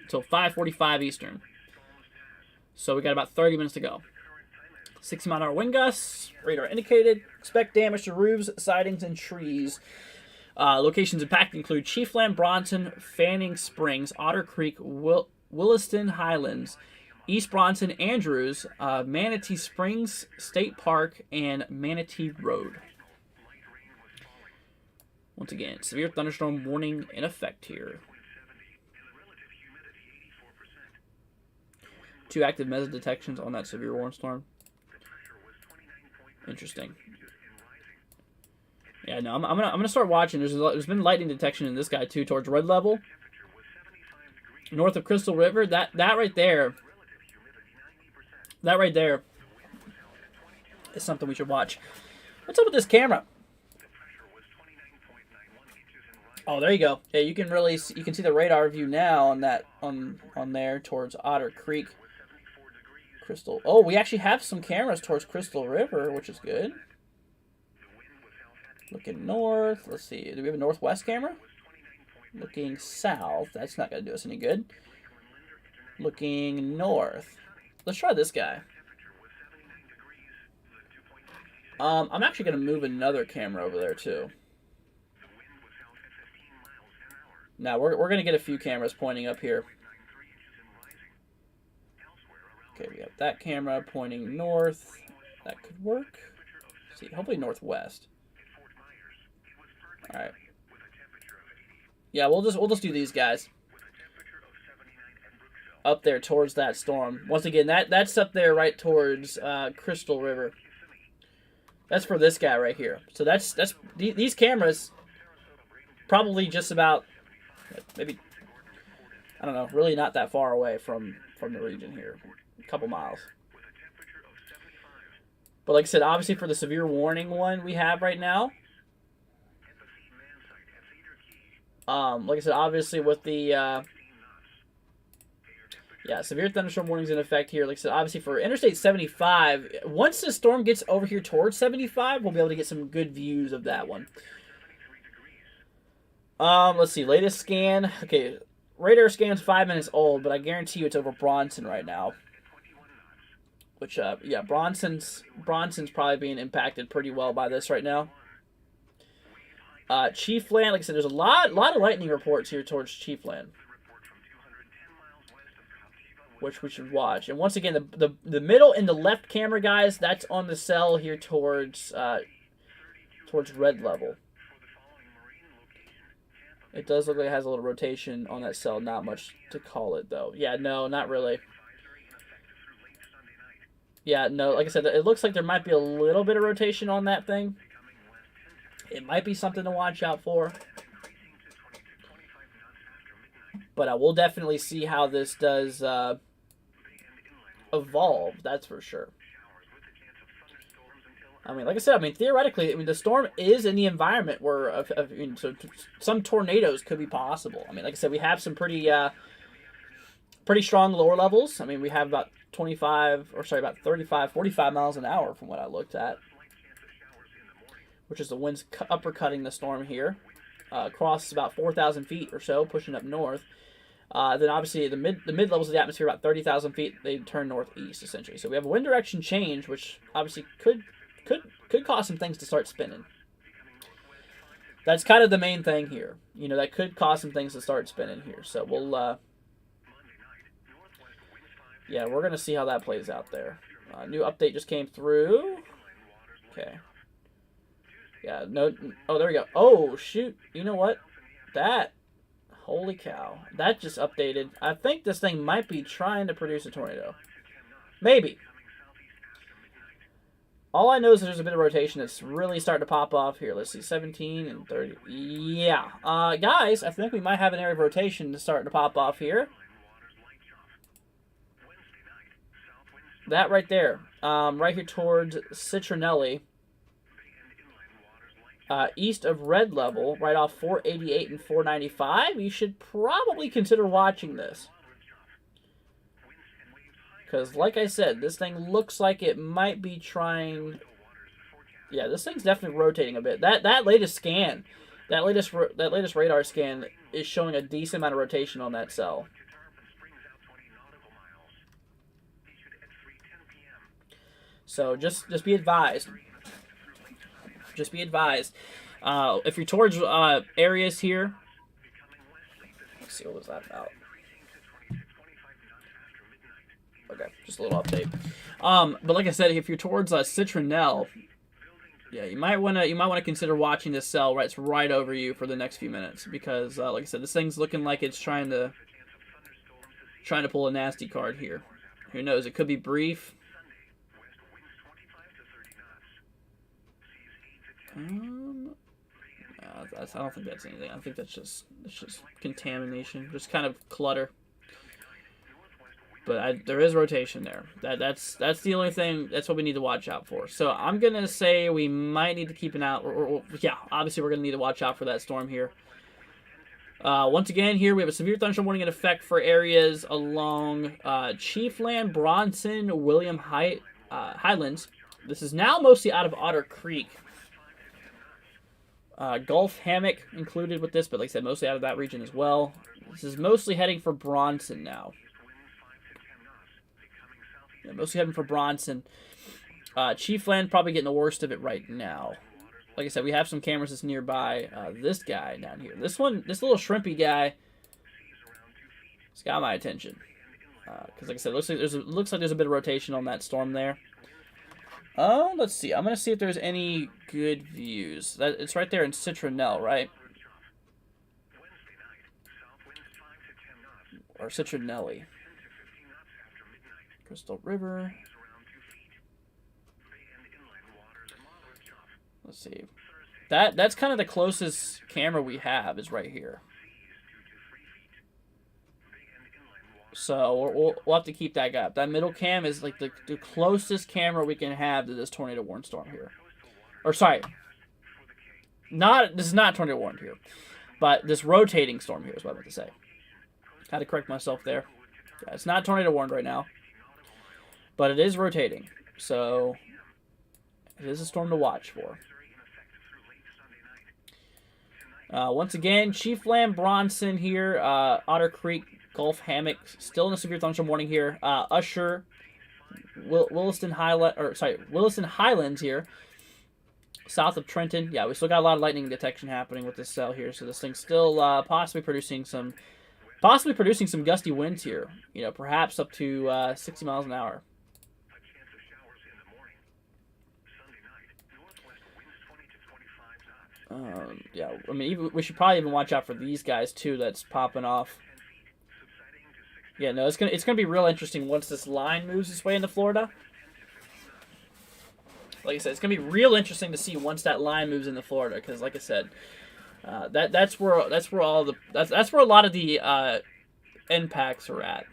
[SPEAKER 1] until 5:45 Eastern. So we got about 30 minutes to go. 60-mile-an-hour wind gusts. Radar indicated. Expect damage to roofs, sidings, and trees. Locations impacted include Chiefland, Bronson, Fanning Springs, Otter Creek, Williston Highlands, East Bronson, Andrews, Manatee Springs State Park, and Manatee Road. Once again, severe thunderstorm warning in effect here. 2 active meso detections on that severe warning storm. Interesting. Yeah, no, I'm gonna start watching. There's been lightning detection in this guy too towards red level, north of Crystal River. That right there is something we should watch. What's up with this camera? Oh, there you go. Yeah, you can see the radar view now on that on there towards Otter Creek. Crystal. Oh, we actually have some cameras towards Crystal River, which is good. Looking north. Let's see. Do we have a northwest camera? Looking south. That's not going to do us any good. Looking north. Let's try this guy. I'm actually going to move another camera over there too. Now we're going to get a few cameras pointing up here. Okay, we have that camera pointing north. That could work. Let's see, hopefully northwest. All right. Yeah, we'll just do these guys up there towards that storm. Once again, that's up there right towards Crystal River. That's for this guy right here. So these cameras probably just about maybe, I don't know, really not that far away from the region here. A couple miles. But like I said, obviously for the severe warning one we have right now, like I said, obviously with the severe thunderstorm warnings in effect here. Like I said, obviously for Interstate 75, once the storm gets over here towards 75, we'll be able to get some good views of that one. Let's see, latest scan. Okay, radar scan's 5 minutes old, but I guarantee you it's over Bronson right now. Which, yeah, Bronson's probably being impacted pretty well by this right now. Chiefland, like I said, there's a lot of lightning reports here towards Chiefland, which we should watch. And once again, the middle and the left camera, guys, that's on the cell here towards red level. It does look like it has a little rotation on that cell. Not much to call it, though. Yeah, no, not really. Yeah, no, like I said, it looks like there might be a little bit of rotation on that thing. It might be something to watch out for. But we'll definitely see how this does evolve, that's for sure. I mean, like I said, theoretically, the storm is in the environment where so some tornadoes could be possible. I mean, like I said, we have some pretty strong lower levels. I mean, we have about 35, 45 miles an hour from what I looked at, which is the winds uppercutting the storm here. Across about 4,000 feet or so, pushing up north. Then obviously the mid levels of the atmosphere, about 30,000 feet, they turn northeast essentially. So we have a wind direction change, which obviously could cause some things to start spinning. That's kind of the main thing here. That could cause some things to start spinning here. So we'll yeah, we're gonna see how that plays out there. New update just came through. Okay. Yeah, no. Oh, there we go. Oh, shoot. You know what? Holy cow. That just updated. I think this thing might be trying to produce a tornado. Maybe. All I know is there's a bit of rotation that's really starting to pop off here. Let's see, 17 and 30. Yeah. Guys, I think we might have an area of rotation that's starting to pop off here. That right there. Right here towards Citronelli. East of red level, right off 488 and 495, you should probably consider watching this. Because, like I said, this thing looks like it might be trying... Yeah, this thing's definitely rotating a bit. That latest scan, that latest radar scan is showing a decent amount of rotation on that cell. So just be advised. Just be advised. If you're towards areas here, let's see, what was that about? Okay, just a little update. But like I said, if you're towards Citronelle, yeah, you might wanna consider watching this cell right over you for the next few minutes, because like I said, this thing's looking like it's trying to pull a nasty card here. Who knows? It could be brief. I don't think that's anything. I think that's just contamination, just kind of clutter. But there is rotation there. That's the only thing. That's what we need to watch out for. So I'm gonna say we might need to keep an eye. Yeah, obviously we're gonna need to watch out for that storm here. Once again, here we have a severe thunderstorm warning in effect for areas along Chiefland, Bronson, William Highlands. This is now mostly out of Otter Creek. Gulf Hammock included with this, but like I said, mostly out of that region as well. This is mostly heading for Bronson now. Yeah, mostly heading for Bronson. Chiefland probably getting the worst of it right now. Like I said, we have some cameras that's nearby. This guy down here, this little shrimpy guy, it's got my attention. Because like I said, it looks like there's a bit of rotation on that storm there. Let's see. I'm gonna see if there's any good views. It's right there in Citronelle, right? Or Citronelli. Crystal River. Let's see. That's kind of the closest camera we have is right here. So we'll have to keep that guy up. That middle cam is like the closest camera we can have to this tornado warned storm here. Or sorry, this is not tornado warned here, but this rotating storm here is what I meant to say. Had to correct myself there. Yeah, it's not tornado warned right now, but it is rotating. So it is a storm to watch for. Once again, Chiefland, Bronson here, Otter Creek, Gulf Hammock, still in a severe thunderstorm warning here. Usher, Williston Highlands here, south of Trenton. Yeah, we still got a lot of lightning detection happening with this cell here, so this thing's still possibly producing some gusty winds here. You know, perhaps up to 60 miles an hour. Yeah, I mean, we should probably even watch out for these guys too. That's popping off. Yeah, no, it's gonna be real interesting once this line moves its way into Florida. Like I said, it's gonna be real interesting to see once that line moves into Florida, because like I said, that's where a lot of the end packs are at.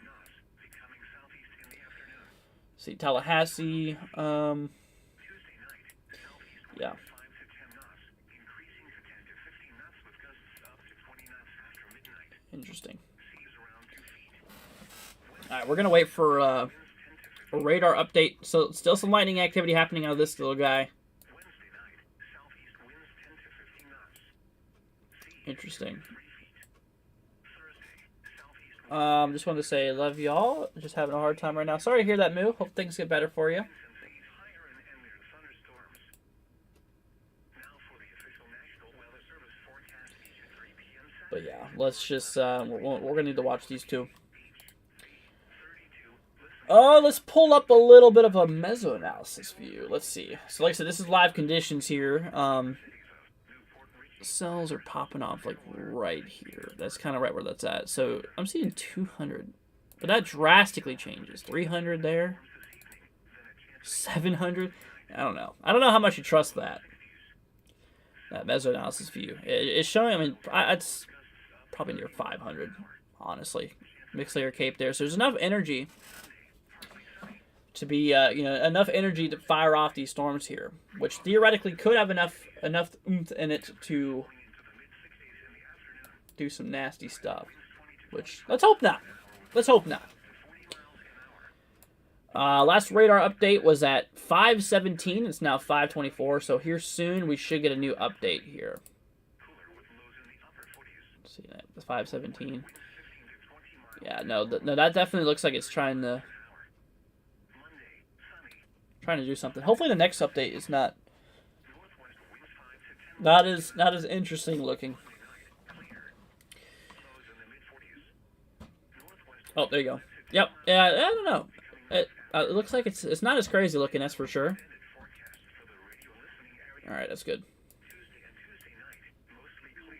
[SPEAKER 1] See, Tallahassee, yeah. Interesting. All right, we're gonna wait for a radar update. So still some lightning activity happening out of this little guy. Interesting. Just wanted to say love y'all. Just having a hard time right now. Sorry to hear that, Moo. Hope things get better for you. But yeah, let's just we're gonna need to watch these two. Let's pull up a little bit of a meso-analysis view. Let's see. So like I said, this is live conditions here. Cells are popping off like right here. That's kind of right where that's at. So I'm seeing 200, but that drastically changes. 300 there, 700. I don't know. I don't know how much you trust that meso-analysis view. It's showing. I mean, it's probably near 500, honestly. Mixed layer cape there. So there's enough energy to be, enough energy to fire off these storms here, which theoretically could have enough oomph in it to do some nasty stuff. Which, let's hope not. Let's hope not. Last radar update was at 5:17. It's now 5:24. So here soon we should get a new update here. Let's see that. The 5:17. Yeah, no, that definitely looks like it's trying to do something. Hopefully the next update is not as interesting looking. Oh, there you go. Yep. Yeah, I don't know. It looks like it's not as crazy looking, that's for sure. All right, that's good.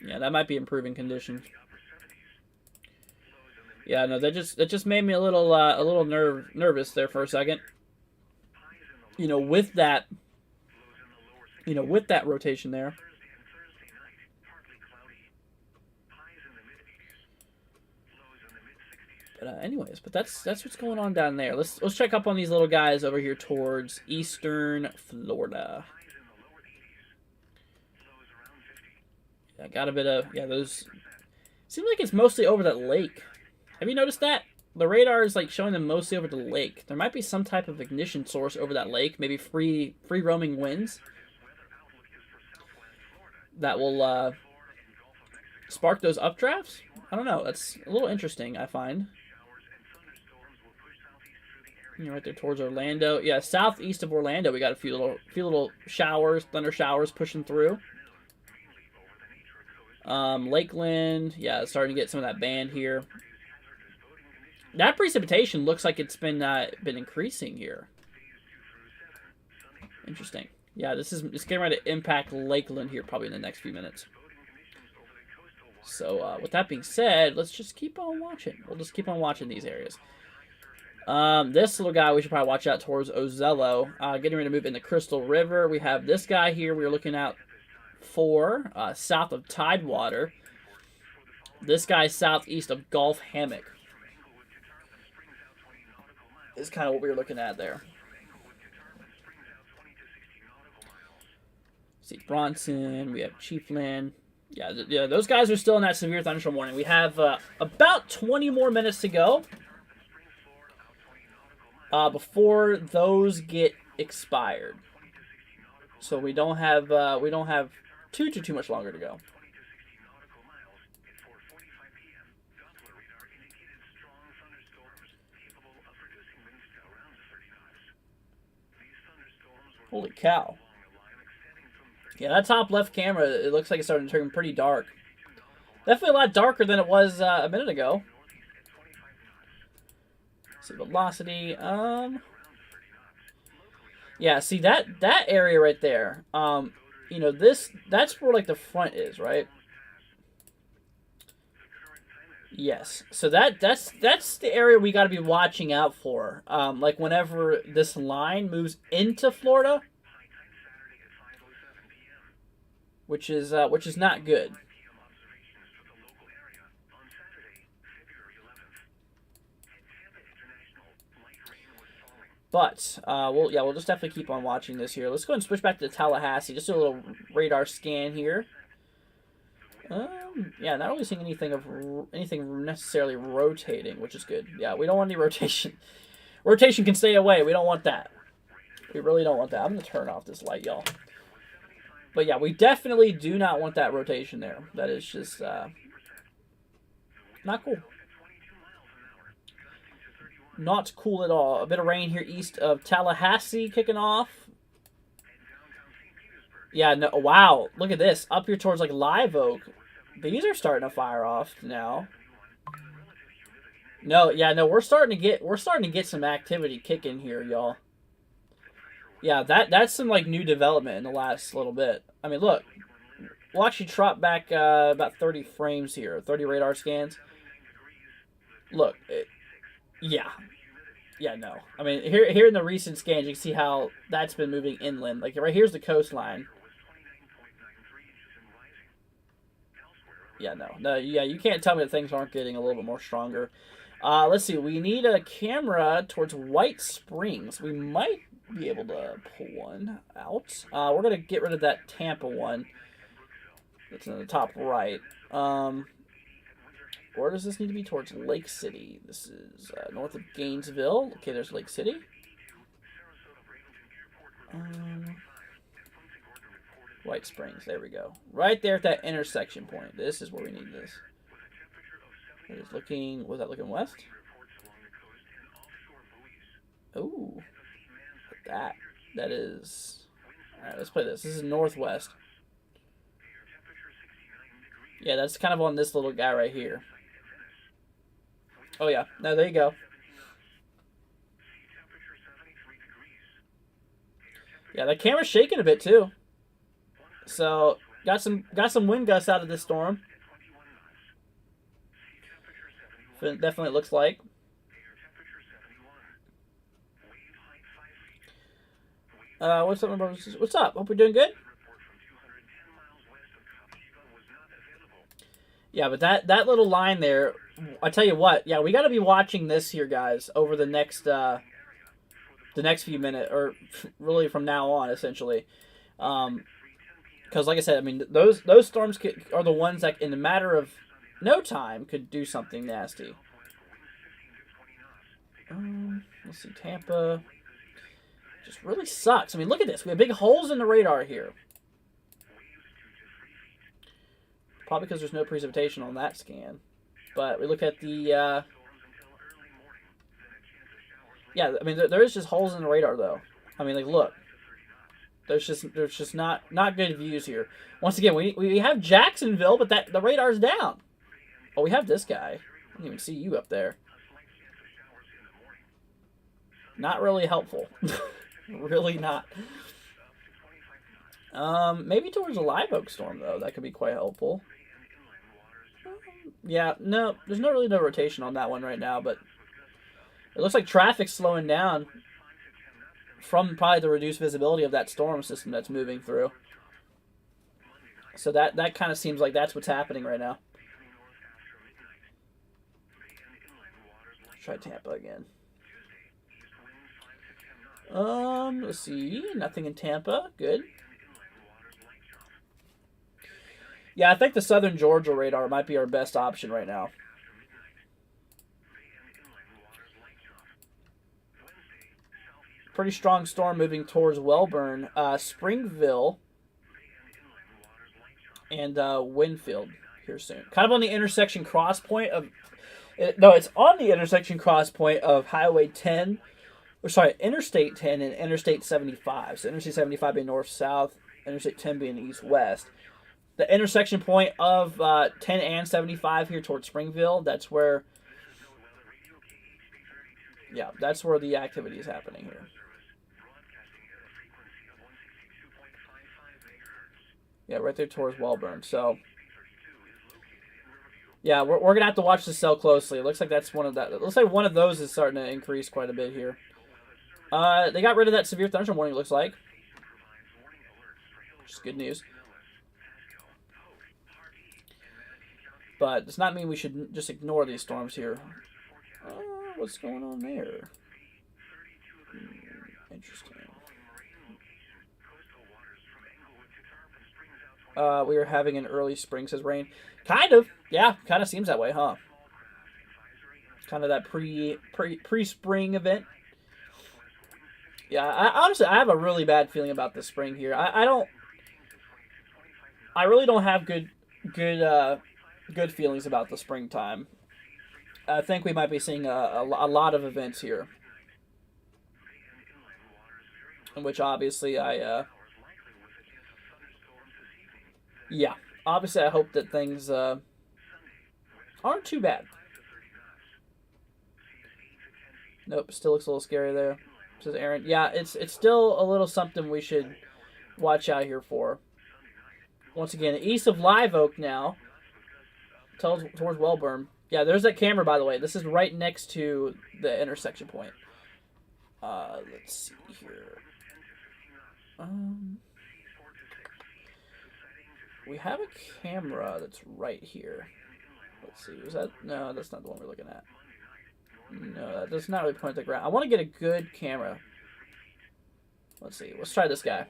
[SPEAKER 1] Yeah, that might be improving conditions. Yeah, no, that just made me a little nervous there for a second. You know, with that rotation there. But anyways, that's what's going on down there. Let's check up on these little guys over here towards eastern Florida. I got a bit of those. Seems like it's mostly over that lake. Have you noticed that? The radar is like showing them mostly over the lake. There might be some type of ignition source over that lake. Maybe free roaming winds that will spark those updrafts. I don't know. That's a little interesting, I find. You're right there towards Orlando. Yeah, southeast of Orlando, we got a few little showers, thunder showers pushing through. Lakeland, yeah, starting to get some of that band here. That precipitation looks like it's been increasing here. Interesting. Yeah, it's getting ready to impact Lakeland here probably in the next few minutes. So with that being said, let's just keep on watching. We'll just keep on watching these areas. This little guy we should probably watch out towards Ozello. Getting ready to move in the Crystal River. We have this guy here we're looking out for south of Tidewater. This guy southeast of Gulf Hammock is kind of what we were looking at there. See Bronson, we have Chiefland. Yeah, those guys are still in that severe thunderstorm warning. We have about 20 more minutes to go before those get expired. So we don't have too much longer to go. Holy cow. Yeah, that top left camera, it looks like it's starting to turn pretty dark. Definitely a lot darker than it was a minute ago. Let's see, velocity. Yeah, see that area right there. You know, that's where like the front is, right? Yes. So that's the area we got to be watching out for. Like whenever this line moves into Florida, which is not good. But we'll just definitely keep on watching this here. Let's go ahead and switch back to Tallahassee. Just do a little radar scan here. Yeah, not really seeing anything necessarily rotating, which is good. Yeah, we don't want any rotation. Rotation can stay away. We don't want that. We really don't want that. I'm gonna turn off this light, y'all. But yeah, we definitely do not want that rotation there. That is just not cool. Not cool at all. A bit of rain here east of Tallahassee kicking off. Yeah, no, wow. Look at this. Up here towards like Live Oak. These are starting to fire off now. No, yeah, no, we're starting to get some activity kicking here, y'all. Yeah, that's some like new development in the last little bit. I mean, look. We'll actually drop back about 30 frames here, 30 radar scans. Look, yeah. Yeah, no. I mean, here in the recent scans, you can see how that's been moving inland. Like, right here's the coastline. Yeah, no. Yeah, you can't tell me that things aren't getting a little bit more stronger. Let's see. We need a camera towards White Springs. We might be able to pull one out. We're going to get rid of that Tampa one. That's in the top right. Where does this need to be? Towards Lake City. This is north of Gainesville. Okay, there's Lake City. White Springs. There we go. Right there at that intersection point. This is where we need this. It is looking... Was that looking west? Ooh. That is... Alright, let's play this. This is northwest. Yeah, that's kind of on this little guy right here. Oh, yeah. No, there you go. Yeah, that camera's shaking a bit, too. So, got some wind gusts out of this storm. It definitely looks like. What's up, brothers? What's up? Hope we're doing good. Yeah, but that little line there, I tell you what, yeah, we got to be watching this here, guys, over the next few minutes, or really from now on, essentially. Because, like I said, I mean, those storms are the ones that, in a matter of no time, could do something nasty. Let's see, Tampa just really sucks. I mean, look at this. We have big holes in the radar here. Probably because there's no precipitation on that scan. But we look at the... yeah, I mean, there is just holes in the radar, though. I mean, like, look. There's just not good views here. Once again, we have Jacksonville, but the radar's down. Oh, we have this guy. I don't even see you up there. Not really helpful. Really not. Maybe towards a live oak storm, though. That could be quite helpful. Yeah, no, there's no rotation on that one right now, but it looks like traffic's slowing down from probably the reduced visibility of that storm system that's moving through. So that kind of seems like that's what's happening right now. Let's try Tampa again. Let's see. Nothing in Tampa. Good. Yeah, I think the southern Georgia radar might be our best option right now. Pretty strong storm moving towards Welburn, Springville, and Winfield here soon. Kind of on the intersection cross point of... No, it's on the intersection cross point of Highway 10... Or sorry, Interstate 10 and Interstate 75. So Interstate 75 being north-south, Interstate 10 being east-west. The intersection point of 10 and 75 here towards Springville, that's where... Yeah, that's where the activity is happening here. Yeah, right there towards Welburn. So, yeah, we're going to have to watch the cell closely. It looks like that's one of that. It looks like one of those is starting to increase quite a bit here. They got rid of that severe thunderstorm warning, it looks like. Which is good news. But does not mean we should just ignore these storms here. What's going on there? Interesting. We are having an early spring, says Rain. Kind of. Yeah, kind of seems that way, huh? Kind of that pre-spring event. Yeah, honestly, I have a really bad feeling about the spring here. I really don't have good feelings about the springtime. I think we might be seeing a lot of events here, in which obviously yeah, obviously I hope that things aren't too bad. Nope, still looks a little scary there, says Aaron. Yeah, it's still a little something we should watch out here for. Once again, east of Live Oak now, towards Welburn. Yeah, there's that camera, by the way. This is right next to the intersection point. Let's see here. We have a camera that's right here. Let's see. Was that? No, that's not the one we're looking at. No, that does not really point at the ground. I want to get a good camera. Let's see. Let's try this guy.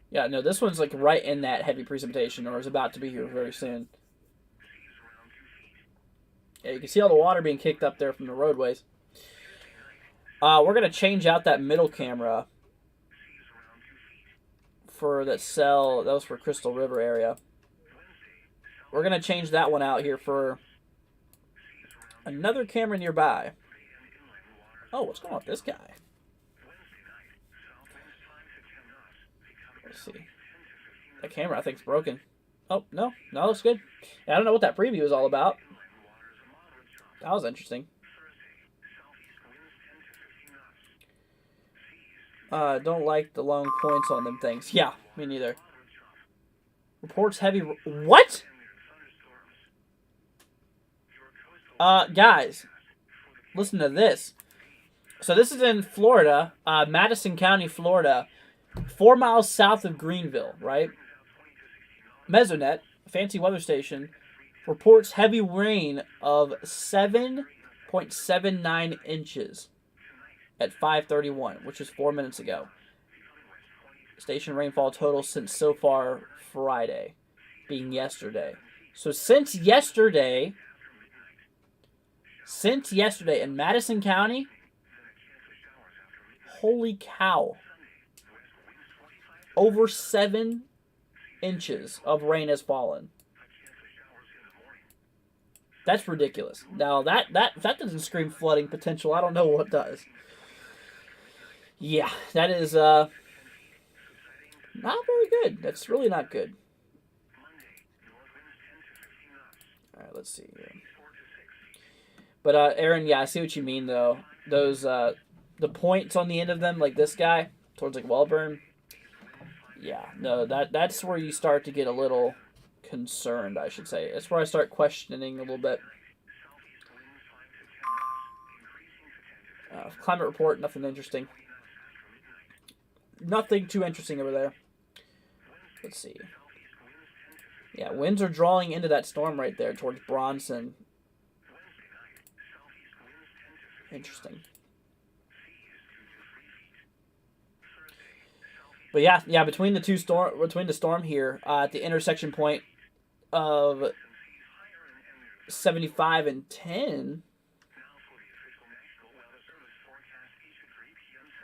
[SPEAKER 1] Yeah, no, this one's like right in that heavy precipitation, or is about to be here very soon. Yeah, you can see all the water being kicked up there from the roadways. We're going to change out that middle camera for that cell. That was for Crystal River area. We're going to change that one out here for another camera nearby. Oh, what's going on with this guy? Let's see. That camera, I think, is broken. Oh, no. No, it looks good. Yeah, I don't know what that preview is all about. That was interesting. Don't like the long points on them things. Yeah, me neither. Reports heavy... What? Guys, listen to this. So this is in Florida, Madison County, Florida, 4 miles south of Greenville, right? Mesonet, fancy weather station, reports heavy rain of 7.79 inches at 5:31, which is 4 minutes ago. Station rainfall total since so far Friday, being yesterday. So since yesterday in Madison County, holy cow, over 7 inches of rain has fallen. That's ridiculous. Now, that doesn't scream flooding potential. I don't know what does. Yeah, that is not very good. That's really not good. All right, let's see here. But, Aaron, yeah, I see what you mean, though. Those, the points on the end of them, like this guy, towards, like, Wellburn. Yeah, no, that's where you start to get a little concerned, I should say. That's where I start questioning a little bit. Climate report, nothing interesting. Nothing too interesting over there. Let's see. Yeah, winds are drawing into that storm right there towards Bronson. Interesting. But yeah, between the storm here at the intersection point of 75 and 10,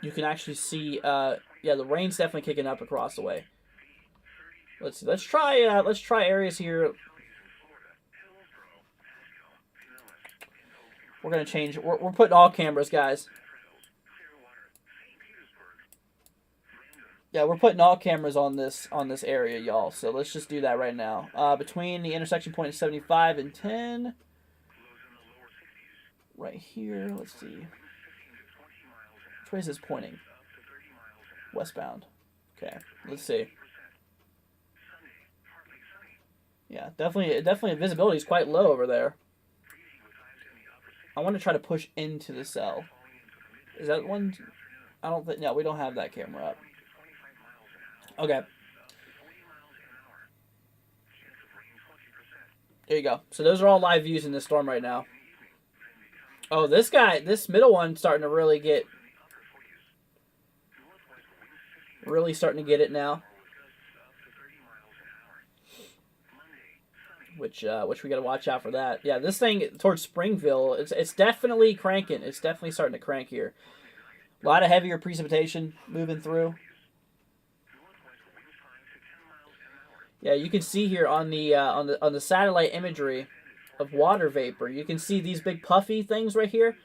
[SPEAKER 1] you can actually see the rain's definitely kicking up across the way. Let's see. Let's try areas here. We're gonna change. We're putting all cameras, guys. Yeah, we're putting all cameras on this area, y'all. So let's just do that right now. Between the intersection point of 75 and 10, right here. Let's see. Which way is this pointing? Westbound. Okay, let's see. Yeah, definitely visibility is quite low over there. I want to try to push into the cell. Is that one? I don't think. No, we don't have that camera up. Okay. There you go. So those are all live views in this storm right now. Oh, this middle one, starting to really get it now. Which we got to watch out for that. Yeah, this thing towards Springville, it's definitely cranking. It's definitely starting to crank here. A lot of heavier precipitation moving through. Yeah, you can see here on the satellite imagery of water vapor. You can see these big puffy things right here.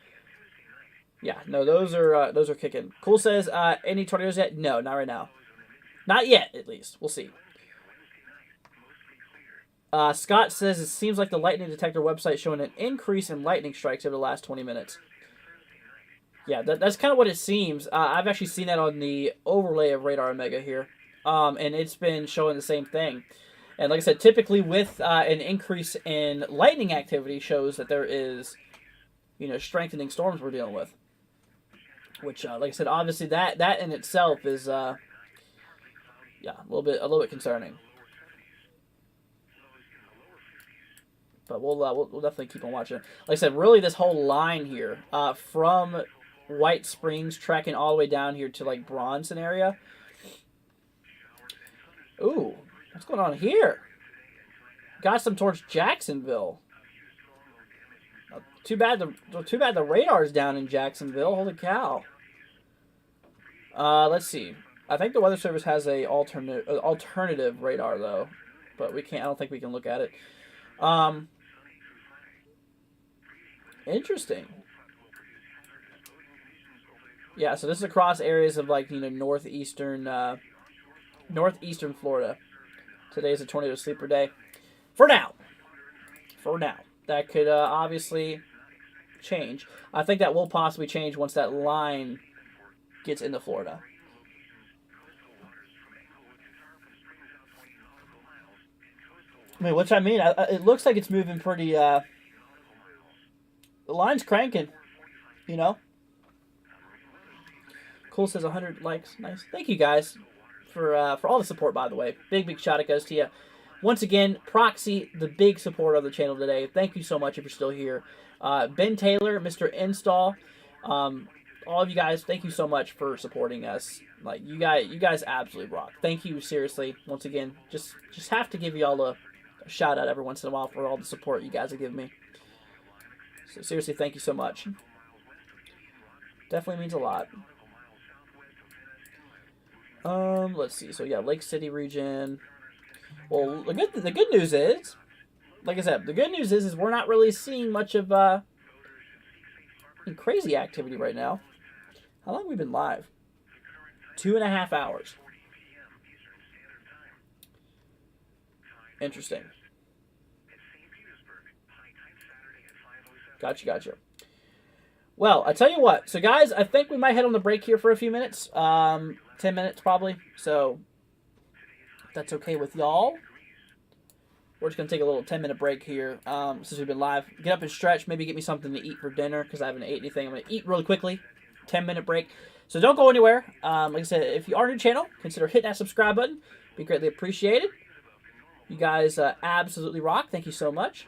[SPEAKER 1] Yeah, no, those are kicking. Cool says, any tornadoes yet? No, not right now. Not yet, at least. We'll see. Scott says it seems like the lightning detector website showing an increase in lightning strikes over the last 20 minutes. Yeah, that's kind of what it seems. I've actually seen that on the overlay of Radar Omega here. And it's been showing the same thing. And like I said, typically with an increase in lightning activity shows that there is, strengthening storms we're dealing with. Which, like I said, obviously that in itself is, a little bit concerning. But we'll definitely keep on watching. Like I said, really this whole line here, from White Springs tracking all the way down here to like Bronson area. Ooh, what's going on here? Got some towards Jacksonville. Too bad the radar's down in Jacksonville. Holy cow. Let's see. I think the Weather Service has a alternative radar though, but we can't. I don't think we can look at it. Interesting. Yeah, so this is across areas of like northeastern Florida. Today's a tornado sleeper day. For now. That could obviously change. I think that will possibly change once that line gets into Florida. I mean, which I mean, it looks like it's moving pretty. The line's cranking, you know. Cool says 100 likes. Nice. Thank you guys for all the support. By the way, big shout out goes to you. Once again, Proxy, the big supporter of the channel today. Thank you so much if you're still here. Ben Taylor, Mr. Install, all of you guys, thank you so much for supporting us. Like you guys absolutely rock. Thank you seriously. Once again, just have to give you all a shout out every once in a while for all the support you guys have given me. So seriously, thank you so much. Definitely means a lot. Let's see. So yeah, Lake City region. Well, the good news is, like I said, the good news is we're not really seeing much of crazy activity right now. How long have we been live? 2.5 hours. Interesting. Gotcha. Well, I tell you what. So, guys, I think we might head on the break here for a few minutes. 10 minutes probably. So, if that's okay with y'all. We're just going to take a little 10-minute break here since we've been live. Get up and stretch. Maybe get me something to eat for dinner because I haven't ate anything. I'm going to eat really quickly. 10-minute break. So don't go anywhere. Like I said, if you are new to the channel, consider hitting that subscribe button. Be greatly appreciated. You guys absolutely rock. Thank you so much.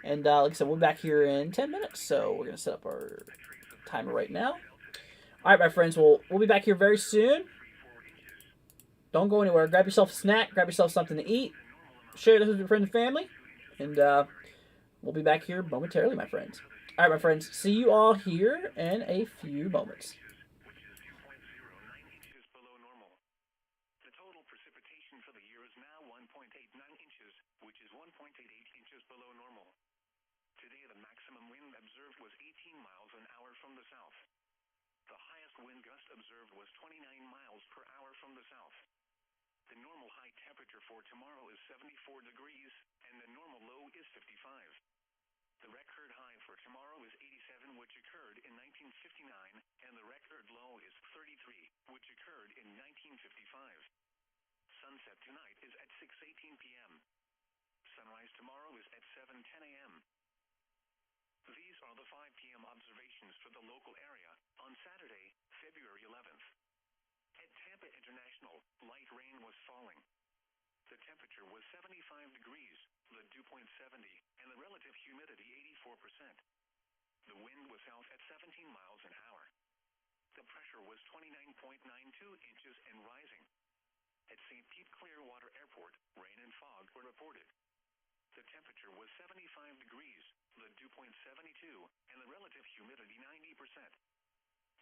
[SPEAKER 1] And like I said, we'll be back here in 10 minutes. So we're going to set up our timer right now. All right, my friends. We'll be back here very soon. Don't go anywhere. Grab yourself a snack. Grab yourself something to eat. Share this with your friends and family. And we'll be back here momentarily, my friends. All right, my friends. See you all here in a few moments.
[SPEAKER 2] Wind gust observed was 29 miles per hour from the south. The normal high temperature for tomorrow is 74 degrees, and the normal low is 55. The record high for tomorrow is 87, which occurred in 1959, and the record low is 33, which occurred in 1955. Sunset tonight is at 6:18 p.m. Sunrise tomorrow is at 7:10 a.m. These are the 5 p.m. observations for the local area on Saturday, February 11th. At Tampa International, light rain was falling. The temperature was 75 degrees, the dew point 70, and the relative humidity 84%. The wind was south at 17 miles an hour. The pressure was 29.92 inches and rising. At St. Pete Clearwater Airport, rain and fog were reported. The temperature was 75 degrees, the dew point 72, and the relative humidity 90%.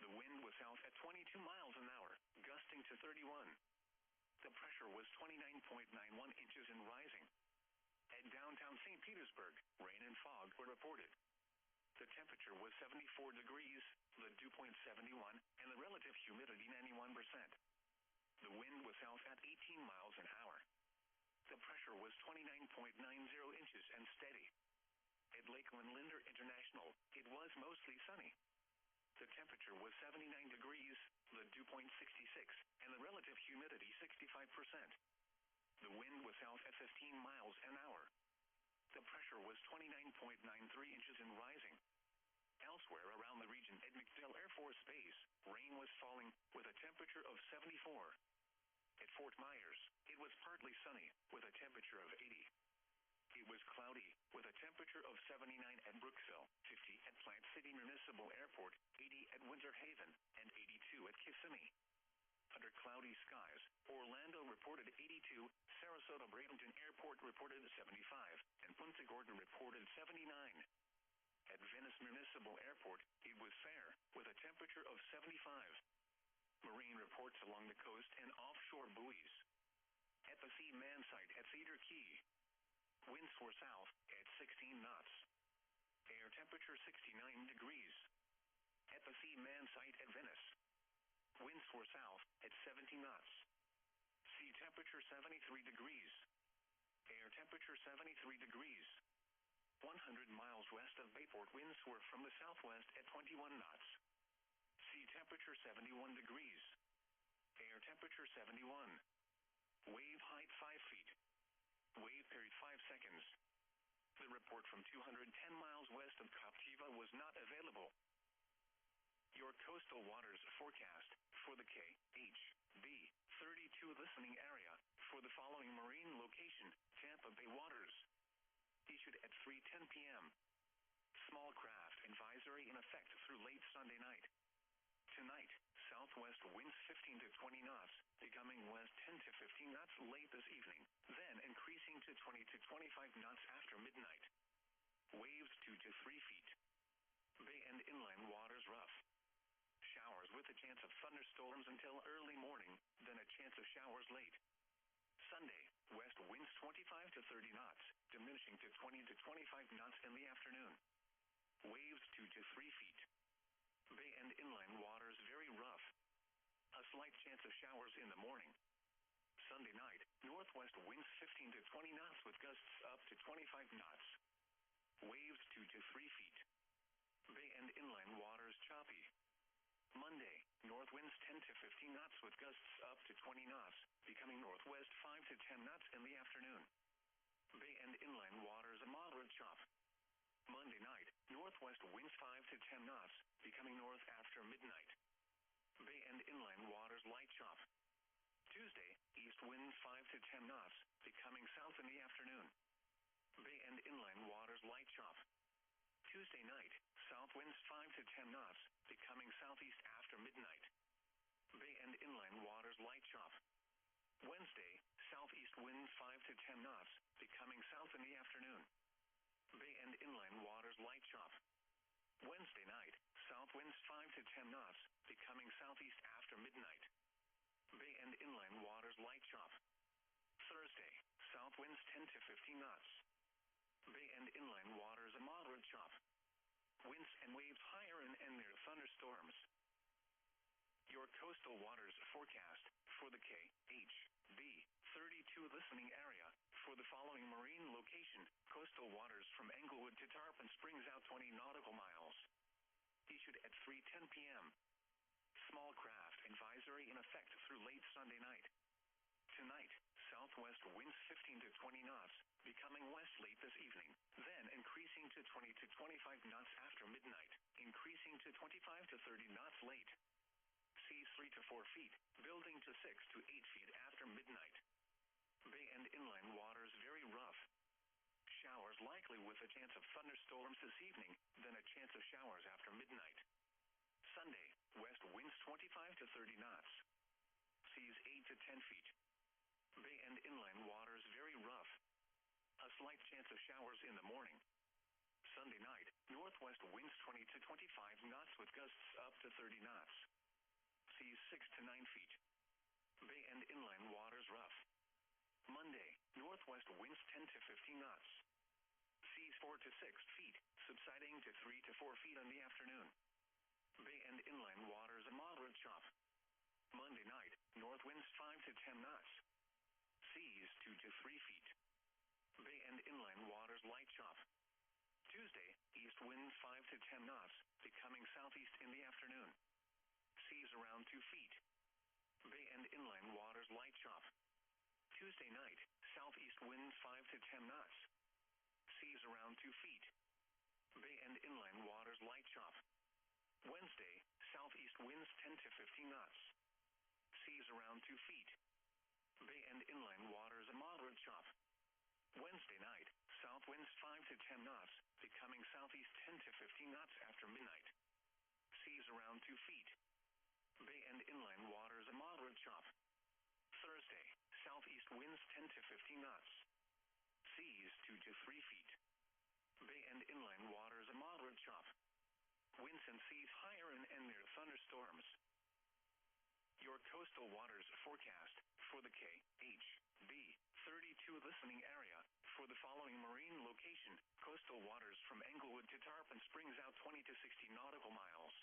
[SPEAKER 2] The wind was south at 22 miles an hour, gusting to 31. The pressure was 29.91 inches and rising. At downtown St. Petersburg, rain and fog were reported. The temperature was 74 degrees, the dew point 71, and the relative humidity 91%. The wind was south at 18 miles an hour. The pressure was 29.90 inches and steady. At Lakeland Linder International, it was mostly sunny. The temperature was 79 degrees, the dew point 66, and the relative humidity 65%. The wind was south at 15 miles an hour. The pressure was 29.93 inches and rising. Elsewhere around the region at MacDill Air Force Base, rain was falling with a temperature of 74. At Fort Myers, it was partly sunny with a temperature of 80. It was cloudy with a temperature of 79 at Brooksville, 50 at Plant City Municipal Airport, 80 at Winter Haven, and 82 at Kissimmee. Under cloudy skies, Orlando reported 82, Sarasota Bradenton Airport reported 75, and Punta Gorda reported 79. At at Venice Municipal Airport, it was fair, with a temperature of 75. Marine reports along the coast and offshore buoys. At the sea man site at Cedar Key. Winds were south at 16 knots. Air temperature 69 degrees. At the sea man site at Venice. Winds were south at 70 knots. Sea temperature 73 degrees. Air temperature 73 degrees. 100 miles west of Bayport, winds were from the southwest at 21 knots. Sea temperature 71 degrees. Air temperature 71. Wave height 5 feet. Wave period 5 seconds. The report from 210 miles west of Captiva was not available. Your coastal waters forecast for the KHB 32 listening area for the following marine location, Tampa Bay waters. Issued at 3:10 p.m. Small craft advisory in effect through late Sunday night. Tonight, southwest winds 15 to 20 knots, becoming west 10 to 15 knots late this evening, then increasing to 20 to 25 knots after midnight. Waves 2 to 3 feet. Bay and inland waters rough. Showers with a chance of thunderstorms until early morning, then a chance of showers late. Sunday, west winds 25 to 30 knots, diminishing to 20 to 25 knots in the afternoon. Waves 2 to 3 feet. Bay and inland waters very rough. A slight chance of showers in the morning. Sunday night, northwest winds 15 to 20 knots with gusts up to 25 knots. Waves 2 to 3 feet. Bay and inland waters choppy. Monday, north winds 10 to 15 knots with gusts up to 20 knots, becoming northwest 5 to 10 knots in the afternoon. Bay and inland waters a moderate chop. Monday night, northwest winds 5 to 10 knots, becoming north after midnight. Bay and inland waters light chop. Tuesday, east winds 5 to 10 knots, becoming south in the afternoon. Bay and inland waters light chop. Tuesday night, south winds 5 to 10 knots, becoming southeast after midnight. Bay and inland waters light chop. Wednesday, southeast winds 5 to 10 knots, becoming south in the afternoon. Bay and inland waters light chop. Wednesday night, south winds 5 to 10 knots, becoming southeast after midnight. Bay and inland waters light chop. Thursday, south winds 10 to 15 knots. Bay and inland waters a moderate chop. Winds and waves higher and near thunderstorms. Your coastal waters forecast for the KHB 32 listening area for the following marine location, coastal waters from Englewood to Tarpon Springs out 20 nautical miles. Issued at 3:10 p.m. Small craft advisory in effect through late Sunday night. Tonight, southwest winds 15 to 20 knots, becoming west late this evening, then increasing to 20 to 25 knots after midnight, increasing to 25 to 30 knots late. Seas 3 to 4 feet, building to 6 to 8 feet after midnight. Bay and inland waters very rough. Showers likely with a chance of thunderstorms this evening, then a chance of showers after midnight. Sunday, west winds 25 to 30 knots. Seas 8 to 10 feet. Bay and inland waters very rough. A slight chance of showers in the morning. Sunday night, northwest winds 20 to 25 knots with gusts up to 30 knots. Seas 6 to 9 feet. Bay and inland waters rough. Monday, northwest winds 10 to 15 knots. Seas 4 to 6 feet, subsiding to 3 to 4 feet in the afternoon. Bay and inland waters a moderate chop. Monday night, north winds 5 to 10 knots. Seas 2 to 3 feet. Bay and inland waters light chop. Tuesday, east winds 5 to 10 knots, becoming southeast in the afternoon. Seas around 2 feet. Bay and inland waters light chop. Tuesday night, southeast winds 5 to 10 knots. Seas around 2 feet. Bay and inland waters light chop. Wednesday, southeast winds 10 to 15 knots. Seas around 2 feet. Bay and inland waters a moderate chop. Wednesday night, south winds 5 to 10 knots, becoming southeast 10 to 15 knots after midnight. Seas around 2 feet. Bay and inland waters a moderate chop. Thursday, southeast winds 10 to 15 knots. Seas 2 to 3 feet. Bay and inland waters a moderate chop. Winds and seas higher and near thunderstorms. Your coastal waters forecast for the KHB 32 listening area. For the following marine location, coastal waters from Englewood to Tarpon Springs out 20 to 60 nautical miles.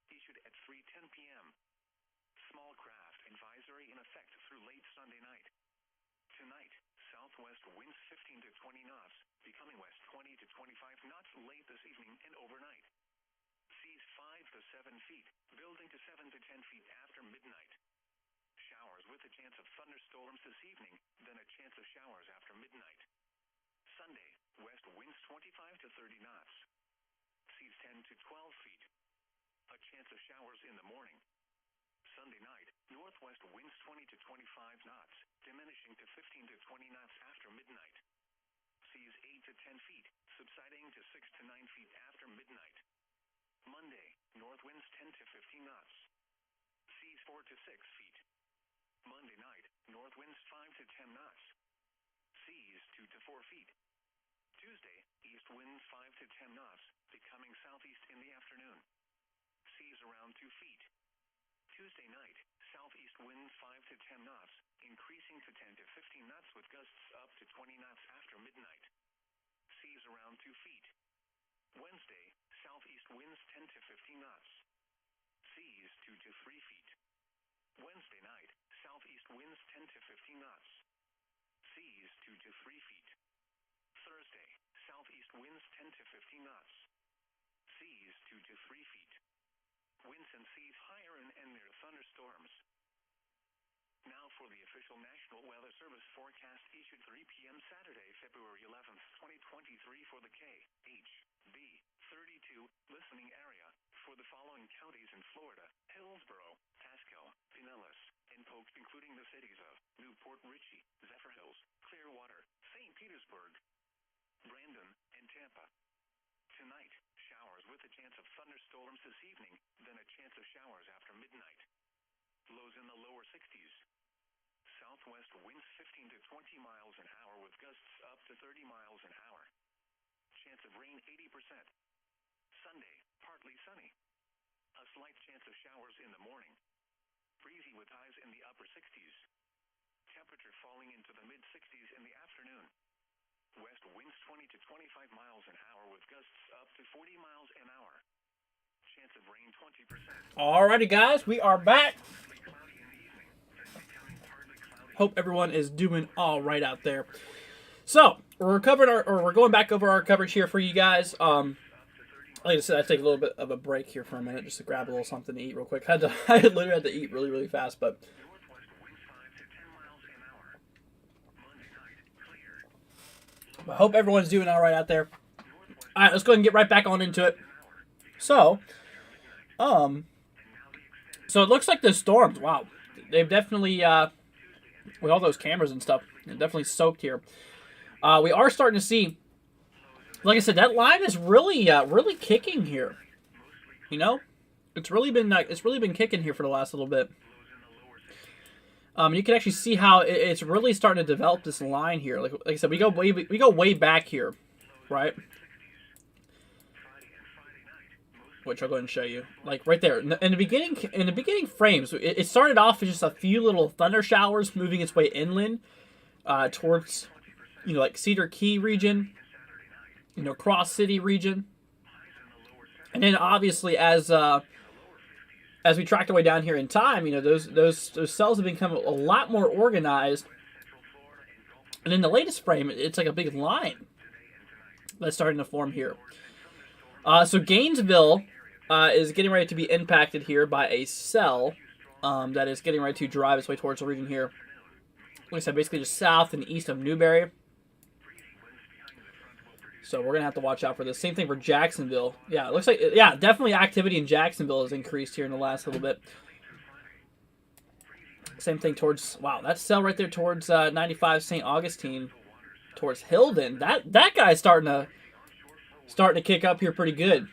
[SPEAKER 2] Issued at 3:10 p.m. Small craft advisory in effect through late Sunday night. Tonight, southwest winds 15 to 20 knots, becoming west 20 to 25 knots late this evening and overnight. Seas 5 to 7 feet, building to 7 to 10 feet after midnight. Showers with a chance of thunderstorms this evening, then a chance of showers after midnight. Sunday, west winds 25 to 30 knots. Seas 10 to 12 feet. A chance of showers in the morning. Sunday night, northwest winds 20 to 25 knots, diminishing to 15 to 20 knots after midnight. Seas 8 to 10 feet, subsiding to 6 to 9 feet after midnight. Monday, north winds 10 to 15 knots. Seas 4 to 6 feet. Monday night, north winds 5 to 10 knots. Seas 2 to 4 feet. Tuesday, east winds 5 to 10 knots, becoming southeast in the afternoon. Seas around 2 feet. Tuesday night, southeast winds 5 to 10 knots, increasing to 10 to 15 knots with gusts up to 20 knots after midnight. Seas around 2 feet. Wednesday, southeast winds 10 to 15 knots. Seas 2 to 3 feet. Wednesday night, southeast winds 10 to 15 knots. Seas 2 to 3 feet. Thursday, southeast winds 10 to 15 knots. Seas 2 to 3 feet. Winds and seas higher and near thunderstorms. Now for the official National Weather Service forecast issued 3 p.m. Saturday, February 11th, 2023 for the KHB 32 listening area. For the following counties in Florida: Hillsborough, Pasco, Pinellas, and Polk, including the cities of Newport Richey, Zephyrhills, Clearwater, St. Petersburg, Brandon, and Tampa. Tonight, showers with a chance of thunderstorms this evening, then a chance of showers after midnight. Lows in the lower 60s. Southwest winds 15 to 20 miles an hour with gusts up to 30 miles an hour. Chance of rain 80%. Sunday, partly sunny. A slight chance of showers in the morning. Breezy with highs in the upper 60s. Temperature falling into the mid-60s in the afternoon. West winds 20 to 25 miles an hour with gusts up to 40 miles an hour. Chance of rain 20%.
[SPEAKER 1] Alrighty, guys, we are back. Hope everyone is doing all right out there. So we're going back over our coverage here for you guys. Like I said, I take a little bit of a break here for a minute just to grab a little something to eat real quick. I literally had to eat really, really fast, but. I hope everyone's doing all right out there. All right, let's go ahead and get right back on into it. So it looks like the storms. Wow, they've definitely with all those cameras and stuff, they're definitely soaked here. We are starting to see, like I said, that line is really kicking here. You know, it's really been kicking here for the last little bit. You can actually see how it's really starting to develop this line here. Like I said, we go way back here, right? Which I'll go ahead and show you. Like right there in the beginning frames, it started off as just a few little thunder showers moving its way inland towards, like Cedar Key region, Cross City region, and then obviously as we tracked our way down here in time, those cells have become a lot more organized. And in the latest frame, it's like a big line that's starting to form here. So Gainesville is getting ready to be impacted here by a cell that is getting ready to drive its way towards the region here. Like I said, basically just south and east of Newberry. So we're going to have to watch out for this. Same thing for Jacksonville. Yeah, it looks like, definitely activity in Jacksonville has increased here in the last little bit. Same thing towards, wow, that cell right there towards 95 St. Augustine, towards Hilden. That guy's starting to kick up here pretty good.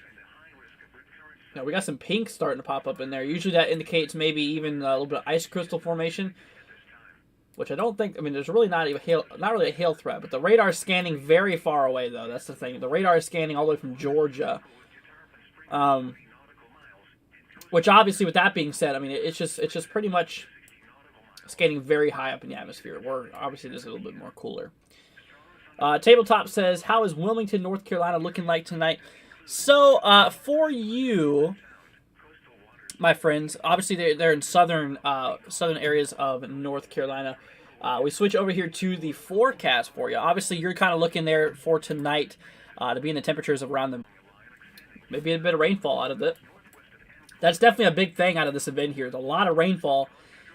[SPEAKER 1] We got some pink starting to pop up in there. Usually that indicates maybe even a little bit of ice crystal formation. which I don't think. I mean, there's really not really a hail threat, but the radar is scanning very far away though. That's the thing. The radar is scanning all the way from Georgia. Which obviously, with that being said, I mean it's just pretty much scanning very high up in the atmosphere. Where obviously this is a little bit more cooler. Tabletop says, "How is Wilmington, North Carolina looking like tonight?" So for you, my friends, obviously they're in southern areas of North Carolina. We switch over here to the forecast for you. Obviously, you're kind of looking there for tonight to be in the temperatures around them. Maybe a bit of rainfall out of it. That's definitely a big thing out of this event here. There's a lot of rainfall.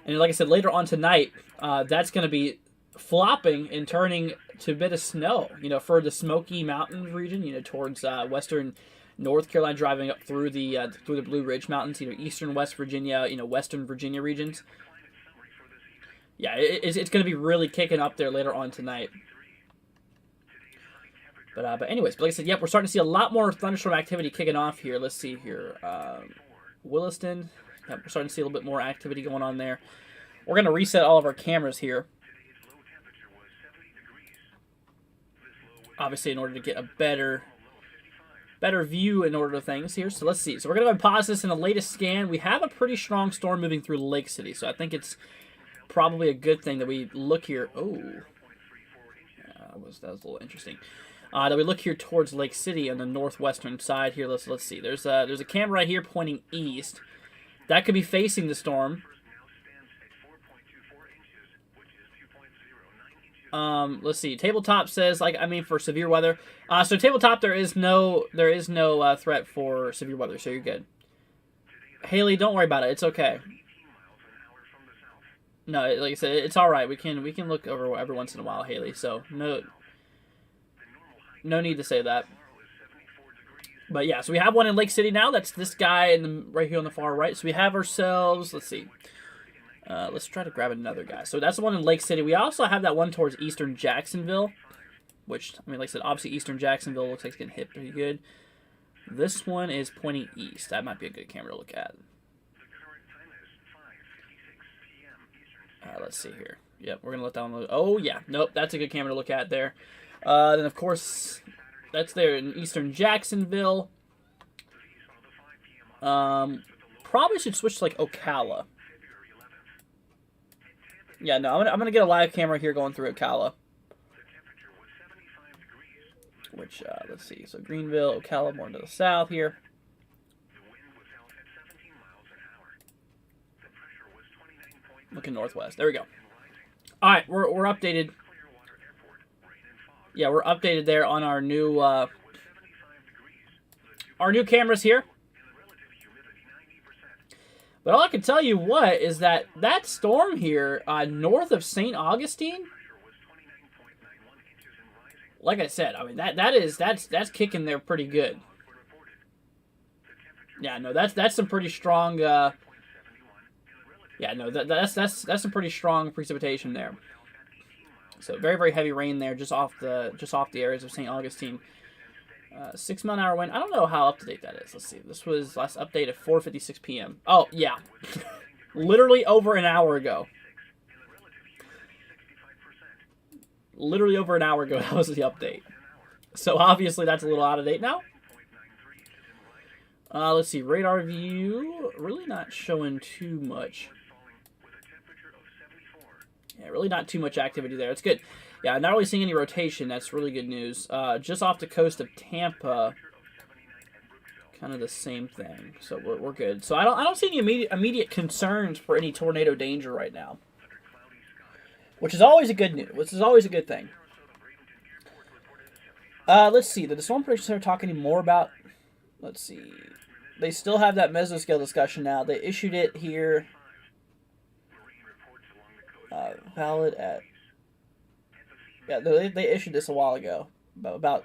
[SPEAKER 1] And like I said, later on tonight, that's going to be flopping and turning to a bit of snow, for the Smoky Mountains region, towards western North Carolina, driving up through the Blue Ridge Mountains, eastern West Virginia, western Virginia regions. Yeah, it's going to be really kicking up there later on tonight. But anyways, like I said, yep, we're starting to see a lot more thunderstorm activity kicking off here. Let's see here. Williston. Yep, we're starting to see a little bit more activity going on there. We're going to reset all of our cameras here. Obviously, in order to get a better view in order to things here. So let's see. So we're going to pause this in the latest scan. We have a pretty strong storm moving through Lake City. So I think it's probably a good thing that we look here. Oh, that was a little interesting. That we look here towards Lake City on the northwestern side here. Let's see. There's a camera right here pointing east. That could be facing the storm. Let's see. Tabletop says, for severe weather. So Tabletop, there is no threat for severe weather, so you're good. Haley, don't worry about it. It's okay. No, like I said, it's all right. We can look over every once in a while, Haley. So no need to say that. But yeah, so we have one in Lake City now. That's this guy right here on the far right. So we have ourselves, let's see. Let's try to grab another guy. So that's the one in Lake City. We also have that one towards eastern Jacksonville, which, like I said, obviously eastern Jacksonville looks like it's getting hit pretty good. This one is pointing east. That might be a good camera to look at. Let's see here. Yep, we're going to let that one load. Oh, yeah. Nope, that's a good camera to look at there. Then, of course, that's there in eastern Jacksonville. Probably should switch to, Ocala. Yeah, no, I'm gonna get a live camera here going through Ocala. Which, let's see. So, Greenville, Ocala, more to the south here. Looking northwest. There we go. All right, we're updated. Yeah, we're updated there on our new cameras here. But all I can tell you is that storm here north of St. Augustine, like I said, I mean that's kicking there pretty good. Yeah, no, that's some pretty strong. Yeah, no, that's some pretty strong precipitation there. So very, very heavy rain there, just off the areas of St. Augustine. 6 mile an hour wind. I don't know how up to date that is. Let's see. This was last update at 4:56 p.m. Oh yeah, literally over an hour ago. Literally over an hour ago, that was the update. So obviously that's a little out of date now. Let's see. Radar view. Really not showing too much. Yeah, really not too much activity there. It's good. Yeah, not really seeing any rotation. That's really good news. Just off the coast of Tampa, kind of the same thing. So we're good. So I don't see any immediate concerns for any tornado danger right now, which is always a good news. Which is always a good thing. Let's see. The storm predictions are talking any more about. Let's see. They still have that mesoscale discussion now. They issued it here. Valid at. Yeah, they issued this a while ago, about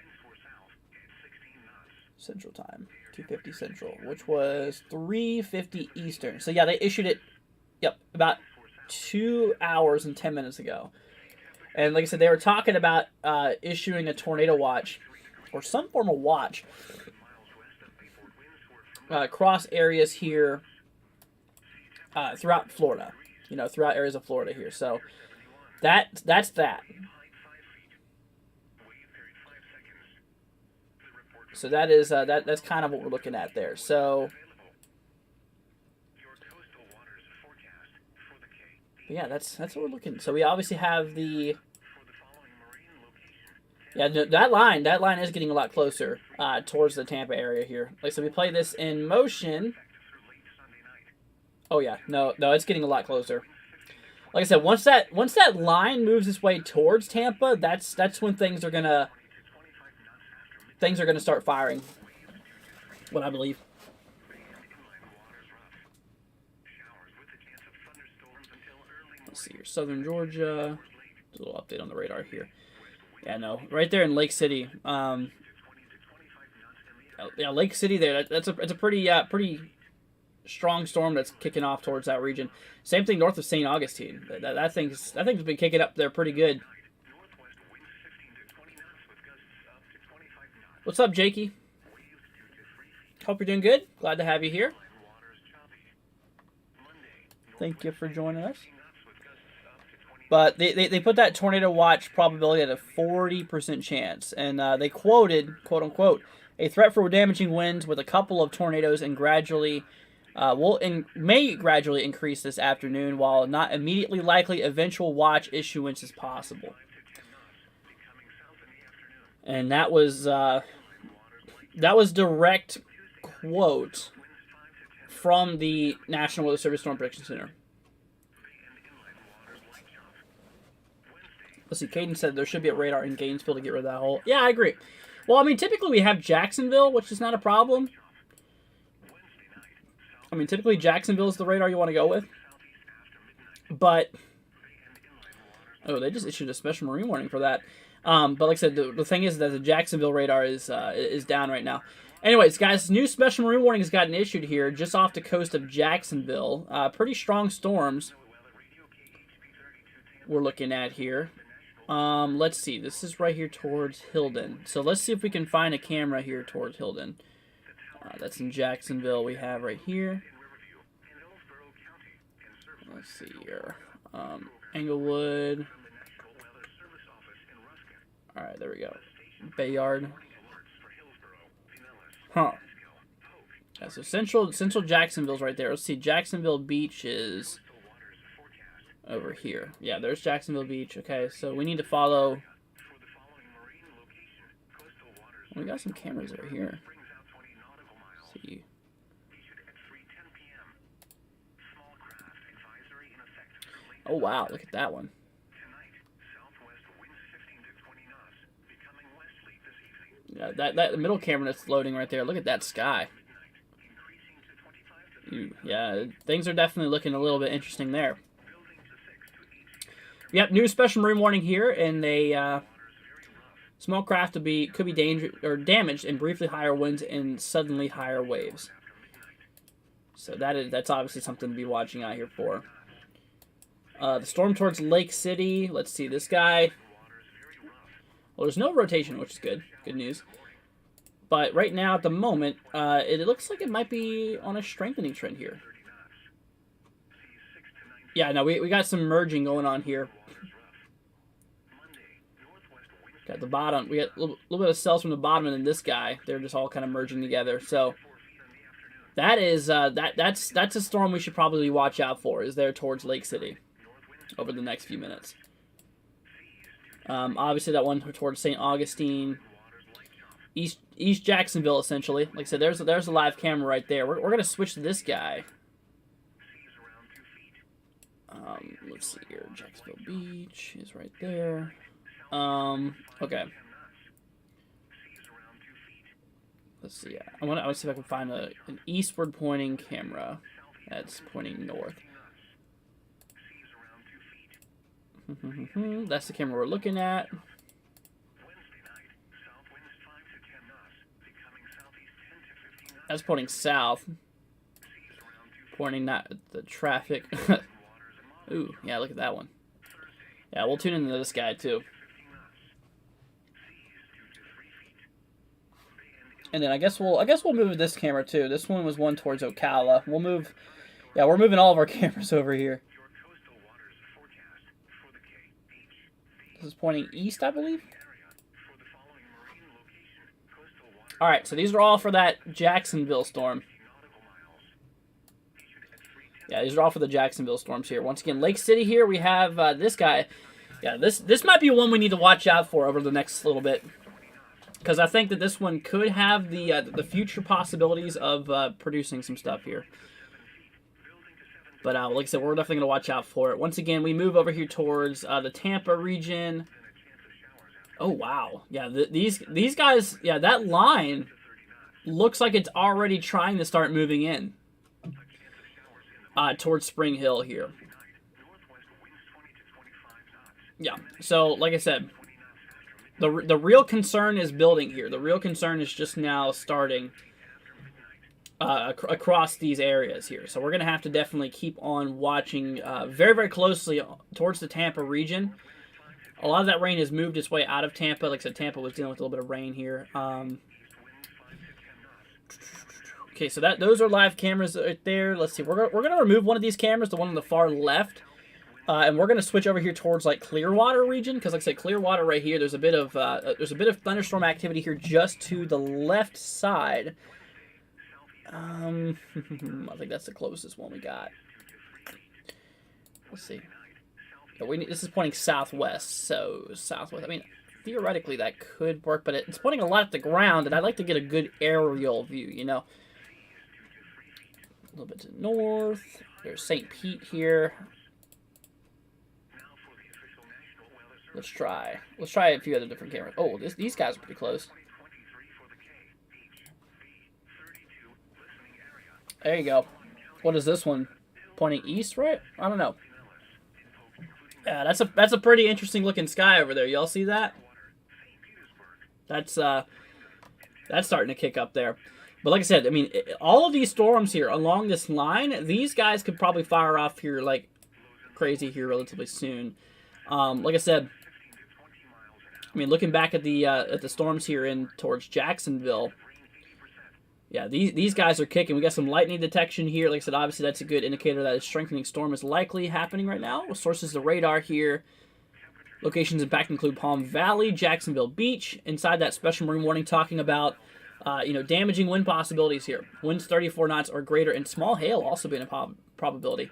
[SPEAKER 1] Central Time, 2:50 Central, which was 3:50 Eastern. So yeah, they issued it, yep, about 2 hours and 10 minutes ago. And like I said, they were talking about issuing a tornado watch, or some form of watch, across areas here throughout Florida, throughout areas of Florida here. So That's that. So that is that's kind of what we're looking at there. So yeah, that's what we're looking. So we obviously have the that line is getting a lot closer towards the Tampa area here. Like so, we play this in motion. Oh yeah, no, it's getting a lot closer. Like I said, once that line moves its way towards Tampa, that's when things are gonna start firing. What I believe. Let's see here, Southern Georgia. A little update on the radar here. Yeah, no, right there in Lake City. Yeah, Lake City there. It's a pretty strong storm that's kicking off towards that region. Same thing north of St. Augustine. That thing's been kicking up there pretty good. What's up, Jakey? Hope you're doing good. Glad to have you here. Thank you for joining us. But they put that tornado watch probability at a 40% chance. And they quoted, quote unquote, a threat for damaging winds with a couple of tornadoes and may gradually increase this afternoon, while not immediately likely eventual watch issuance is possible. And that was direct quote from the National Weather Service Storm Prediction Center. Let's see, Caden said there should be a radar in Gainesville to get rid of that hole. Yeah, I agree. Well, I mean, typically we have Jacksonville, which is not a problem. I mean, typically Jacksonville is the radar you want to go with. But, oh, they just issued a special marine warning for that. But like I said, the thing is that the Jacksonville radar is down right now. Anyways, guys, new special marine warning has gotten issued here just off the coast of Jacksonville. Pretty strong storms we're looking at here. Let's see. This is right here towards Hilden. So let's see if we can find a camera here towards Hilden. That's in Jacksonville. We have right here. Let's see here. Englewood. All right, there we go. Bayard. Huh. Yeah, so central Jacksonville's right there. Let's see. Jacksonville Beach is over here. Yeah, there's Jacksonville Beach. Okay, so we need to follow. We got some cameras over here. Let's see. Oh wow, look at that one. Yeah, that middle camera that's loading right there. Look at that sky. Yeah, things are definitely looking a little bit interesting there. Yep, new special marine warning here, and a small craft could be damaged in briefly higher winds and suddenly higher waves. So that's obviously something to be watching out here for. The storm towards Lake City. Let's see this guy. Well, there's no rotation, which is good. Good news. But right now, at the moment, it looks like it might be on a strengthening trend here. Yeah, no, we got some merging going on here. Got the bottom. We got a little bit of cells from the bottom, and then this guy. They're just all kind of merging together. So that is that's a storm we should probably watch out for. Is there towards Lake City over the next few minutes. Obviously, that one towards St. Augustine, East Jacksonville, essentially. Like I said, there's a live camera right there. We're gonna switch to this guy. Let's see here. Jacksonville Beach is right there. Okay. Let's see. I want to see if I can find an eastward pointing camera that's pointing north. That's the camera we're looking at. That's pointing south. Pointing not the traffic. Ooh, yeah, look at that one. Yeah, we'll tune into this guy too. And then I guess we'll move this camera too. This one was one towards Ocala. We'll move. Yeah, we're moving all of our cameras over here. This is pointing east, I believe. All right, so these are all for that Jacksonville storm. Yeah, these are all for the Jacksonville storms here. Once again, Lake City here, we have this guy. Yeah, this might be one we need to watch out for over the next little bit. Because I think that this one could have the future possibilities of producing some stuff here. But like I said, we're definitely going to watch out for it. Once again, we move over here towards the Tampa region. Oh, wow. Yeah, these guys, yeah, that line looks like it's already trying to start moving in. Towards Spring Hill here. Yeah, so like I said, the real concern is building here. The real concern is just now starting across these areas here. So we're going to have to definitely keep on watching very, very closely towards the Tampa region. A lot of that rain has moved its way out of Tampa. Like I said, Tampa was dealing with a little bit of rain here. Okay, so those are live cameras right there. Let's see. We're gonna remove one of these cameras, the one on the far left, and we're gonna switch over here towards like Clearwater region because, like I said, Clearwater right here. There's a bit of thunderstorm activity here just to the left side. I think that's the closest one we got. Let's see. This is pointing southwest, so southwest. I mean, theoretically that could work, but it's pointing a lot at the ground, and I'd like to get a good aerial view, you know. A little bit to the north. There's St. Pete here. Let's try a few other different cameras. Oh, these guys are pretty close. There you go. What is this one? Pointing east, right? I don't know. Yeah, that's a pretty interesting looking sky over there. Y'all see that? That's starting to kick up there. But like I said, I mean, all of these storms here along this line, these guys could probably fire off here like crazy here relatively soon. Like I said, I mean, looking back at the storms here in towards Jacksonville, yeah, these guys are kicking. We got some lightning detection here. Like I said, obviously that's a good indicator that a strengthening storm is likely happening right now. Sources the radar here. Locations in fact include Palm Valley, Jacksonville Beach. Inside that special marine warning, talking about damaging wind possibilities here. Winds 34 knots or greater, and small hail also being a probability.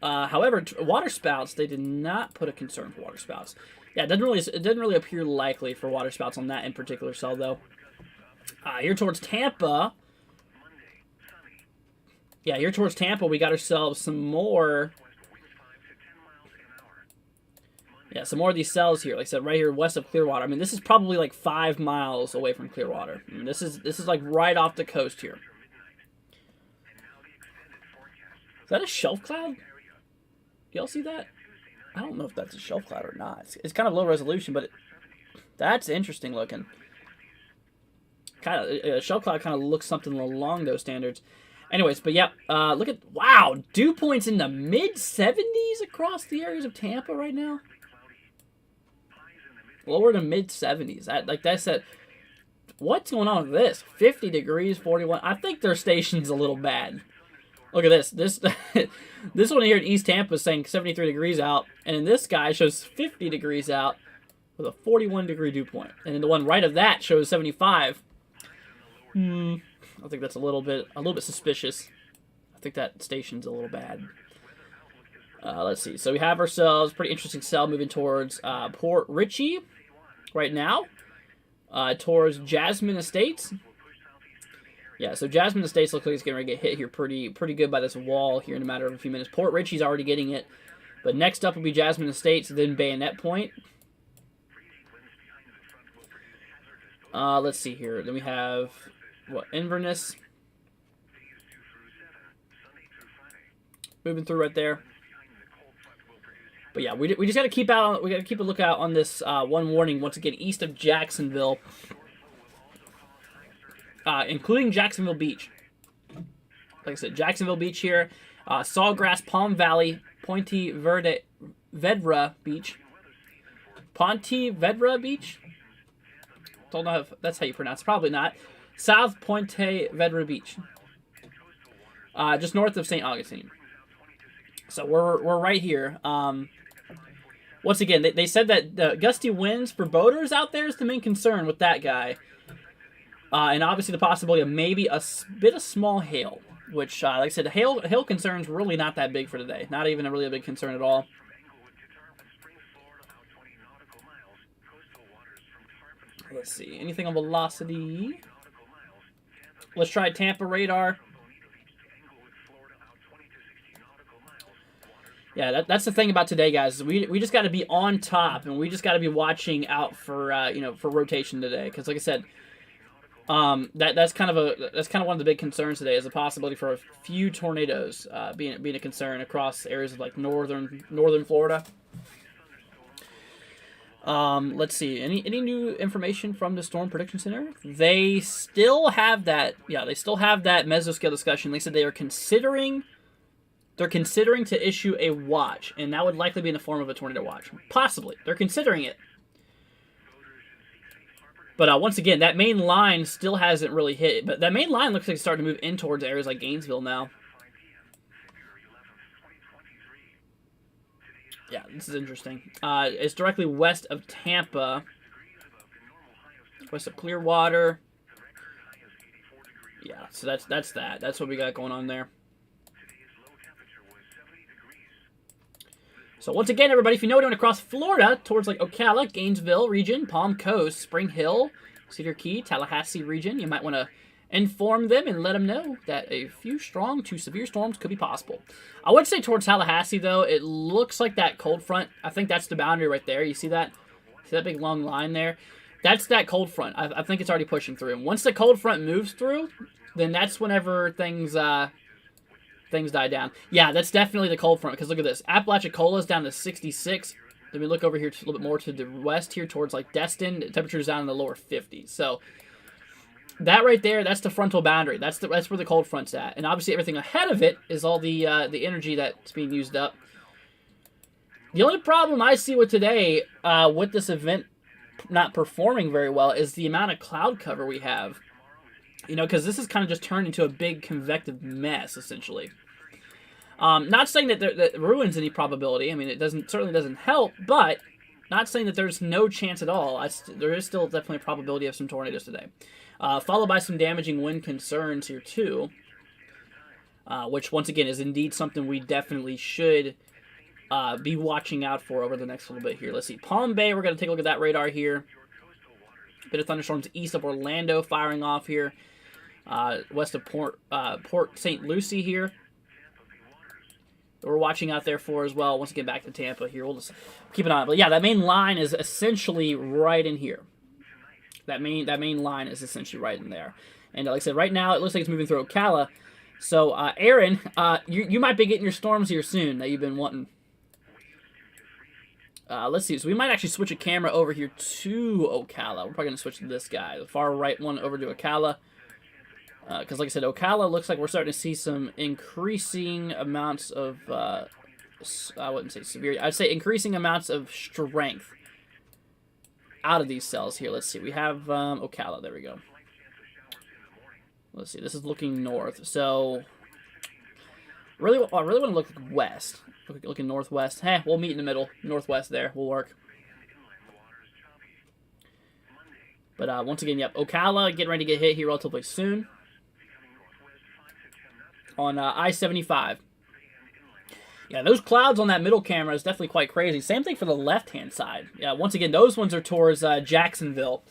[SPEAKER 1] However, water spouts, they did not put a concern for water spouts. Yeah, it doesn't really appear likely for water spouts on that in particular cell though. Here towards Tampa. Yeah, here towards Tampa, we got ourselves some more. Yeah, some more of these cells here. Like I said, right here west of Clearwater. I mean, this is probably like 5 miles away from Clearwater. I mean, this is like right off the coast here. Is that a shelf cloud? Y'all see that? I don't know if that's a shelf cloud or not. It's kind of low resolution, but that's interesting looking. Kind of a shelf cloud kind of looks something along those standards. Anyways, but yeah, look at, wow, dew points in the mid-70s across the areas of Tampa right now. Lower to mid-70s. Like I said, what's going on with this? 50 degrees, 41. I think their station's a little bad. Look at this. This one here in East Tampa is saying 73 degrees out, and then this guy shows 50 degrees out with a 41 degree dew point. And then the one right of that shows 75. I think that's a little bit suspicious. I think that station's a little bad. Let's see. So we have ourselves pretty interesting cell moving towards Port Richey right now, towards Jasmine Estates. Yeah, so Jasmine Estates looks like it's going to get hit here pretty good by this wall here in a matter of a few minutes. Port Richey's already getting it, but next up will be Jasmine Estates, then Bayonet Point. Let's see here. Then we have Inverness moving through right there. But yeah, we just got to keep out. We got to keep a lookout on this one warning once again east of Jacksonville, including Jacksonville Beach. Like I said, Jacksonville Beach here, Sawgrass, Palm Valley, Vedra Beach, Vedra Beach. Don't know if that's how you pronounce it. Probably not. South Vedra Beach, just north of St. Augustine. So we're right here. once again, they said that gusty winds for boaters out there is the main concern with that guy. And obviously the possibility of maybe a bit of small hail, which, like I said, hail concern's really not that big for today. Not even a really big concern at all. Let's see. Anything on velocity? Let's try Tampa radar. Yeah, that's the thing about today, guys. We just got to be on top, and we just got to be watching out for for rotation today. Because like I said, that's kind of one of the big concerns today is the possibility for a few tornadoes being a concern across areas of like northern Florida. Let's see. Any new information from the Storm Prediction Center? They still have that. Yeah, they still have that mesoscale discussion. They said they are considering. They're considering to issue a watch, and that would likely be in the form of a tornado watch. Possibly, they're considering it. But once again, that main line still hasn't really hit. But that main line looks like it's starting to move in towards areas like Gainesville now. Yeah, this is interesting. It's directly west of Tampa, west of Clearwater. Yeah, so that's that. That's what we got going on there. So once again, everybody, if you know anyone across Florida, towards like Ocala, Gainesville region, Palm Coast, Spring Hill, Cedar Key, Tallahassee region, you might want to inform them and let them know that a few strong to severe storms could be possible. I would say towards Tallahassee, though, it looks like that cold front. I think that's the boundary right there. You see that? See that big long line there? That's that cold front. I think it's already pushing through. And once the cold front moves through, then that's whenever things die down. Yeah, that's definitely the cold front, because look at this. Apalachicola is down to 66. Then we look over here a little bit more to the west here towards like Destin. The temperature's down in the lower 50s. So that right there, that's the frontal boundary. That's where the cold front's at. And obviously everything ahead of it is all the energy that's being used up. The only problem I see with today, with this event not performing very well, is the amount of cloud cover we have. You know, because this has kind of just turned into a big convective mess, essentially. Not saying that that ruins any probability. I mean, it certainly doesn't help, but not saying that there's no chance at all. There is still definitely a probability of some tornadoes today. Followed by some damaging wind concerns here, too. Which, once again, is indeed something we definitely should be watching out for over the next little bit here. Let's see. Palm Bay, we're going to take a look at that radar here. Bit of thunderstorms east of Orlando firing off here. West of Port St. Lucie here. We're watching out there for as well. Once we get back to Tampa here, we'll just keep an eye on it. But yeah, that main line is essentially right in here. That main line is essentially right in there. And like I said, right now it looks like it's moving through Ocala. So Aaron, you might be getting your storms here soon that you've been wanting. Let's see. So we might actually switch a camera over here to Ocala. We're probably going to switch to this guy, the far right one over to Ocala. Because like I said, Ocala looks like we're starting to see some increasing amounts of, I wouldn't say severe, I'd say increasing amounts of strength out of these cells here. Let's see. We have Ocala. There we go. Let's see. This is looking north. So I really want to look west. Looking northwest. We'll meet in the middle. Northwest there. Will work. But once again, yep, Ocala getting ready to get hit here relatively soon. On I-75. Yeah, those clouds on that middle camera is definitely quite crazy. Same thing for the left-hand side. Yeah, once again, those ones are towards Jacksonville.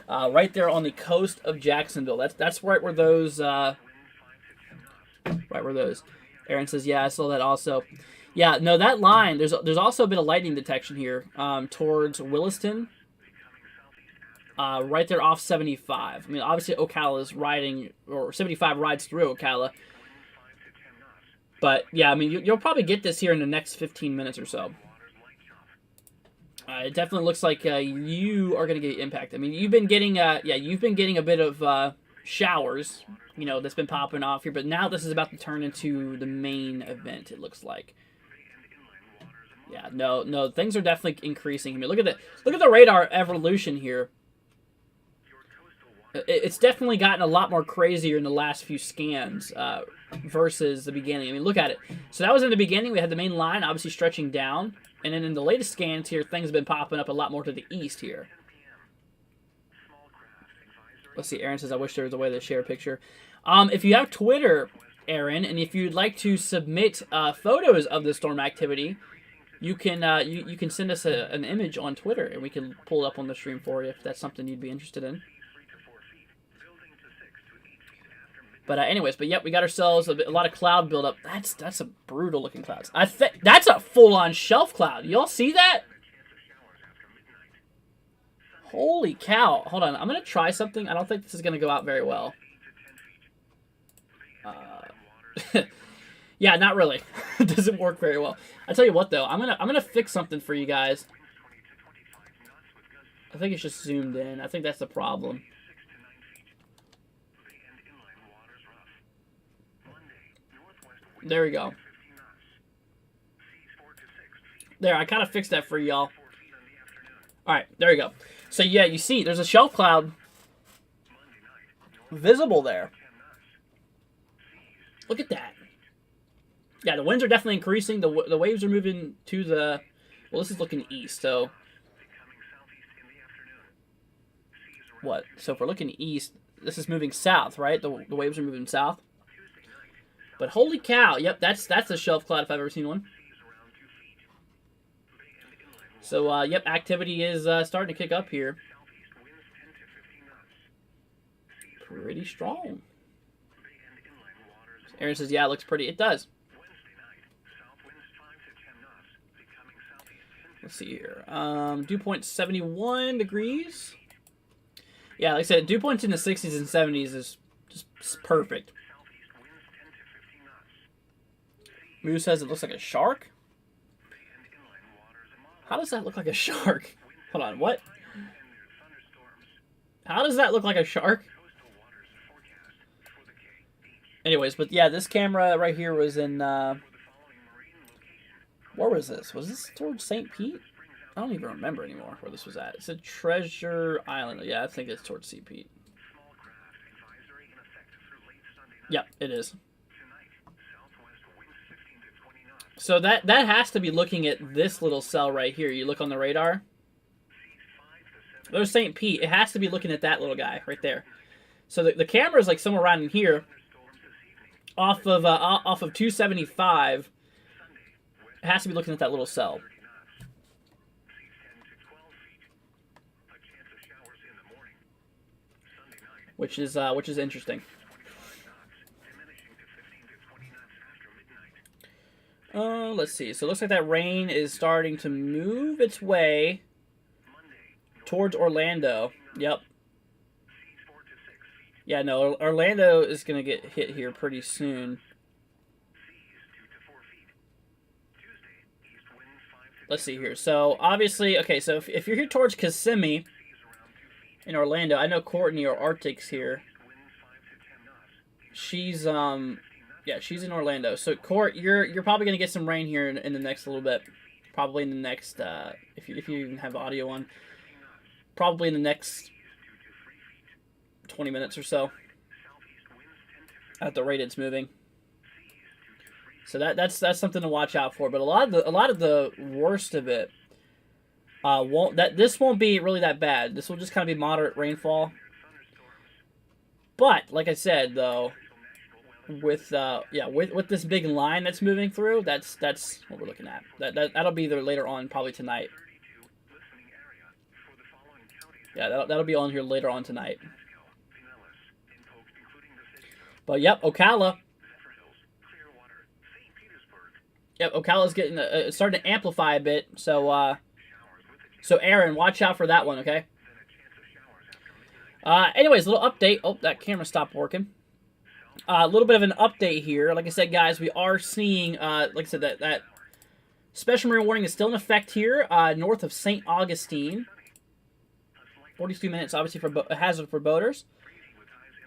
[SPEAKER 1] Right there on the coast of Jacksonville. That's right where those... right where those... Aaron says, yeah, I saw that also. Yeah, no, that line, there's also a bit of lightning detection here towards Williston. Right there off 75. I mean, obviously Ocala is riding, or 75 rides through Ocala. But, yeah, I mean, you'll probably get this here in the next 15 minutes or so. It definitely looks like you are going to get impacted. I mean, you've been getting a bit of showers, you know, that's been popping off here. But now this is about to turn into the main event, it looks like. Yeah, no, things are definitely increasing. I mean, look at the radar evolution here. It's definitely gotten a lot more crazier in the last few scans versus the beginning. I mean, look at it. So that was in the beginning. We had the main line obviously stretching down. And then in the latest scans here, things have been popping up a lot more to the east here. Let's see, Aaron says, I wish there was a way to share a picture. If you have Twitter, Aaron, and if you'd like to submit photos of the storm activity, you can you can send us an image on Twitter, and we can pull it up on the stream for you if that's something you'd be interested in. But anyways, but yep, we got ourselves a lot of cloud buildup. That's a brutal looking cloud. That's a full-on shelf cloud. Y'all see that? Holy cow. Hold on, I'm going to try something. I don't think this is going to go out very well. Yeah, not really. It doesn't work very well. I tell you what, though, I'm gonna fix something for you guys. I think it's just zoomed in. I think that's the problem. There we go. There, I kind of fixed that for y'all. All right, there we go. So yeah, you see, there's a shelf cloud visible there. Look at that. Yeah, the winds are definitely increasing. The waves are moving to the... Well, this is looking east, so... What? So if we're looking east, this is moving south, right? The waves are moving south. But holy cow, yep, that's a shelf cloud if I've ever seen one. So, yep, activity is starting to kick up here. Pretty strong. Aaron says, yeah, it looks pretty. It does. Let's see here. Dew point 71 degrees. Yeah, like I said, dew points in the 60s and 70s is just perfect. Moose says it looks like a shark. How does that look like a shark? Hold on, what? How does that look like a shark? Anyways, but yeah, this camera right here was in, where was this? Was this towards St. Pete? I don't even remember anymore where this was at. It's a Treasure Island. Yeah, I think it's towards St. Pete. Yep, it is. So that has to be looking at this little cell right here. You look on the radar. There's St. Pete. It has to be looking at that little guy right there. So the camera is like somewhere around in here, off of 275. It has to be looking at that little cell. Which is interesting. Let's see. So it looks like that rain is starting to move its way towards Orlando. Yep. Yeah, no, Orlando is going to get hit here pretty soon. Let's see here. So, obviously, okay, so if you're here towards Kissimmee in Orlando, I know Courtney or Arctic's here. She's, yeah, she's in Orlando. So, Court, you're probably going to get some rain here in the next little bit. Probably in the next, if you even have audio on. Probably in the next 20 minutes or so. At the rate it's moving. So that's something to watch out for. But a lot of the worst of it this won't be really that bad. This will just kind of be moderate rainfall. But like I said though, with this big line that's moving through, that's what we're looking at. That'll be there later on, probably tonight. Yeah, that'll be on here later on tonight. But yep, Ocala. Yep, Ocala's getting starting to amplify a bit. So Aaron, watch out for that one, okay? Anyways, a little update. Oh, that camera stopped working. A little bit of an update here. Like I said, guys, we are seeing, like I said, that special marine warning is still in effect here, north of St. Augustine. 42 minutes, obviously, for a hazard for boaters.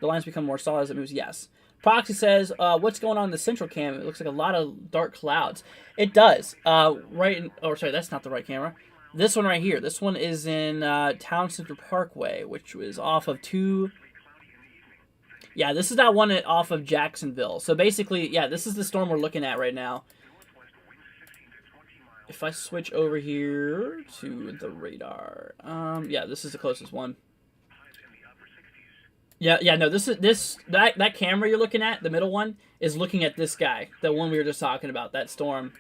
[SPEAKER 1] The lines become more solid as it moves, yes. Proxy says, what's going on in the central cam? It looks like a lot of dark clouds. It does. Sorry, that's not the right camera. This one right here. This one is in Town Center Parkway, which was off of 2... Yeah, this is that one off of Jacksonville. So basically, yeah, this is the storm we're looking at right now. if I switch over here to the radar, yeah, this is the closest one. Yeah, no, that camera you're looking at, the middle one, is looking at this guy, the one we were just talking about, that storm,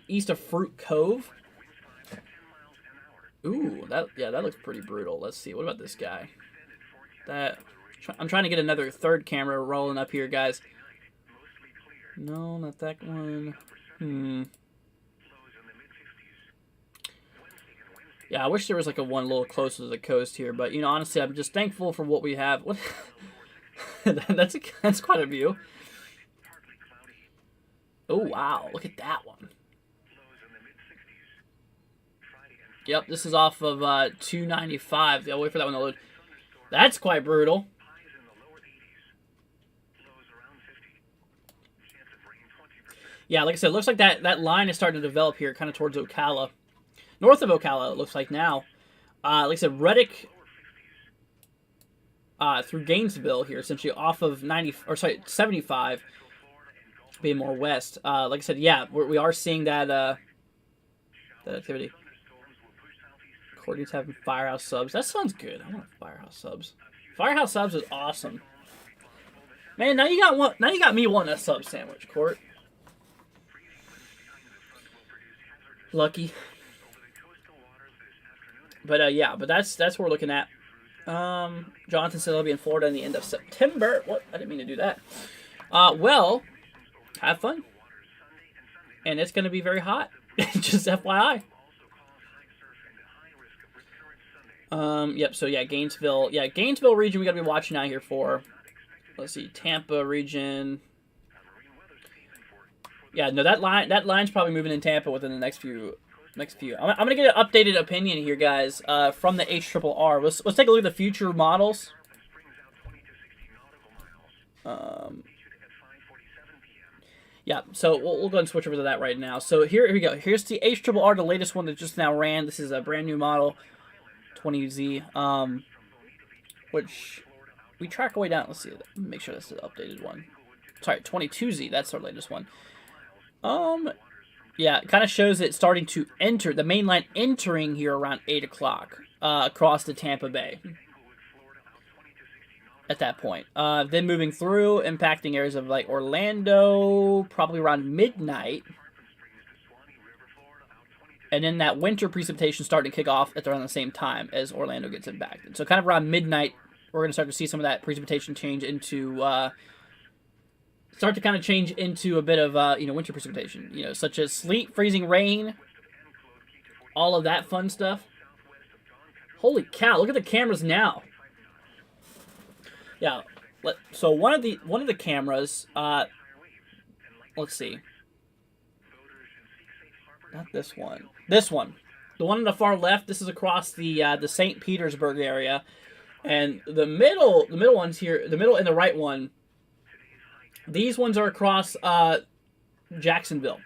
[SPEAKER 1] east of Fruit Cove. Ooh, that looks pretty brutal. Let's see, what about this guy? I'm trying to get another third camera rolling up here, guys. No, not that one. Yeah, I wish there was like a one a little closer to the coast here, but you know, honestly, I'm just thankful for what we have. What? that's quite a view. Oh wow, look at that one. Yep, this is off of 295. I'll wait for that one to load. That's quite brutal. Yeah, like I said, it looks like that line is starting to develop here, kind of towards Ocala. North of Ocala, it looks like now. Like I said, Reddick through Gainesville here, essentially off of 75, being more west. Like I said, yeah, we are seeing that activity. Courtney's having Firehouse subs. That sounds good. I want Firehouse subs. Firehouse subs is awesome. Man, now you got me wanting a sub sandwich, Court. Lucky. But yeah, but that's what we're looking at. Jonathan said he'll be in Florida in the end of September. What? I didn't mean to do that. Well, have fun. And it's going to be very hot. Just FYI. Yep, so yeah, Gainesville. Yeah, Gainesville region we got to be watching out here for. Let's see, Tampa region. Yeah, no, that line's probably moving in Tampa within the next few. I'm gonna get an updated opinion here, guys, from the HRRR. Let's take a look at the future models. Yeah, so we'll go ahead and switch over to that right now. So here we go. Here's the HRRR, the latest one that just now ran. This is a brand new model, 20Z, which we track way down. Let's see. Let me make sure that's the updated one. Sorry, 22Z. That's our latest one. Yeah, it kind of shows it starting to enter, the main line entering here around 8 o'clock across the Tampa Bay at that point. Then moving through, impacting areas of like Orlando, probably around midnight. And then that winter precipitation starting to kick off at around the same time as Orlando gets impacted. So kind of around midnight, we're going to start to see some of that precipitation change into... start to kind of change into a bit of, winter precipitation, such as sleet, freezing rain, all of that fun stuff. Holy cow, look at the cameras now. Yeah, so one of the cameras, let's see. Not this one. This one. The one on the far left, this is across the St. Petersburg area. And the middle ones here, the middle and the right one, these ones are across Jacksonville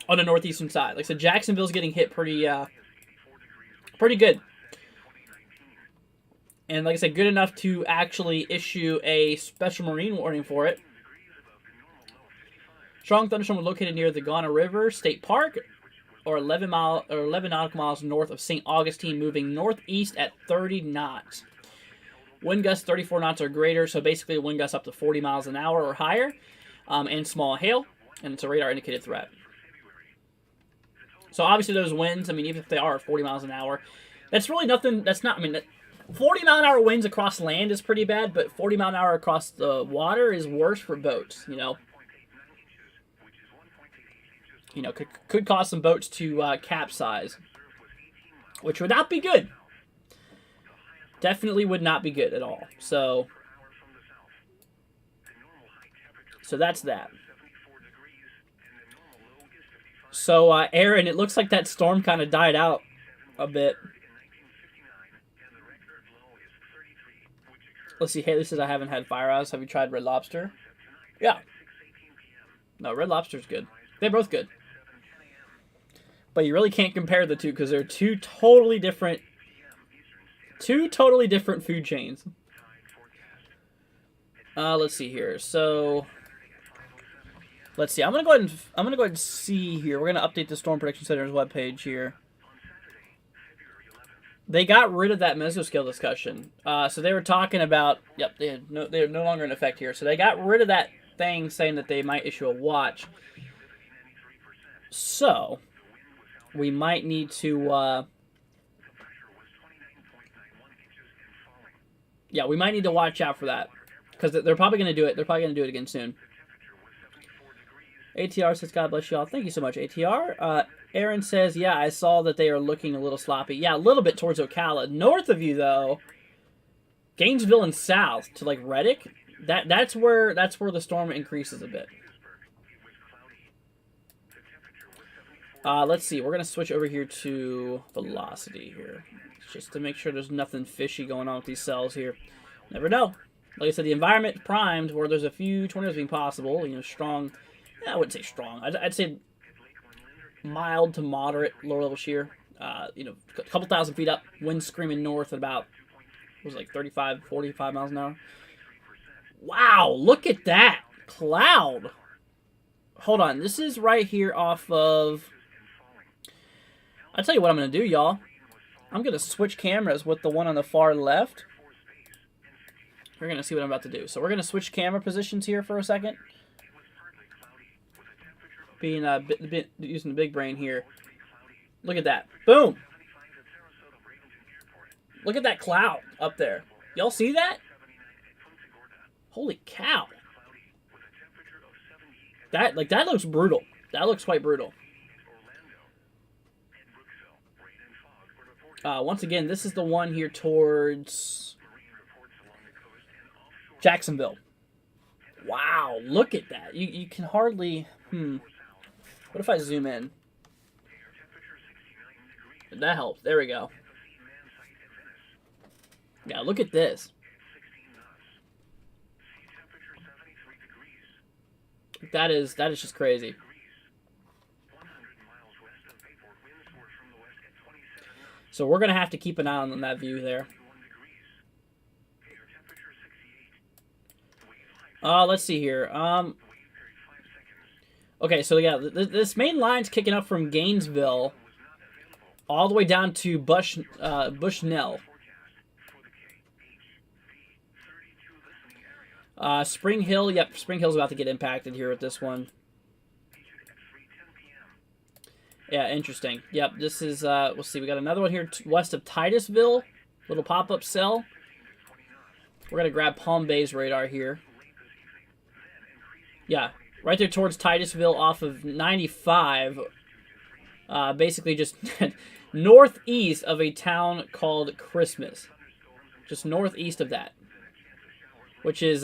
[SPEAKER 1] on the northeastern side. Like I said, Jacksonville's getting hit pretty good. And like I said, good enough to actually issue a special marine warning for it. Strong thunderstorm was located near the Ghana River State Park, or 11 nautical miles north of St. Augustine, moving northeast at 30 knots. Wind gusts 34 knots or greater, so basically wind gusts up to 40 miles an hour or higher, and small hail, and it's a radar indicated threat. So obviously those winds, I mean, even if they are 40 miles an hour, that's really nothing, 40 mile an hour winds across land is pretty bad, but 40 mile an hour across the water is worse for boats, could cause some boats to capsize, which would not be good. Definitely would not be good at all. So that's that. So, Aaron, it looks like that storm kind of died out a bit. Let's see. Haley says, I haven't had Firehouse. Have you tried Red Lobster? Yeah. No, Red Lobster's good. They're both good. But you really can't compare the two because they're two totally different food chains. Let's see here. So, Let's see. I'm gonna go ahead and see here. We're gonna update the Storm Prediction Center's webpage here. They got rid of that mesoscale discussion. So they were talking about. Yep, they're no longer in effect here. So they got rid of that thing saying that they might issue a watch. So we might need to. Yeah, we might need to watch out for that because they're probably gonna do it. They're probably gonna do it again soon. ATR says, God bless y'all. Thank you so much, ATR. Aaron says, yeah, I saw that they are looking a little sloppy. Yeah, a little bit towards Ocala. North of you, though, Gainesville and south to, like, Reddick, that's where the storm increases a bit. Let's see. We're going to switch over here to velocity here, just to make sure there's nothing fishy going on with these cells here. Never know. Like I said, the environment primed where there's a few tornadoes being possible, strong. I wouldn't say strong. I'd say mild to moderate lower level shear. A couple thousand feet up, wind screaming north at about, what was it, like 35, 45 miles an hour. Wow, look at that cloud. Hold on, this is right here off of. I'll tell you what I'm going to do, y'all. I'm going to switch cameras with the one on the far left. We're going to see what I'm about to do. So we're going to switch camera positions here for a second. Using the big brain here. Look at that. Boom. Look at that cloud up there. Y'all see that? Holy cow. That looks brutal. That looks quite brutal. Once again, this is the one here towards Jacksonville. Wow, look at that. You can hardly... What if I zoom in? That helps. There we go. Yeah, look at this. That is just crazy. So we're gonna have to keep an eye on that view there. Let's see here. Okay, so yeah, this main line's kicking up from Gainesville all the way down to Bushnell. Spring Hill, yep, Spring Hill's about to get impacted here with this one. Yeah, interesting. Yep, this is, we'll see, we got another one here west of Titusville, little pop-up cell. We're going to grab Palm Bay's radar here. Yeah, right there towards Titusville off of 95. Basically just northeast of a town called Christmas. Just northeast of that. Which is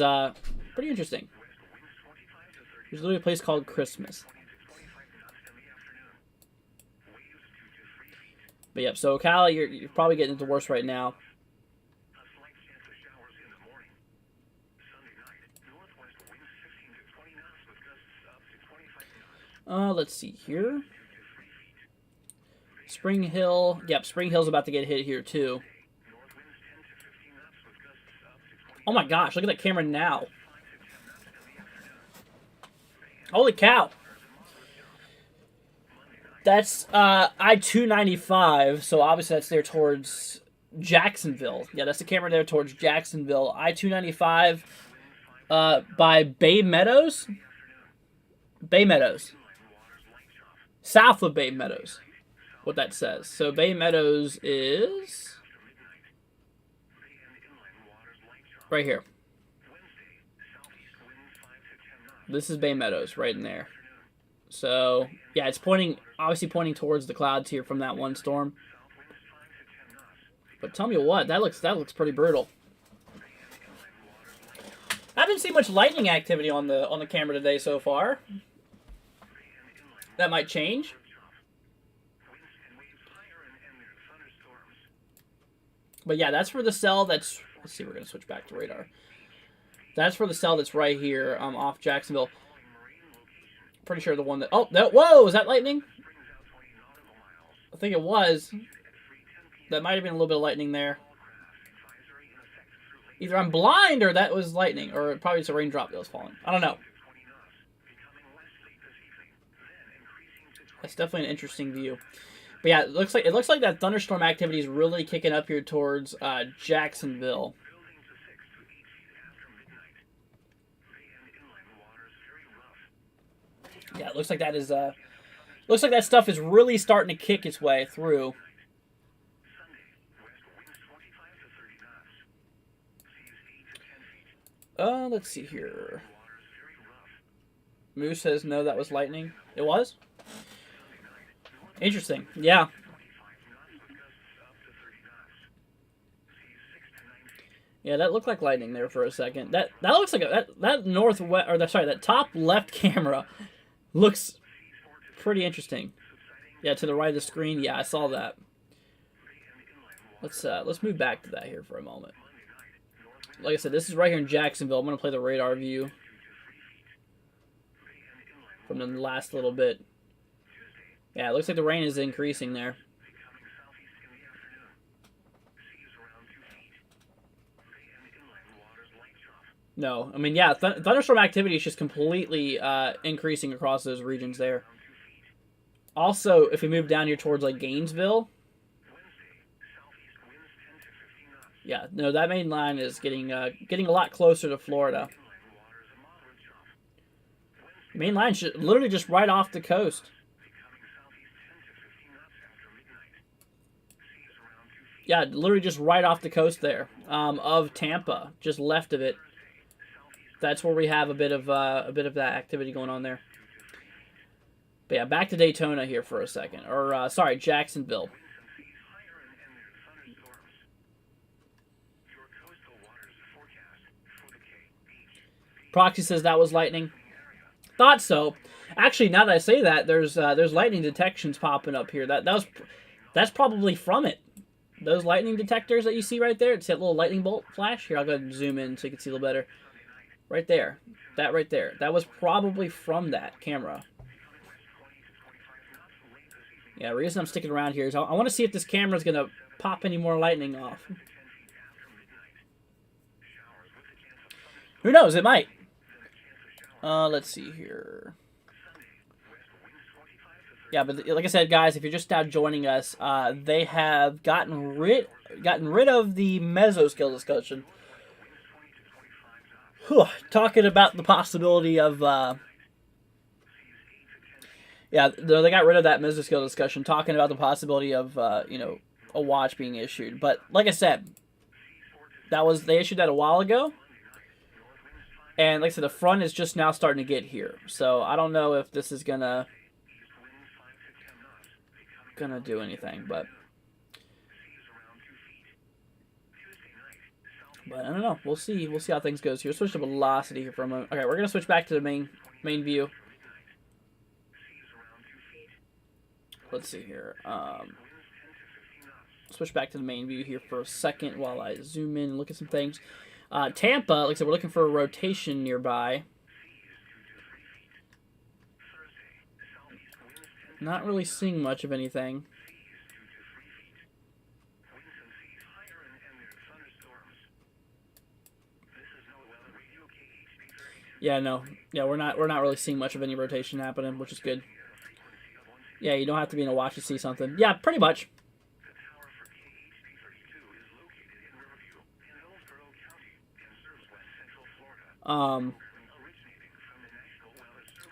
[SPEAKER 1] pretty interesting. There's literally a place called Christmas. But yep, so Ocala, you're probably getting into the worst right now. Let's see here. Spring Hill. Yep, Spring Hill's about to get hit here too. Oh my gosh, look at that camera now. Holy cow. That's I-295, so obviously that's there towards Jacksonville. Yeah, that's the camera there towards Jacksonville. I-295 by Bay Meadows. Bay Meadows. South of Bay Meadows, what that says. So Bay Meadows is right here. This is Bay Meadows right in there. So yeah, it's obviously pointing towards the clouds here from that one storm. But tell me what, that looks pretty brutal. I haven't seen much lightning activity on the camera today so far. That might change. But yeah, that's for the cell that's... Let's see, we're going to switch back to radar. That's for the cell that's right here off Jacksonville. Pretty sure the one that... Oh, whoa, was that lightning? I think it was. That might have been a little bit of lightning there. Either I'm blind or that was lightning. Or probably it's a raindrop that was falling. I don't know. That's definitely an interesting view. But yeah, it looks like that thunderstorm activity is really kicking up here towards Jacksonville. Yeah, it looks like that stuff is really starting to kick its way through. Let's see here. Moose says no, that was lightning. It was? Interesting. Yeah. Yeah, that looked like lightning there for a second. That looks like that northwest, or that top left camera looks pretty interesting. Yeah, to the right of the screen. Yeah, I saw that. Let's move back to that here for a moment. Like I said, this is right here in Jacksonville. I'm gonna play the radar view from the last little bit. Yeah, it looks like the rain is increasing there. No, I mean, yeah, thunderstorm activity is just completely increasing across those regions there. Also, if we move down here towards like Gainesville, yeah, no, that main line is getting a lot closer to Florida. Main line literally just right off the coast. Yeah, literally just right off the coast there of Tampa, just left of it. That's where we have a bit of that activity going on there. But yeah, back to Daytona here for a second, or sorry, Jacksonville. Proxy says that was lightning. Thought so. Actually, now that I say that, there's lightning detections popping up here. That's probably from it. Those lightning detectors that you see right there. It's that little lightning bolt flash. Here, I'll go ahead and zoom in so you can see a little better. Right there. That right there. That was probably from that camera. Yeah, the reason I'm sticking around here is I want to see if this camera is going to pop any more lightning off. Who knows? It might. Let's see here. Yeah, but like I said, guys, if you're just now joining us, they have gotten rid of the mesoscale discussion. Whew, talking about the possibility of yeah, they got rid of that mesoscale discussion, talking about the possibility of a watch being issued. But like I said, they issued that a while ago. And like I said, the front is just now starting to get here. So I don't know if this is gonna do anything, but I don't know. We'll see. We'll see how things goes here. Switch to velocity here for a moment. Okay, we're gonna switch back to the main view. Let's see here. Switch back to the main view here for a second while I zoom in and look at some things. Tampa, like I said, we're looking for a rotation nearby. Not really seeing much of anything. Yeah, no. Yeah, we're not really seeing much of any rotation happening, which is good. Yeah, you don't have to be in a watch to see something. Yeah, pretty much.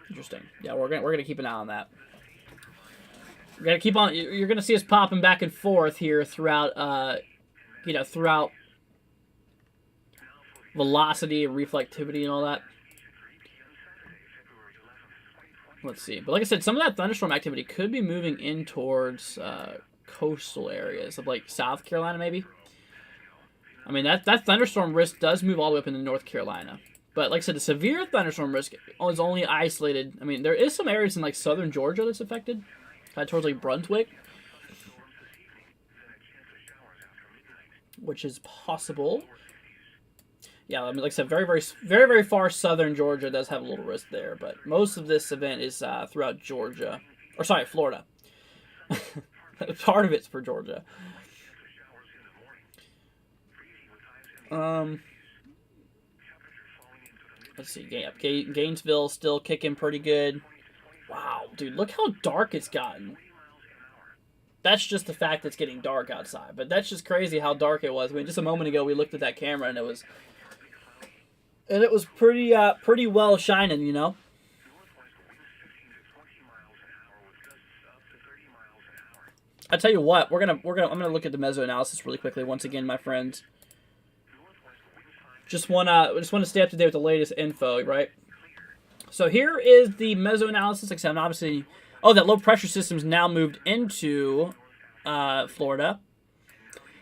[SPEAKER 1] Interesting. Yeah, we're gonna keep an eye on that. We're gonna keep on. You're gonna see us popping back and forth here throughout. Throughout velocity and reflectivity and all that. Let's see. But like I said, some of that thunderstorm activity could be moving in towards coastal areas of like South Carolina, maybe. I mean, that thunderstorm risk does move all the way up into North Carolina. But like I said, the severe thunderstorm risk is only isolated. I mean, there is some areas in like southern Georgia that's affected, towards like Brunswick, which is possible. Yeah, I mean, like I said, very, very, very, very far southern Georgia does have a little risk there, but most of this event is throughout Georgia, or sorry, Florida. Part of it's for Georgia. Let's see. Gainesville still kicking pretty good. Wow, dude, look how dark it's gotten. That's just the fact that it's getting dark outside, but that's just crazy how dark it was. I mean, just a moment ago we looked at that camera and it was pretty well shining, you know. I tell you what, I'm gonna look at the meso analysis really quickly once again, my friends. Just wanna stay up to date with the latest info, right? So here is the meso analysis. Like I said, obviously, that low pressure system's now moved into Florida.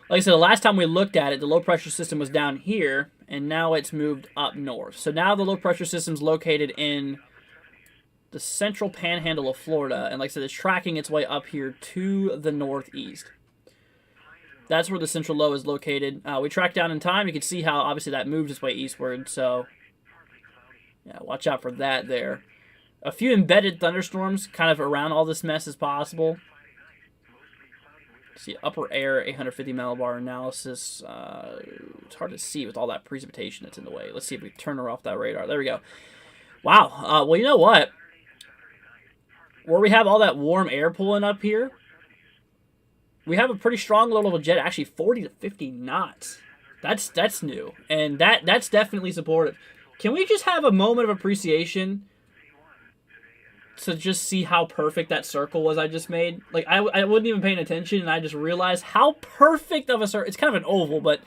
[SPEAKER 1] Like I said, the last time we looked at it, the low pressure system was down here, and now it's moved up north. So now the low pressure system's located in the central panhandle of Florida, and like I said, it's tracking its way up here to the northeast. That's where the central low is located. We tracked down in time. You can see how obviously that moves its way eastward. So yeah, watch out for that there. A few embedded thunderstorms kind of around all this mess as possible. See, upper air 850 millibar analysis. It's hard to see with all that precipitation that's in the way. Let's see if we turn her off that radar. There we go. Wow. Well, you know what? Where we have all that warm air pulling up here, we have a pretty strong low level jet, actually 40 to 50 knots. That's new, and that's definitely supportive. Can we just have a moment of appreciation to just see how perfect that circle was I just made? Like, I wasn't even paying attention, and I just realized how perfect of a circle. It's kind of an oval, but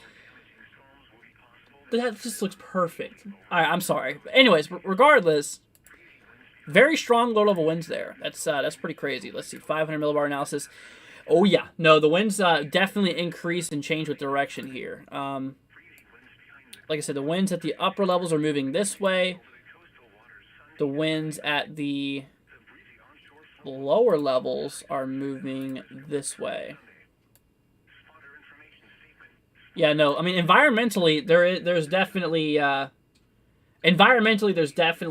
[SPEAKER 1] that just looks perfect. All right, I'm sorry. But anyways, regardless, very strong low-level winds there. That's pretty crazy. Let's see, 500 millibar analysis. Oh, yeah. No, the winds definitely increased and changed with direction here. Like I said, the winds at the upper levels are moving this way. The winds at the lower levels are moving this way. Yeah, no, I mean, environmentally, there's definitely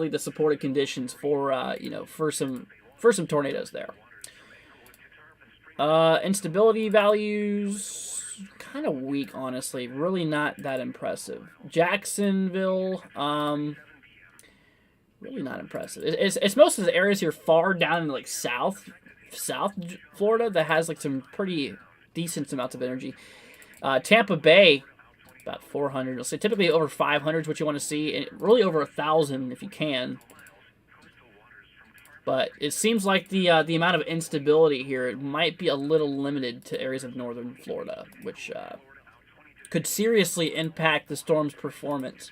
[SPEAKER 1] the supported conditions for for some tornadoes there. Instability values kind of weak, honestly. Really not that impressive. Jacksonville, really not impressive. It's most of the areas here far down in like South Florida that has like some pretty decent amounts of energy. Tampa Bay, about 400. I'll say typically over 500 is what you want to see, and really over 1,000 if you can. But it seems like the amount of instability here, it might be a little limited to areas of northern Florida, which could seriously impact the storm's performance.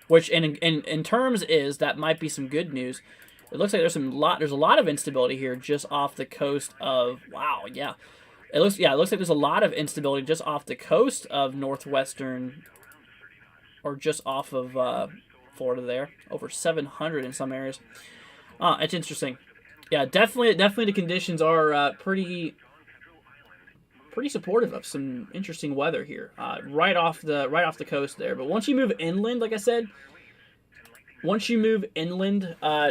[SPEAKER 1] Which in terms that might be some good news. It looks like there's a lot of instability here just off the coast of It looks like there's a lot of instability just off the coast of northwestern, or just off of Florida there. Over 700 in some areas. It's interesting. Yeah, definitely the conditions are pretty supportive of some interesting weather here. Right off the coast there. But once you move inland, like I said,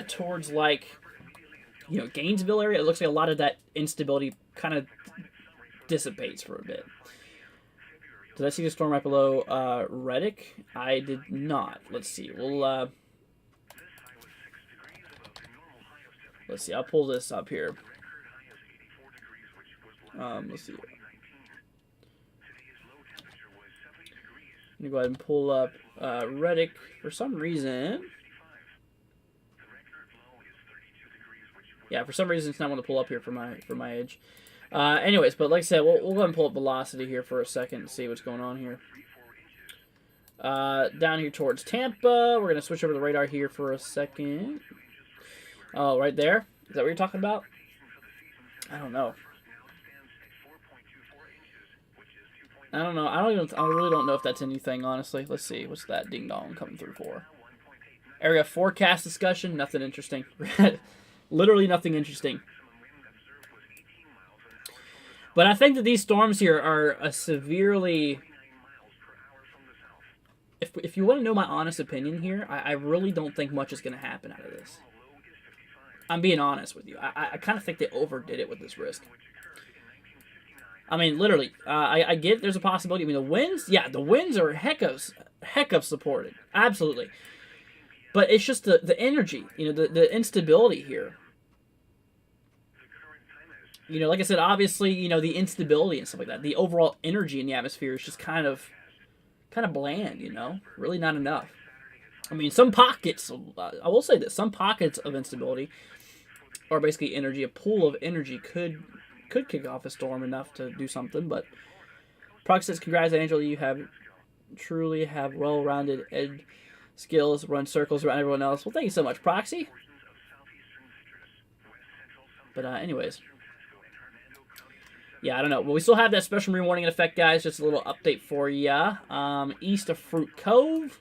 [SPEAKER 1] towards like Gainesville area, it looks like a lot of that instability kind of dissipates for a bit. Did I see the storm right below Reddick? I did not. Let's see. Let's see. I'll pull this up here. Let's see. I'm gonna go ahead and pull up Reddick for some reason. Yeah, for some reason it's not want to pull up here for my age. Anyways, but like I said, we'll go ahead and pull up velocity here for a second and see what's going on here. Down here towards Tampa, we're gonna switch over the radar here for a second. Oh, right there. Is that what you're talking about? I don't know. I don't know. I really don't know if that's anything, honestly. Let's see. What's that ding dong coming through for? Area forecast discussion. Nothing interesting. Literally nothing interesting. But I think that these storms here are a severely... If you want to know my honest opinion here, I really don't think much is going to happen out of this. I'm being honest with you. I kind of think they overdid it with this risk. I mean, literally, I get there's a possibility. I mean, the winds are heck of supported. Absolutely. But it's just the energy, the instability here. Like I said, obviously, the instability and stuff like that. The overall energy in the atmosphere is just kind of bland, really not enough. I mean, some pockets, I will say this, some pockets of instability are basically energy. A pool of energy could kick off a storm enough to do something, but Prox says, congrats, Angel, you truly have well-rounded ed skills, run circles around everyone else. Well, thank you so much, Proxy. But anyways. Yeah, I don't know. Well, we still have that special marine warning in effect, guys. Just a little update for ya. East of Fruit Cove.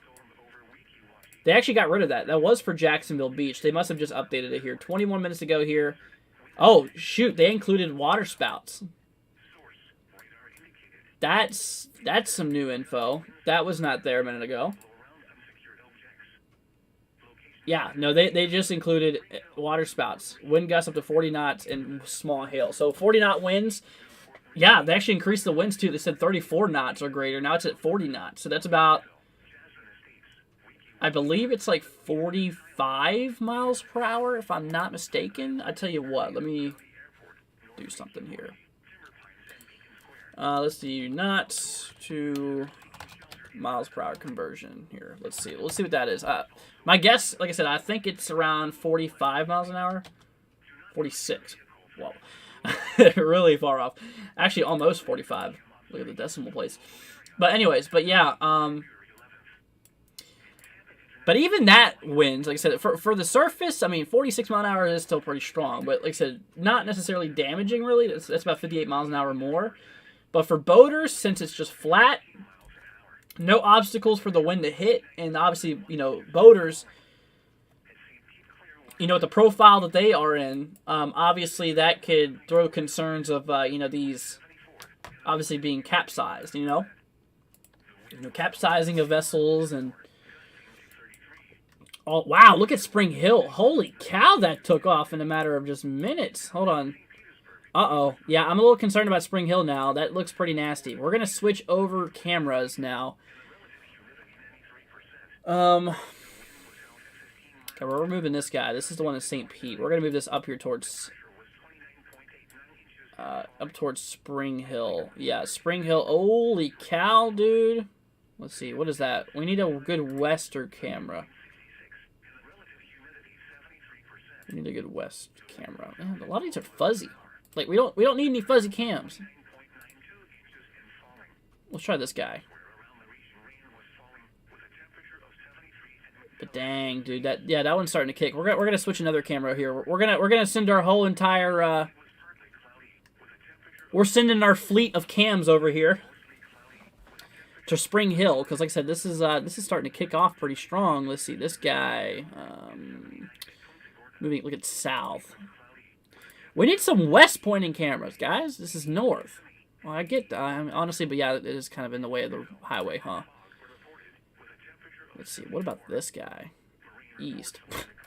[SPEAKER 1] They actually got rid of that. That was for Jacksonville Beach. They must have just updated it here. 21 minutes ago here. Oh, shoot. They included water spouts. That's some new info. That was not there a minute ago. Yeah, no, they just included water spouts. Wind gusts up to 40 knots and small hail. So 40 knot winds. Yeah, they actually increased the winds too. They said 34 knots or greater. Now it's at 40 knots. So that's about, I believe it's like 45 miles per hour, if I'm not mistaken. I tell you what, let me do something here. Let's do knots to miles per hour conversion here. Let's see what that is. My guess, like I said, I think it's around 45 miles an hour. 46. Whoa. Really far off. Actually, almost 45. Look at the decimal place. But anyways, yeah. But even that wind, like I said, for the surface, I mean, 46 mile an hour is still pretty strong. But like I said, not necessarily damaging, really. That's about 58 miles an hour more. But for boaters, since it's just flat, no obstacles for the wind to hit. And obviously, boaters, with the profile that they are in, obviously that could throw concerns of, these obviously being capsized, capsizing of vessels and... Oh, wow, look at Spring Hill. Holy cow, that took off in a matter of just minutes. Hold on. Uh-oh. Yeah, I'm a little concerned about Spring Hill now. That looks pretty nasty. We're going to switch over cameras now. Okay, we're removing this guy. This is the one in St. Pete. We're going to move this up here towards... up towards Spring Hill. Yeah, Spring Hill. Holy cow, dude. Let's see. What is that? We need a good western camera. We need a good west camera. Man, a lot of these are fuzzy. Like, we don't need any fuzzy cams. Let's try this guy. But dang, dude, that one's starting to kick. We're gonna switch another camera here. We're gonna send our whole entire we're sending our fleet of cams over here to Spring Hill, because like I said, this is starting to kick off pretty strong. Let's see, this guy moving, look at south. We need some west pointing cameras, guys. This is north. Well, I get that, honestly, but yeah, it is kind of in the way of the highway, huh? Let's see, what about this guy? East.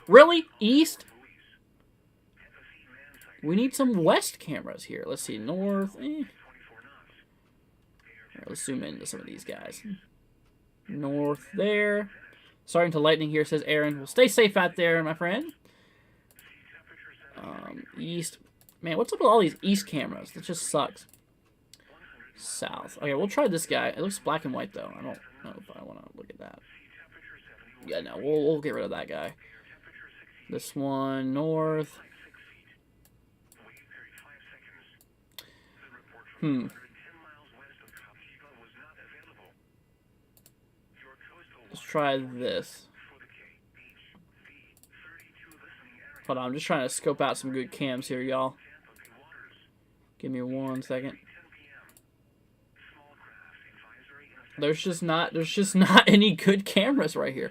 [SPEAKER 1] Really? East? We need some west cameras here. Let's see, north. Here, let's zoom into some of these guys. North there. Starting to lightning here, says Aaron. Well, stay safe out there, my friend. East. Man, what's up with all these east cameras? That just sucks. South. Okay, we'll try this guy. It looks black and white, though. I don't know if I want to look at that. Yeah, no, we'll get rid of that guy. This one, north. Let's try this. Hold on, I'm just trying to scope out some good cams here, y'all. Give me 1 second. There's just not any good cameras right here.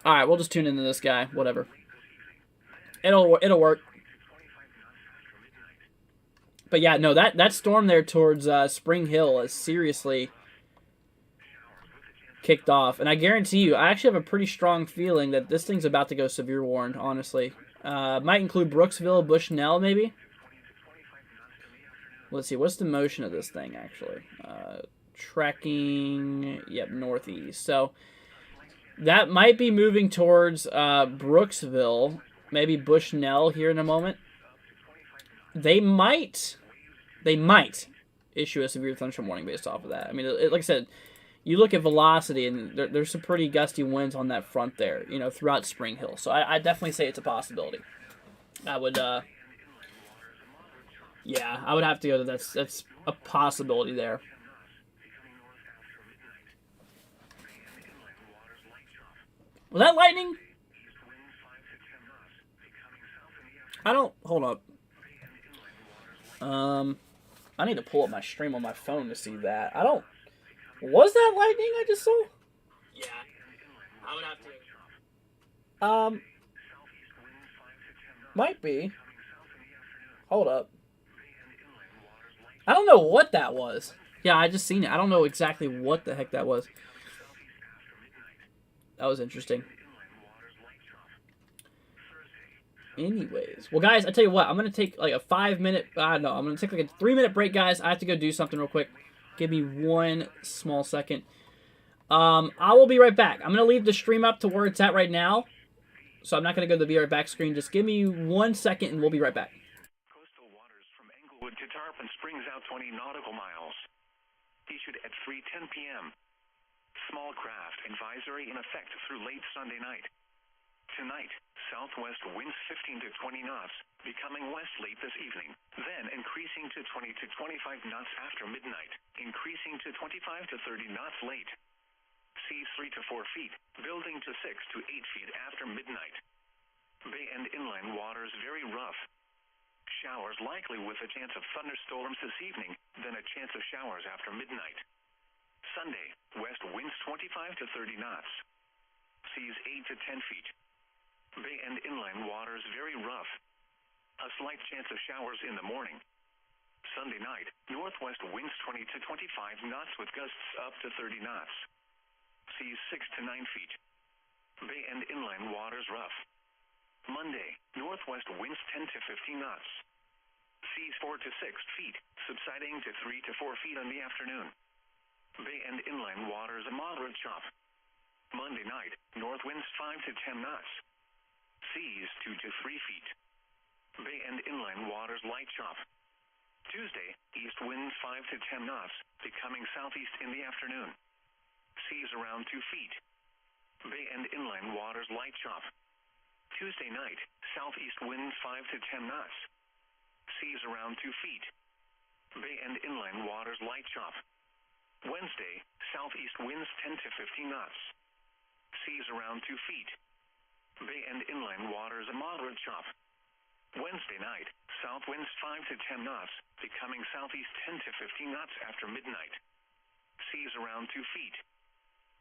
[SPEAKER 1] All right, we'll just tune into this guy. Whatever. It'll work. But yeah, no, that storm there towards Spring Hill is seriously kicked off, and I guarantee you, I actually have a pretty strong feeling that this thing's about to go severe warned. Honestly, might include Brooksville, Bushnell, maybe. Let's see, what's the motion of this thing, actually? Tracking, yep, northeast. So, That might be moving towards Brooksville, maybe Bushnell here in a moment. They might issue a severe thunderstorm warning based off of that. I mean, like I said, you look at velocity, and there's some pretty gusty winds on that front there, you know, throughout Spring Hill. So I definitely say it's a possibility. I would, yeah, I would have to go to that's a possibility there. Was that lightning? I don't. Hold up. I need to pull up my stream on my phone to see that. I don't. Was that lightning I just saw? Yeah, I would have to. Might be. Hold up. I don't know what that was. Yeah, I just seen it. I don't know exactly what the heck that was. That was interesting. Anyways, well, guys, I tell you what, I'm gonna take like a 5-minute. No, I'm gonna take like a 3-minute break, guys. I have to go do something real quick. Give me one small second. I will be right back. I'm gonna leave the stream up to where it's at right now, so I'm not gonna go to the be right back screen. Just give me 1 second, and we'll be right back.
[SPEAKER 2] Coastal waters from Englewood to Tarpon Springs out 20 nautical miles. Issued at 3:10 p.m. Small craft advisory in effect through late Sunday night. Tonight, southwest winds 15 to 20 knots, becoming west late this evening, then increasing to 20 to 25 knots after midnight, increasing to 25 to 30 knots late. Seas 3 to 4 feet, building to 6 to 8 feet after midnight. Bay and inland waters very rough. Showers likely with a chance of thunderstorms this evening, then a chance of showers after midnight. Sunday, west winds 25 to 30 knots. Seas 8 to 10 feet. Bay and inland waters very rough. A slight chance of showers in the morning. Sunday night, northwest winds 20 to 25 knots with gusts up to 30 knots. Seas 6 to 9 feet. Bay and inland waters rough. Monday, northwest winds 10 to 15 knots. Seas 4 to 6 feet, subsiding to 3 to 4 feet in the afternoon. Bay and inland waters a moderate chop. Monday night, north winds 5 to 10 knots. Seas 2 to 3 feet. Bay and inland waters light chop. Tuesday, east winds 5 to 10 knots, becoming southeast in the afternoon. Seas around 2 feet. Bay and inland waters light chop. Tuesday night, southeast winds 5 to 10 knots. Seas around 2 feet. Bay and inland waters light chop. Wednesday, southeast winds 10 to 15 knots. Seas around 2 feet. Bay and inland waters a moderate chop. Wednesday night, south winds 5 to 10 knots, becoming southeast 10 to 15 knots after midnight. Seas around 2 feet.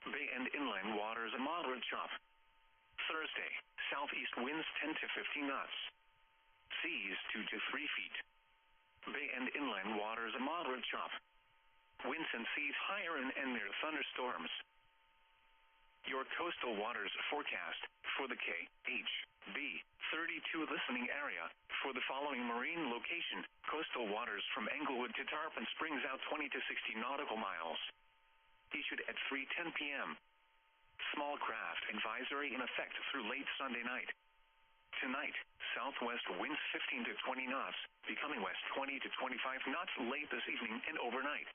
[SPEAKER 2] Bay and inland waters a moderate chop. Thursday, southeast winds 10 to 15 knots. Seas 2 to 3 feet. Bay and inland waters a moderate chop. Winds and seas higher and near thunderstorms. Your coastal waters forecast for the KHB 32 listening area for the following marine location, coastal waters from Englewood to Tarpon Springs out 20 to 60 nautical miles. Issued at 3:10 p.m. Small craft advisory in effect through late Sunday night. Tonight, southwest winds 15 to 20 knots, becoming west 20 to 25 knots late this evening and overnight.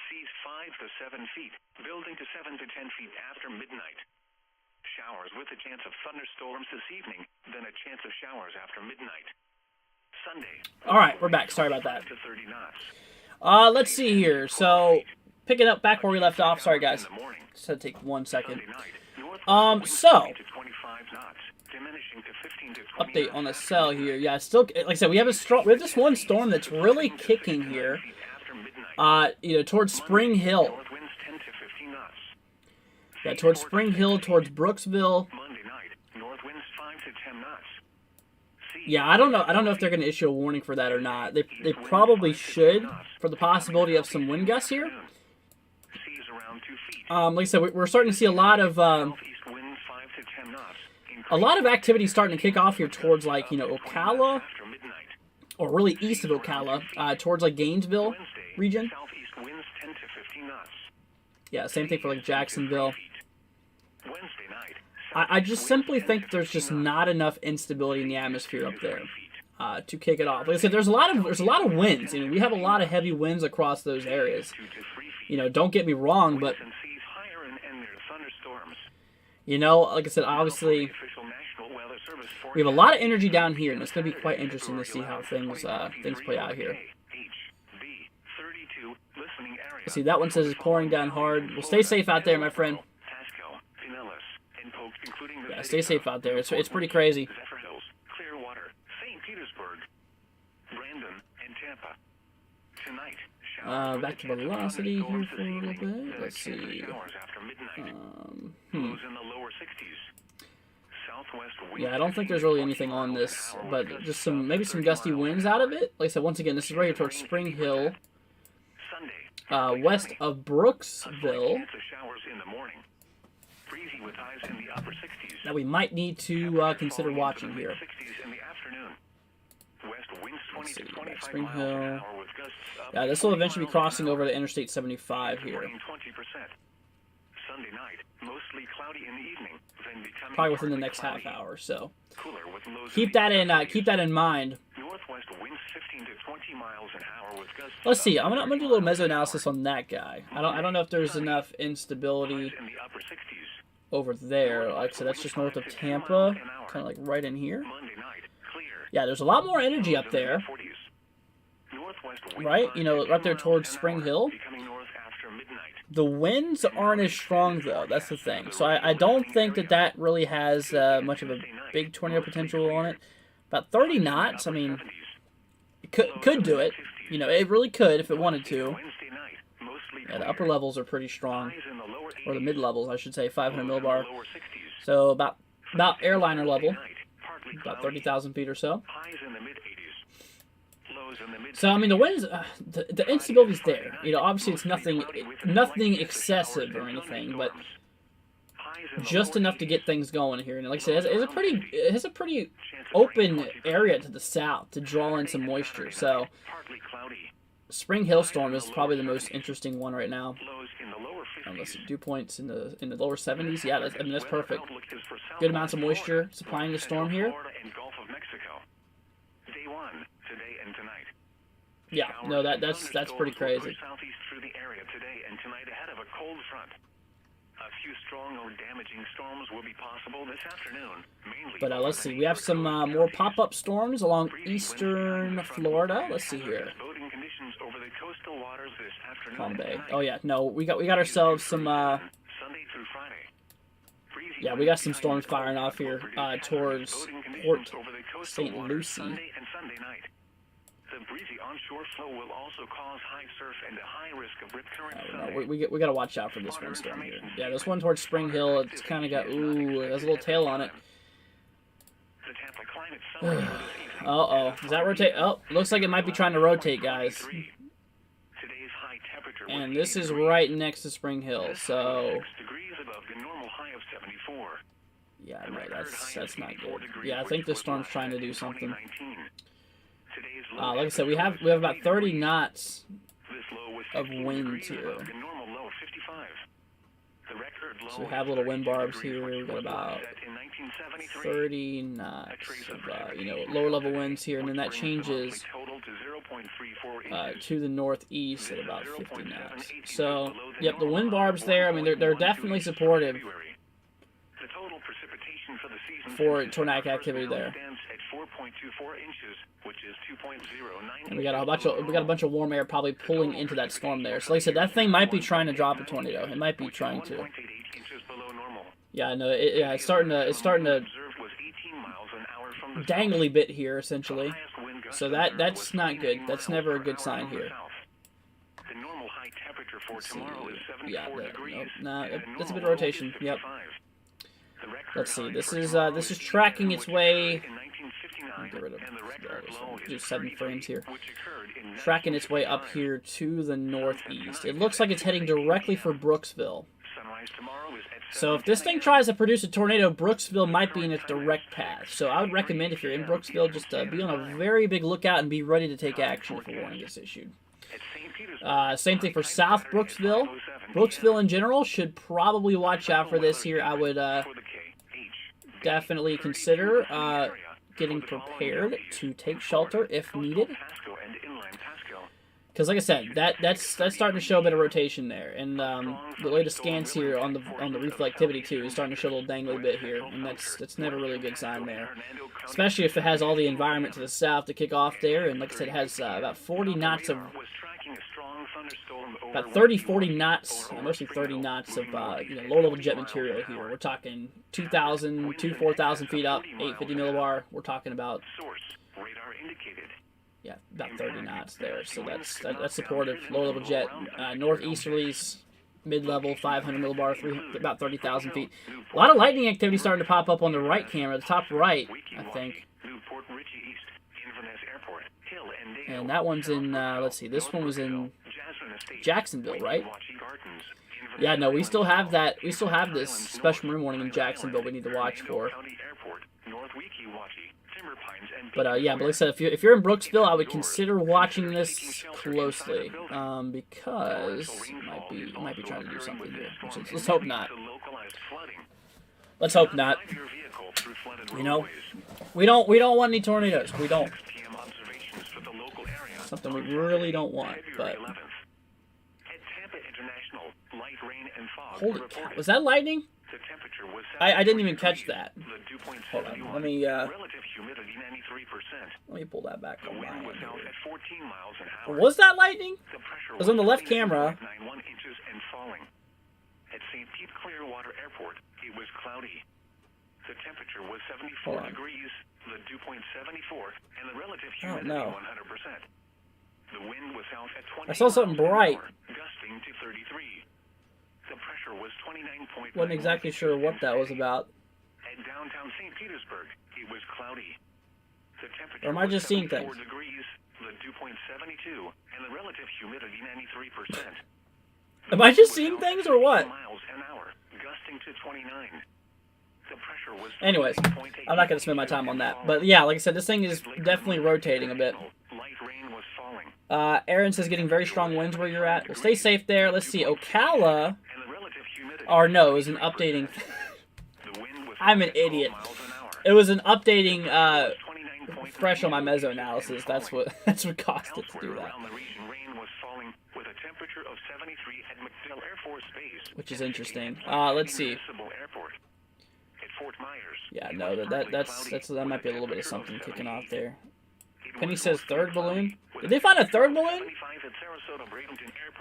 [SPEAKER 2] Seas 5 to 7 feet, building to 7 to 10 feet after midnight. Showers with a chance of thunderstorms this evening, then a chance of showers after midnight. Sunday.
[SPEAKER 1] All right, we're back. Sorry about that.
[SPEAKER 2] To 30 knots.
[SPEAKER 1] Let's see here. So, picking up back where we left off. Sorry, guys. Just had to take 1 second. So, update on the cell here. Yeah, still, like I said, we have this one storm that's really kicking here. Towards Spring Hill. Yeah, towards Spring Hill, towards Brooksville. Yeah, I don't know if they're going to issue a warning for that or not. They probably should, for the possibility of some wind gusts here. Like I said, we're starting to see a lot of activity starting to kick off here towards Ocala, or really east of Ocala, towards Gainesville region. Yeah, same thing for Jacksonville.
[SPEAKER 2] Wednesday,
[SPEAKER 1] I just simply think there's just not enough instability in the atmosphere up there to kick it off. Like I said, there's a lot of winds. I mean, we have a lot of heavy winds across those areas. You know, don't get me wrong, but you know, like I said, obviously we have a lot of energy down here, and it's going to be quite interesting to see how things play out here. See, that one says it's pouring down hard. Well, stay safe out there, my friend. Yeah, stay safe out there. It's pretty crazy. Back to velocity here for a little bit. Let's see. Yeah, I don't think there's really anything on this, but just maybe some gusty winds out of it. Like I said, once again, this is right here towards Spring Hill, west of Brooksville. That we might need to consider watching here. Let's see, Spring Hill. Yeah, this will eventually be crossing over to Interstate 75 here. Probably within the next half hour, so keep that in mind. Let's see. I'm gonna do a little meso-analysis on that guy. I don't know if there's enough instability over there. Like I said, that's just north of Tampa, kind of like right in here. Yeah, there's a lot more energy up there, right? You know, right there towards Spring Hill. The winds aren't as strong, though. That's the thing. So I don't think that really has much of a big tornado potential on it. About 30 knots, I mean, it could do it. You know, it really could if it wanted to. Yeah, the upper levels are pretty strong. Or the mid-levels, I should say, 500 millibar. So about airliner level. About 30,000 feet or so. So I mean, the winds, the instability's there. You know, obviously it's nothing excessive or anything, but just enough to get things going here. And like I said, it has a pretty open area to the south to draw in some moisture. So Spring Hill storm is probably the most interesting one right now. Let's see, dew points in the lower 70s. Yeah, I mean that's perfect. Good amounts of moisture supplying the storm here. Yeah, no, that's pretty crazy. But let's see, we have some more pop-up storms along eastern Florida. Let's see here. Palm Bay. Oh yeah, no, we got ourselves some. Yeah, we got some storms firing off here towards Port St. Lucie. The breezy onshore flow will also cause high surf and a high risk of rip current. We got to watch out for this one storm here. Yeah, this one towards Spring Hill, it's kind of got it has a little tail on it. Uh-oh. Does that rotate? Oh, looks like it might be trying to rotate, guys. And this is right next to Spring Hill, so yeah, no, that's not good. Yeah, I think the storm's trying to do something. Like I said, we have about 30 knots of wind here. So we have little wind barbs here. We've got about 30 knots of lower level winds here, and then that changes to the northeast at about 50 knots. So, yep, the wind barbs there. I mean, they're definitely supportive for tornadic activity there. And we got a bunch of warm air probably pulling into that storm there. So like I said, that thing might be trying to drop a tornado. It might be trying to. Yeah, no, it's starting to dangly bit here essentially. So that's not good. That's never a good sign here. Let's see. Yeah, that's a bit of rotation. Yep. Let's see. This is tracking its way. Get rid of do 7 frames here. Tracking its way up here to the northeast. It looks like it's heading directly for Brooksville. So if this thing tries to produce a tornado, Brooksville might be in its direct path. So I would recommend if you're in Brooksville, just be on a very big lookout and be ready to take action if a warning gets issued. Same thing for South Brooksville. Brooksville in general should probably watch out for this here. I would definitely consider getting prepared to take shelter if needed. Because, like I said, that's starting to show a bit of rotation there, and the latest scans here on the reflectivity too is starting to show a little dangly bit here, and that's never really a good sign there, especially if it has all the environment to the south to kick off there, and like I said, it has about 40 knots of about 30, 40 knots, mostly 30 knots of low-level jet material here. We're talking 2,000 to 4,000 feet up, 850 millibar. We're talking about about 30 knots there. So that's supportive. Low-level jet, northeasterlies, mid-level, 500 millibar, about 30,000 feet. A lot of lightning activity starting to pop up on the right camera, the top right, I think. And that one's in, let's see, this one was in Jacksonville, right? Yeah, no, we still have that. We still have this special marine warning in Jacksonville we need to watch for. But yeah, but like I said, if you're in Brooksville, I would consider watching this closely because it might be trying to do something here. Let's hope not. Let's hope not. You know, we don't want any tornadoes. We don't. Something we really don't want, but. Holy cow. Was that lightning? I didn't even catch that. Hold on. Let me pull that back on my end. Was that lightning? It was on the left camera.
[SPEAKER 2] At St. Pete Clearwater Airport, it was cloudy. The temperature was 74 degrees, the dew point 74, and the relative humidity 100%. The wind was south at 20.
[SPEAKER 1] I saw something bright.
[SPEAKER 2] Gusting to 33. The pressure was 29.9.
[SPEAKER 1] Wasn't exactly sure what that was about.
[SPEAKER 2] At downtown St. Petersburg, it was cloudy. The temperature
[SPEAKER 1] or am I just seeing things?
[SPEAKER 2] Degrees, the dew point 72, and the relative humidity 93%.
[SPEAKER 1] Am I just seeing things or what?
[SPEAKER 2] Miles an hour, gusting to 29. The pressure was.
[SPEAKER 1] Anyways, I'm not going to spend my time on that. But yeah, like I said, this thing is definitely rotating a bit.
[SPEAKER 2] Light rain was falling.
[SPEAKER 1] Aaron says getting very strong winds where you're at. Well, stay safe there. Let's see. Ocala. Or no, it was an updating. I'm an idiot. It was an updating fresh on my meso analysis. That's what caused it to do that. Which is interesting. Let's see. Yeah, no, that might be a little bit of something kicking off there. Penny says third balloon. Did they find a third balloon?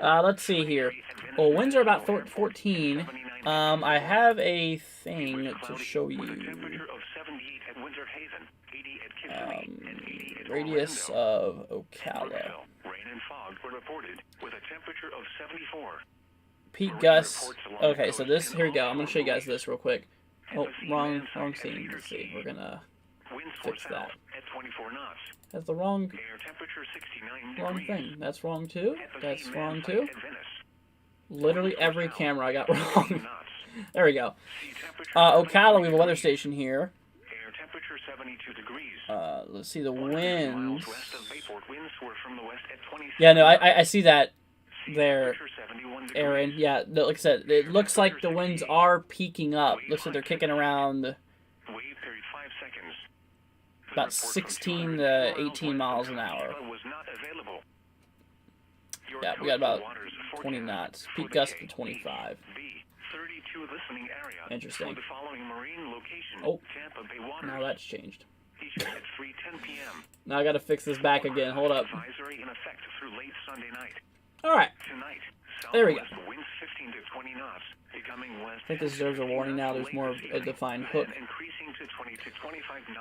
[SPEAKER 1] Let's see here. Well, winds are about 14. I have a thing to show you. Radius of Ocala. Peak gusts. Okay, so this, here we go. I'm going to show you guys this real quick. Oh, wrong scene. Let's see. We're going to fix that. That's the wrong thing. That's wrong too. That's wrong too. Literally every camera I got wrong. There we go. Ocala, we have a weather station here. Let's see the winds. Yeah, no, I see that there, Aaron. Yeah, like I said, it looks like the winds are peaking up. Looks like they're kicking around about 16 to 18 miles an hour. Yeah, we got about 20 knots. Peak gust to 25. Interesting. Oh, now that's changed. Now I gotta fix this back again. Hold up. Alright. There we go. I think this deserves a warning now. There's more of a defined hook.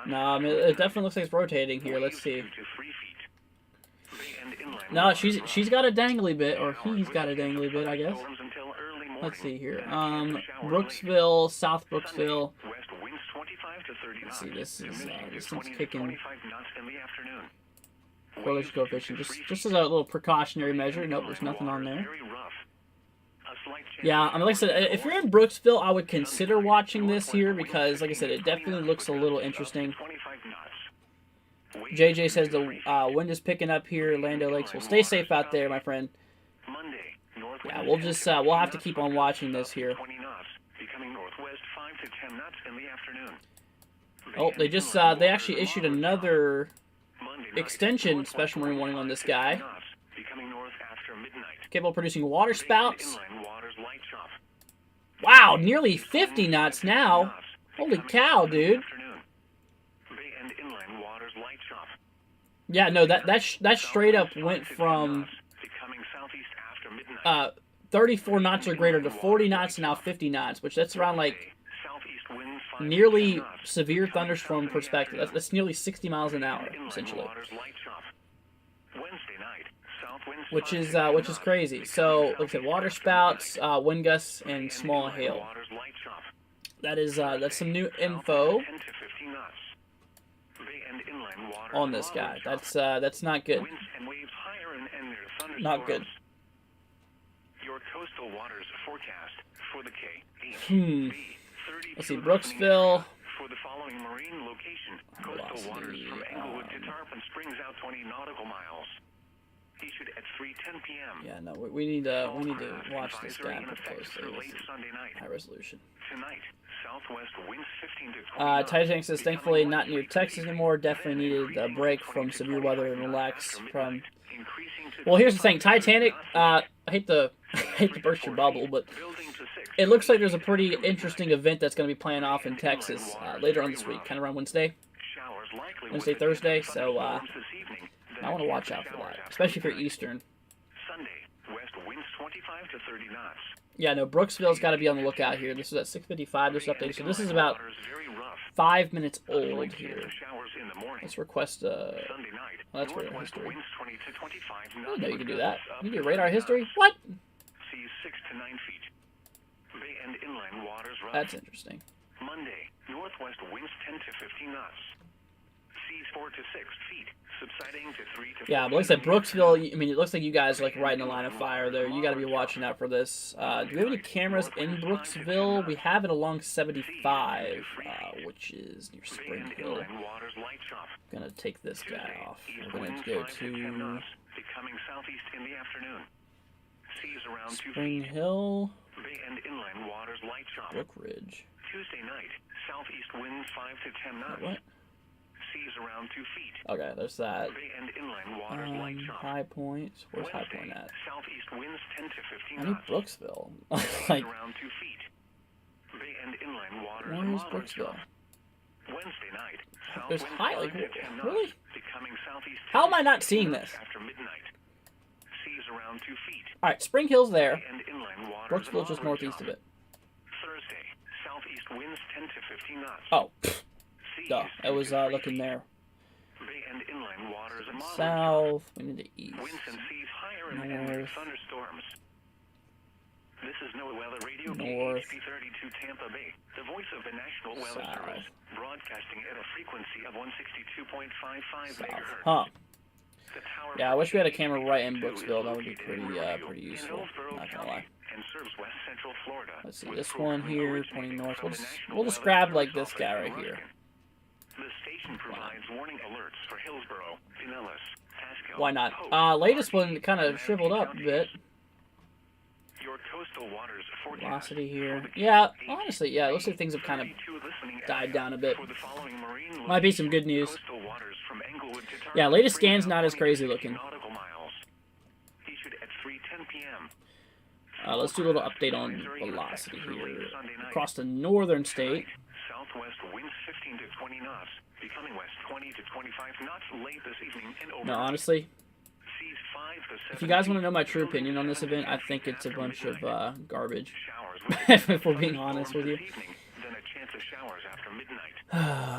[SPEAKER 1] No, I mean, it definitely looks like it's rotating here. Let's see. No, she's got a dangly bit, or he's got a dangly bit, I guess. Let's see here. Brooksville, South Brooksville. Let's see, this one's kicking. Correlation coefficient, just as a little precautionary measure. Nope, there's nothing on there. Yeah, I mean, like I said, if you're in Brooksville, I would consider watching this here because, like I said, it definitely looks a little interesting. JJ says the wind is picking up here, Lando Lakes. Well, stay safe out there, my friend. Yeah, we'll just we'll have to keep on watching this here. Oh, they just they actually issued another extension special marine warning on this guy. Capable of producing water spouts. Wow, nearly 50 knots now. Holy cow, dude. Yeah, no, that straight up went from 34 knots or greater to 40 knots, now 50 knots, which that's around like nearly severe thunderstorm perspective. That's nearly 60 miles an hour, essentially. Which is crazy. So, like I said, water spouts, wind gusts, and small hail. That's some new info on this guy. That's not good. Not good.
[SPEAKER 2] Your coastal waters forecast for the K.
[SPEAKER 1] Let's see, Brooksville.
[SPEAKER 2] For the following marine location, coastal waters from Englewood to Tarpon Springs out 20 nautical miles. Issued at 3:10 p.m.
[SPEAKER 1] Yeah, no, we need to watch this guy up closely. High resolution.
[SPEAKER 2] Tonight, southwest winds 15 to 20.
[SPEAKER 1] Titanic says, thankfully not near Texas anymore. Definitely needed a break from severe weather and relax from. Well, here's the thing, Titanic. I hate to burst your bubble, but it looks like there's a pretty interesting event that's going to be playing off in Texas later on this week, kind of around Wednesday, Thursday. So I want to watch out for that, especially for Eastern.
[SPEAKER 2] Sunday, west winds 25 to 30 knots.
[SPEAKER 1] Yeah, no, Brooksville's got to be on the lookout here. This is at 6:55. This update, so this is about 5 minutes old here. Let's request oh, that's radar history. I didn't know you could do that. You can do radar history? What?
[SPEAKER 2] Seas 6 to 9 feet. Bay and inland waters rough.
[SPEAKER 1] That's interesting.
[SPEAKER 2] Monday, northwest winds 10 to 15 knots. Seas 4 to 6 feet, subsiding to 3 to 4.
[SPEAKER 1] Yeah, but like I said, Brooksville, I mean, it looks like you guys are like right in the line of fire there. You got to be watching out for this. Do we have any cameras in Brooksville? We have it along 75, which is near Spring Hill. Gonna take this guy off. We're gonna go to
[SPEAKER 2] becoming southeast in the afternoon. Seas around 2
[SPEAKER 1] Spring
[SPEAKER 2] feet.
[SPEAKER 1] Hill,
[SPEAKER 2] Bay and inland waters light chop.
[SPEAKER 1] Brook Ridge.
[SPEAKER 2] Tuesday night, southeast winds 5 to 10 knots.
[SPEAKER 1] What?
[SPEAKER 2] Seas around 2 feet.
[SPEAKER 1] Okay, there's that.
[SPEAKER 2] Bay and inland waters light chop.
[SPEAKER 1] High Point. Where's High Point at?
[SPEAKER 2] Southeast winds 10 to 15
[SPEAKER 1] I need
[SPEAKER 2] knots.
[SPEAKER 1] Brooksville.
[SPEAKER 2] Seas
[SPEAKER 1] Like,
[SPEAKER 2] around 2 feet. Bay and inland waters
[SPEAKER 1] where's
[SPEAKER 2] moderate
[SPEAKER 1] Brooksville?
[SPEAKER 2] chop. Wednesday night, south
[SPEAKER 1] There's
[SPEAKER 2] winds
[SPEAKER 1] high,
[SPEAKER 2] 5
[SPEAKER 1] like,
[SPEAKER 2] to 10 knots.
[SPEAKER 1] really?
[SPEAKER 2] Becoming southeast.
[SPEAKER 1] How am I
[SPEAKER 2] 10
[SPEAKER 1] not
[SPEAKER 2] to
[SPEAKER 1] seeing
[SPEAKER 2] 15
[SPEAKER 1] this?
[SPEAKER 2] knots after midnight. Seas around 2 feet.
[SPEAKER 1] All right, Spring Hill's there.
[SPEAKER 2] Bay and inland waters
[SPEAKER 1] Brooksville's just
[SPEAKER 2] moderate
[SPEAKER 1] northeast
[SPEAKER 2] chop.
[SPEAKER 1] of it.
[SPEAKER 2] Thursday, southeast winds 10 to 15 knots.
[SPEAKER 1] Oh,
[SPEAKER 2] Seas
[SPEAKER 1] duh. I
[SPEAKER 2] 2
[SPEAKER 1] was
[SPEAKER 2] to 3
[SPEAKER 1] looking
[SPEAKER 2] feet.
[SPEAKER 1] there.
[SPEAKER 2] Bay and inland waters moderate chop.
[SPEAKER 1] South. We need to east.
[SPEAKER 2] Winds and seas higher and near
[SPEAKER 1] North.
[SPEAKER 2] thunderstorms. This is NOAA Weather Radio,
[SPEAKER 1] North.
[SPEAKER 2] KHP32 Tampa Bay, the voice of the National Weather
[SPEAKER 1] South.
[SPEAKER 2] Service, broadcasting at a frequency of 162.55
[SPEAKER 1] South.
[SPEAKER 2] megahertz.
[SPEAKER 1] Huh.
[SPEAKER 2] The tower
[SPEAKER 1] Yeah, I wish we had a camera right in Brooksville. That would be pretty useful. Not gonna lie.
[SPEAKER 2] And serves west central Florida.
[SPEAKER 1] Let's see
[SPEAKER 2] with
[SPEAKER 1] this
[SPEAKER 2] programming
[SPEAKER 1] one here,
[SPEAKER 2] originating
[SPEAKER 1] pointing north.
[SPEAKER 2] from
[SPEAKER 1] We'll
[SPEAKER 2] the
[SPEAKER 1] just,
[SPEAKER 2] National
[SPEAKER 1] we'll just
[SPEAKER 2] Weather
[SPEAKER 1] grab like
[SPEAKER 2] Service
[SPEAKER 1] this guy
[SPEAKER 2] office
[SPEAKER 1] right
[SPEAKER 2] in
[SPEAKER 1] here.
[SPEAKER 2] Oregon. The station provides warning alerts for Hillsborough, Pinellas, Pasco.
[SPEAKER 1] Why not?
[SPEAKER 2] Pope,
[SPEAKER 1] Latest one
[SPEAKER 2] Marquette,
[SPEAKER 1] kind of
[SPEAKER 2] and
[SPEAKER 1] shriveled up a
[SPEAKER 2] Manatee
[SPEAKER 1] bit.
[SPEAKER 2] Your coastal waters forecast
[SPEAKER 1] Velocity here.
[SPEAKER 2] for the
[SPEAKER 1] Yeah,
[SPEAKER 2] Cape
[SPEAKER 1] honestly, yeah, it looks like things have kind of
[SPEAKER 2] 32 listening
[SPEAKER 1] died
[SPEAKER 2] FM
[SPEAKER 1] down a bit.
[SPEAKER 2] for the following marine
[SPEAKER 1] Might be some good news.
[SPEAKER 2] coastal waters from Englewood to Tarpon
[SPEAKER 1] Yeah, latest
[SPEAKER 2] Springs
[SPEAKER 1] scan's not as
[SPEAKER 2] 20
[SPEAKER 1] crazy looking.
[SPEAKER 2] nautical miles. Issued at 3:10 p.m.
[SPEAKER 1] Let's do a little update on velocity here. Across the northern state.
[SPEAKER 2] Southwest winds 15 to 20 knots, becoming west 20 to 25 knots late this evening and over.
[SPEAKER 1] No, honestly,
[SPEAKER 2] Seas 5 to 7
[SPEAKER 1] if you guys want to
[SPEAKER 2] feet,
[SPEAKER 1] know my true
[SPEAKER 2] building
[SPEAKER 1] opinion on this
[SPEAKER 2] to
[SPEAKER 1] event, I
[SPEAKER 2] 10
[SPEAKER 1] think
[SPEAKER 2] feet
[SPEAKER 1] it's a
[SPEAKER 2] after
[SPEAKER 1] bunch of
[SPEAKER 2] midnight.
[SPEAKER 1] garbage.
[SPEAKER 2] Showers
[SPEAKER 1] If we're being honest with you.
[SPEAKER 2] this evening, then a chance of showers after midnight.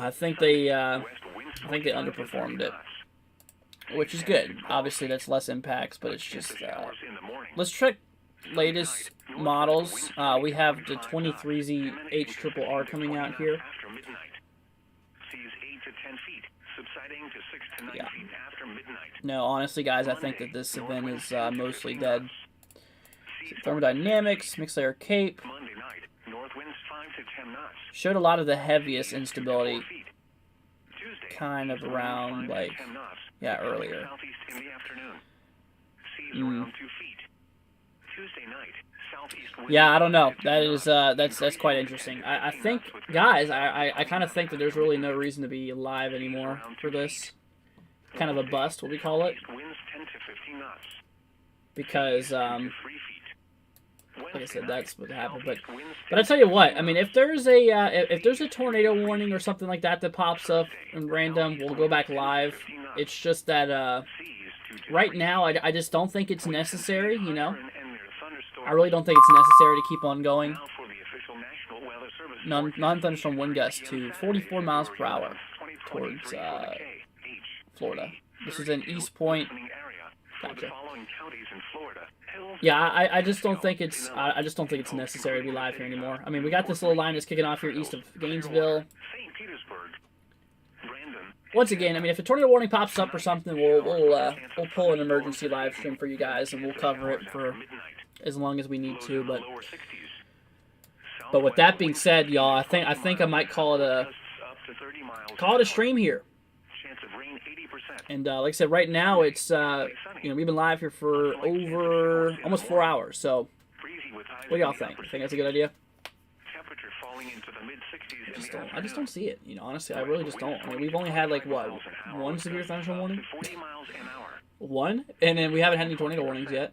[SPEAKER 1] I think they
[SPEAKER 2] West winds
[SPEAKER 1] I think they
[SPEAKER 2] 25 to 30
[SPEAKER 1] underperformed it,
[SPEAKER 2] knots.
[SPEAKER 1] which is good. Obviously, that's less impacts, but it's
[SPEAKER 2] Chance
[SPEAKER 1] just.
[SPEAKER 2] of showers in the morning.
[SPEAKER 1] Let's check latest models. We have the 23Z HRRR coming out here.
[SPEAKER 2] After midnight. Seas 8 to 10 feet, subsiding to 6 to 9
[SPEAKER 1] Yeah.
[SPEAKER 2] feet after midnight.
[SPEAKER 1] No, honestly, guys, I think that this event is mostly dead. Thermodynamics, mixed layer cape,
[SPEAKER 2] Monday night, north winds 5 to 10 knots.
[SPEAKER 1] showed a lot of the heaviest
[SPEAKER 2] 2 to 4
[SPEAKER 1] instability
[SPEAKER 2] feet. Tuesday,
[SPEAKER 1] kind of
[SPEAKER 2] east winds
[SPEAKER 1] around
[SPEAKER 2] 5 to
[SPEAKER 1] like
[SPEAKER 2] 10 knots,
[SPEAKER 1] yeah
[SPEAKER 2] becoming
[SPEAKER 1] earlier.
[SPEAKER 2] southeast in the afternoon. Seas
[SPEAKER 1] Mm.
[SPEAKER 2] around 2 feet. Tuesday night,
[SPEAKER 1] Yeah, I don't know. That is that's quite interesting. I think, guys, I kind of think that there's really no reason to be live anymore for this kind of a bust, what we call it, because like I said, that's what happened. But I tell you what, I mean, if there's a tornado warning or something like that that pops up in random, we'll go back live. It's just that right now I just don't think it's necessary. You know, I really don't think it's necessary to keep on going. Non-thunderstorm wind gusts to 44 miles per hour towards Florida. This is in East Point. Gotcha. Yeah, I just don't think it's necessary to be live here anymore. I mean, we got this little line that's kicking off here east of Gainesville. Once again, I mean, if a tornado warning pops up or something, we'll pull an emergency live stream for you guys, and we'll cover it for as long as we need to. But with that being said, y'all, I think I might call it a stream here. And like I said, right now it's we've been live here for over almost 4 hours. So what do y'all think? You think that's a good idea? I just don't see it. You know, honestly, I really just don't. I mean, we've only had like what, one severe thunderstorm warning, one, and then we haven't had any tornado warnings yet.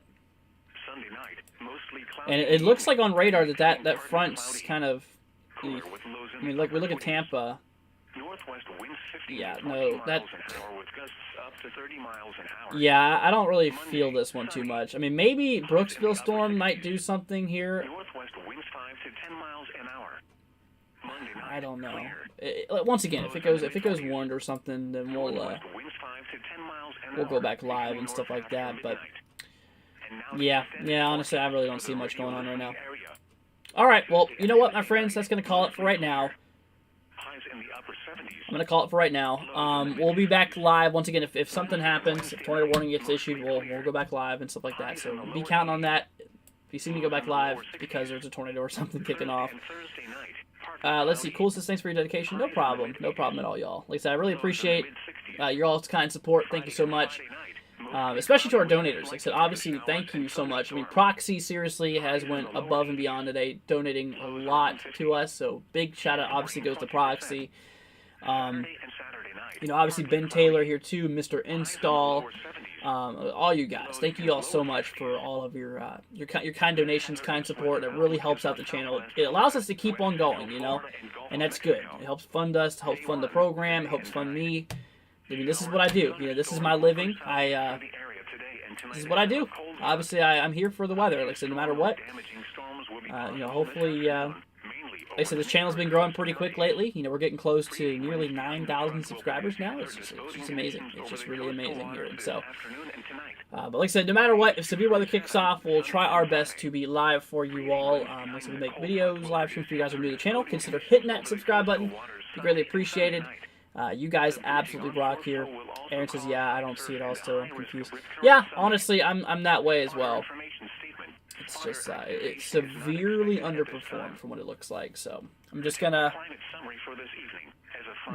[SPEAKER 1] And it looks like on radar that front's kind of. I mean, we look at Tampa. Yeah, no, that. Yeah, I don't really feel this one too much. I mean, maybe Brooksville storm might do something here. I don't know. Once again, if it goes warned or something, then we'll go back live and stuff like that. But yeah, honestly, I really don't see much going on right now. All right, well, you know what, my friends, that's gonna call it for right now. I'm going to call it for right now. We'll be back live once again if something happens, if tornado warning gets issued, we'll go back live and stuff like that. So be counting on that. If you see me go back live because there's a tornado or something kicking off. Let's see. Coolest, thanks for your dedication. No problem at all, y'all. Like I said, I really appreciate your all's kind support. Thank you so much. Especially to our donators. Like I said, obviously, thank you so much. I mean, Proxy seriously has went above and beyond today, donating a lot to us. So big shout out obviously goes to Proxy. Obviously Ben Taylor here too, Mr. Install, all you guys. Thank you all so much for all of your kind donations, kind support. It really helps out the channel. It allows us to keep on going, and that's good. It helps fund us, helps fund the program, it helps fund me. I mean, this is what I do. This is my living. This is what I do. Obviously, I'm here for the weather. Like I said, no matter what. Hopefully. Like I said, this channel's been growing pretty quick lately. We're getting close to nearly 9,000 subscribers now. It's just amazing. It's just really amazing here. And so, but like I said, no matter what, if severe weather kicks off, we'll try our best to be live for you all. Like I said, we make videos, live streams for you guys who are new to the channel. Consider hitting that subscribe button. It'd be greatly appreciated. You guys absolutely rock here. Aaron says, yeah, I don't see it all still. I'm confused. Yeah, honestly, I'm that way as well. It's just, it's severely underperformed from what it looks like. So I'm just gonna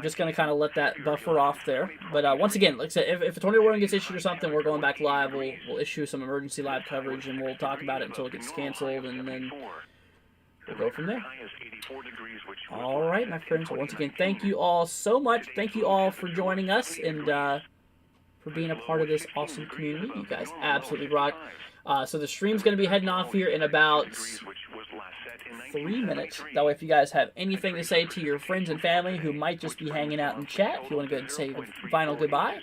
[SPEAKER 1] kind of let that buffer off there. But once again, like I said, if a tornado warning gets issued or something, we're going back live. We'll issue some emergency live coverage and we'll talk about it until it gets canceled, and then we'll go from there. All right, my friends. Well, once again, thank you all so much. Thank you all for joining us and for being a part of this awesome community. You guys absolutely rock. So the stream's going to be heading off here in about 3 minutes. That way, if you guys have anything to say to your friends and family who might just be hanging out in chat, if you want to go ahead and say your final goodbye,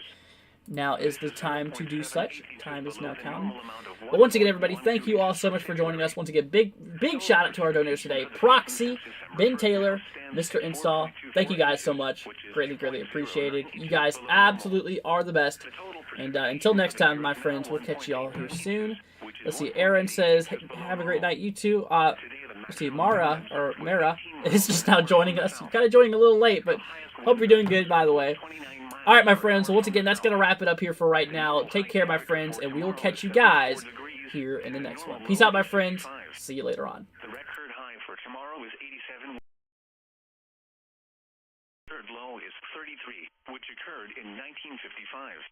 [SPEAKER 1] now is the time to do such. Time is now counting. But once again, everybody, thank you all so much for joining us. Once again, big shout out to our donors today. Proxy, Ben Taylor, Mr. Install. Thank you guys so much. Greatly appreciated. You guys absolutely are the best. And until next time, my friends, we'll catch you all here soon. Let's see, Aaron says, hey, have a great night, you too. Let's see, Mara is just now joining us. Kind of joining a little late, but hope you're doing good, by the way. All right, my friends, so once again, that's going to wrap it up here for right now. Take care, my friends, and we will catch you guys here in the next one. Peace out, my friends. See you later on.
[SPEAKER 2] The record high for tomorrow is 87. Third low is 33, which occurred in 1955.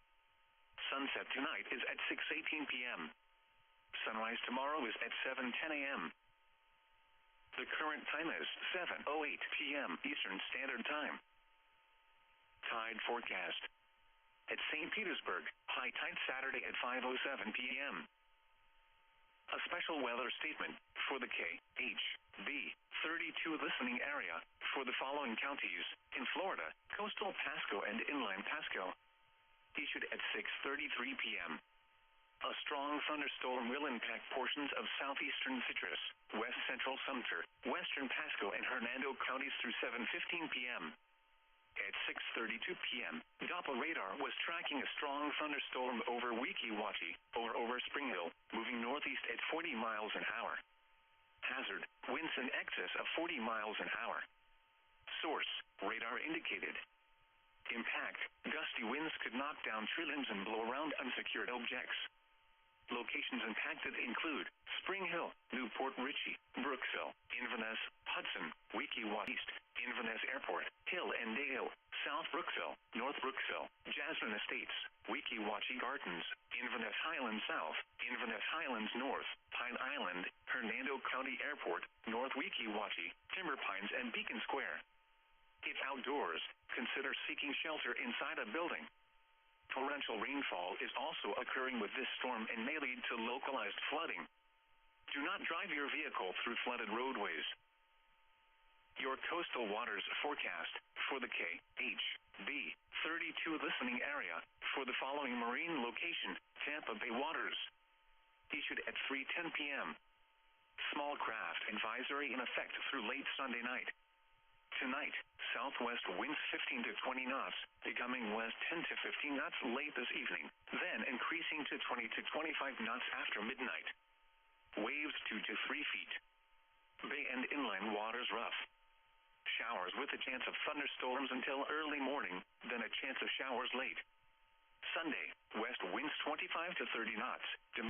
[SPEAKER 2] Sunset tonight is at 6:18 p.m. Sunrise tomorrow is at 7:10 a.m. The current time is 7:08 p.m. Eastern Standard Time. Tide forecast. At St. Petersburg, high tide Saturday at 5:07 p.m. A special weather statement for the KHB 32 listening area for the following counties in Florida, coastal Pasco and inland Pasco. Issued at 6:33 p.m. A strong thunderstorm will impact portions of southeastern Citrus, west central Sumter, western Pasco and Hernando counties through 7:15 p.m. At 6:32 p.m., Doppler radar was tracking a strong thunderstorm over Weeki Wachee, over Spring Hill, moving northeast at 40 miles an hour. Hazard, winds in excess of 40 miles an hour. Source, radar indicated. Impact, gusty winds could knock down tree limbs and blow around unsecured objects. Locations impacted include Spring Hill, Newport Richey, Brooksville, Inverness, Hudson, Weeki Wachee East, Inverness Airport, Hill and Dale, South Brooksville, North Brooksville, Jasmine Estates, Weeki Wachee Gardens, Inverness Highlands South, Inverness Highlands North, Pine Island, Hernando County Airport, North Weeki Wachee, Timber Pines and Beacon Square. If outdoors, consider seeking shelter inside a building. Torrential rainfall is also occurring with this storm and may lead to localized flooding. Do not drive your vehicle through flooded roadways. Your coastal waters forecast for the KHB 32 listening area for the following marine location, Tampa Bay waters. Issued at 3:10 p.m. Small craft advisory in effect through late Sunday night. Tonight, southwest winds 15 to 20 knots, becoming west 10 to 15 knots late this evening, then increasing to 20 to 25 knots after midnight. Waves 2 to 3 feet. Bay and inland waters rough. Showers with a chance of thunderstorms until early morning, then a chance of showers late. Sunday, west winds 25 to 30 knots.